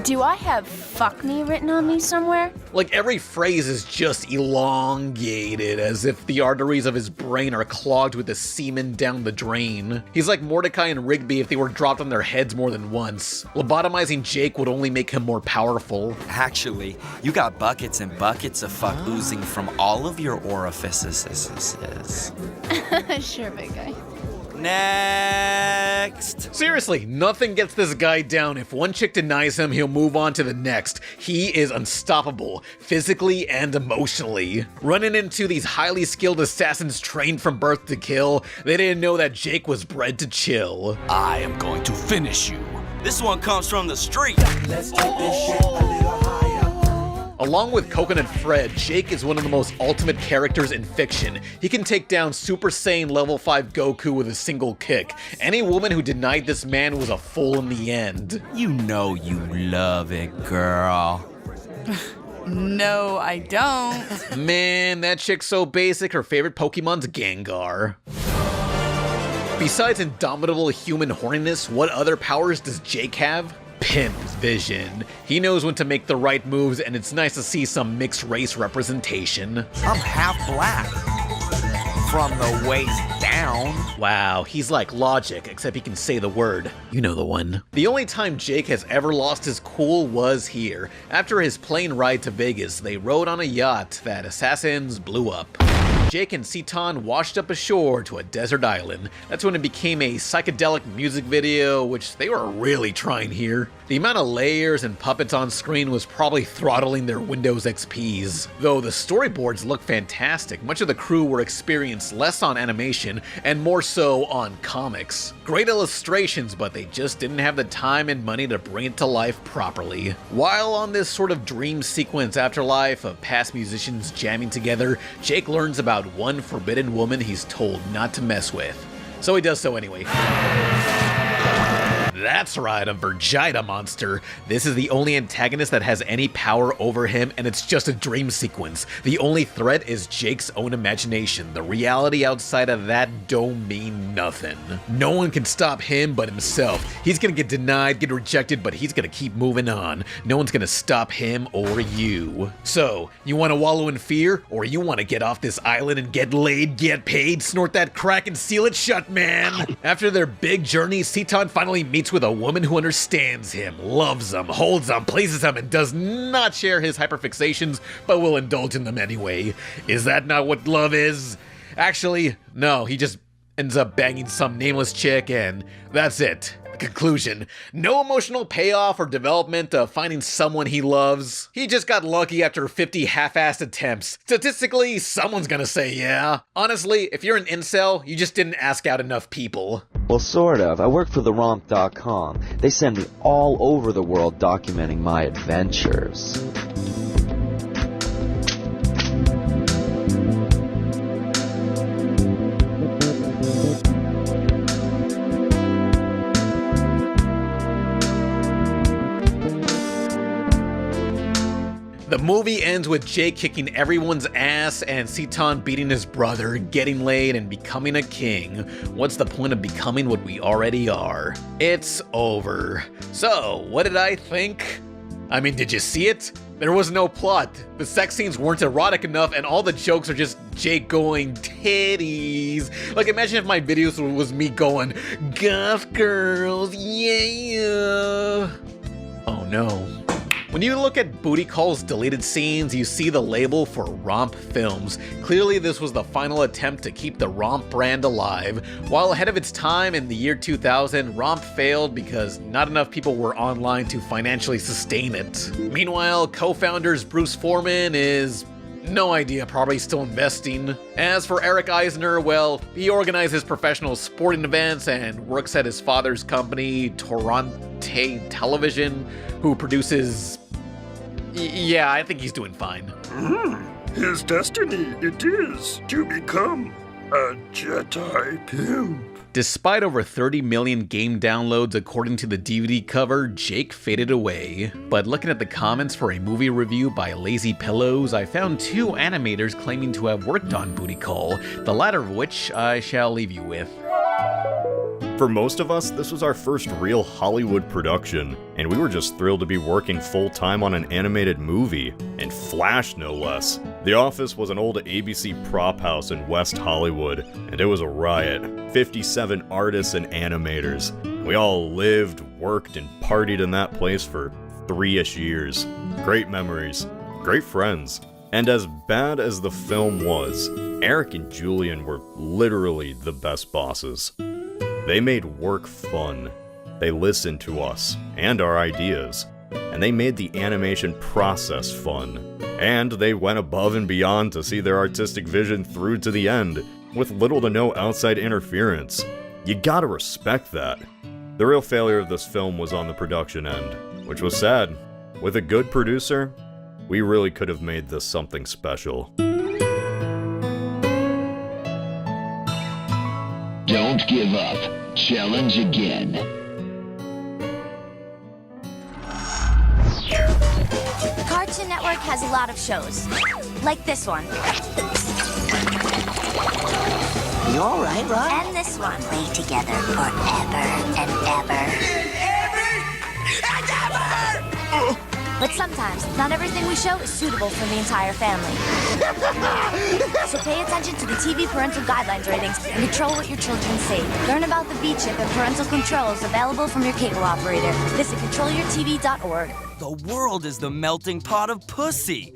Do I have fuck me written on me somewhere? Like every phrase is just elongated, as if the arteries of his brain are clogged with the semen down the drain. He's like Mordecai and Rigby if they were dropped on their heads more than once. Lobotomizing Jake would only make him more powerful. Actually, you got buckets and buckets of fuck oozing from all of your orifices. Sure, big guy. Next! Seriously, nothing gets this guy down. If one chick denies him, he'll move on to the next. He is unstoppable, physically and emotionally. Running into these highly skilled assassins trained from birth to kill, they didn't know that Jake was bred to chill. I am going to finish you. This one comes from the street. Let's take this shit a little higher. Along with Coconut Fred, Jake is one of the most ultimate characters in fiction. He can take down Super Saiyan level 5 Goku with a single kick. Any woman who denied this man was a fool in the end. You know you love it, girl. No, I don't. Man, that chick's so basic, her favorite Pokemon's Gengar. Besides indomitable human horniness, what other powers does Jake have? Pimp vision. He knows when to make the right moves, and it's nice to see some mixed race representation. I'm half black. From the waist down. Wow, he's like Logic, except he can say the word. You know the one. The only time Jake has ever lost his cool was here. After his plane ride to Vegas, they rode on a yacht that assassins blew up. Jake and Citan washed up ashore to a desert island. That's when it became a psychedelic music video, which they were really trying here. The amount of layers and puppets on screen was probably throttling their Windows XPs. Though the storyboards look fantastic, much of the crew were experienced less on animation and more so on comics. Great illustrations, but they just didn't have the time and money to bring it to life properly. While on this sort of dream sequence afterlife of past musicians jamming together, Jake learns about one forbidden woman he's told not to mess with. So he does so anyway. That's right, a Vegeta monster. This is the only antagonist that has any power over him, and it's just a dream sequence. The only threat is Jake's own imagination. The reality outside of that don't mean nothing. No one can stop him but himself. He's gonna get denied, get rejected, but he's gonna keep moving on. No one's gonna stop him or you. So, you wanna wallow in fear, or you wanna get off this island and get laid, get paid, snort that crack, and seal it shut, man? After their big journey, Citan finally meets with a woman who understands him, loves him, holds him, pleases him, and does not share his hyperfixations, but will indulge in them anyway. Is that not what love is? Actually, no, he just ends up banging some nameless chick, and that's it. Conclusion: no emotional payoff or development of finding someone he loves. He just got lucky after 50 half-assed attempts. Statistically, someone's gonna say yeah. Honestly, if you're an incel, you just didn't ask out enough people. Well, sort of. I work for theromp.com. They send me all over the world documenting my adventures. The movie ends with Jake kicking everyone's ass and Seton beating his brother, getting laid, and becoming a king. What's the point of becoming what we already are? It's over. So, what did I think? I mean, did you see it? There was no plot. The sex scenes weren't erotic enough, and all the jokes are just Jake going titties. Like, imagine if my videos was me going, goth girls, yeah. Oh no. When you look at Booty Call's deleted scenes, you see the label for Romp Films. Clearly this was the final attempt to keep the Romp brand alive. While ahead of its time in the year 2000, Romp failed because not enough people were online to financially sustain it. Meanwhile, co-founders Bruce Foreman is... no idea, probably still investing. As for Eric Eisner, well, he organizes professional sporting events and works at his father's company, Torrente Television, who produces... yeah, I think he's doing fine. His destiny it is to become a Jedi pimp. Despite over 30 million game downloads according to the DVD cover, Jake faded away. But looking at the comments for a movie review by Lazy Pillows, I found 2 animators claiming to have worked on Booty Call, the latter of which I shall leave you with. For most of us, this was our first real Hollywood production, and we were just thrilled to be working full-time on an animated movie, in Flash no less. The office was an old ABC prop house in West Hollywood, and it was a riot. 57 artists and animators. We all lived, worked, and partied in that place for 3-ish years. Great memories, great friends. And as bad as the film was, Eric and Julian were literally the best bosses. They made work fun. They listened to us and our ideas, and they made the animation process fun. And they went above and beyond to see their artistic vision through to the end, with little to no outside interference. You gotta respect that. The real failure of this film was on the production end, which was sad. With a good producer, we really could have made this something special. Don't give up. Challenge again. Cartoon Network has a lot of shows, like this one. You all right, Rod? And this one. Play together forever and ever. But sometimes, not everything we show is suitable for the entire family. So pay attention to the TV parental guidelines ratings and control what your children see. Learn about the V-chip and parental controls available from your cable operator. Visit controlyourtv.org. The world is the melting pot of pussy.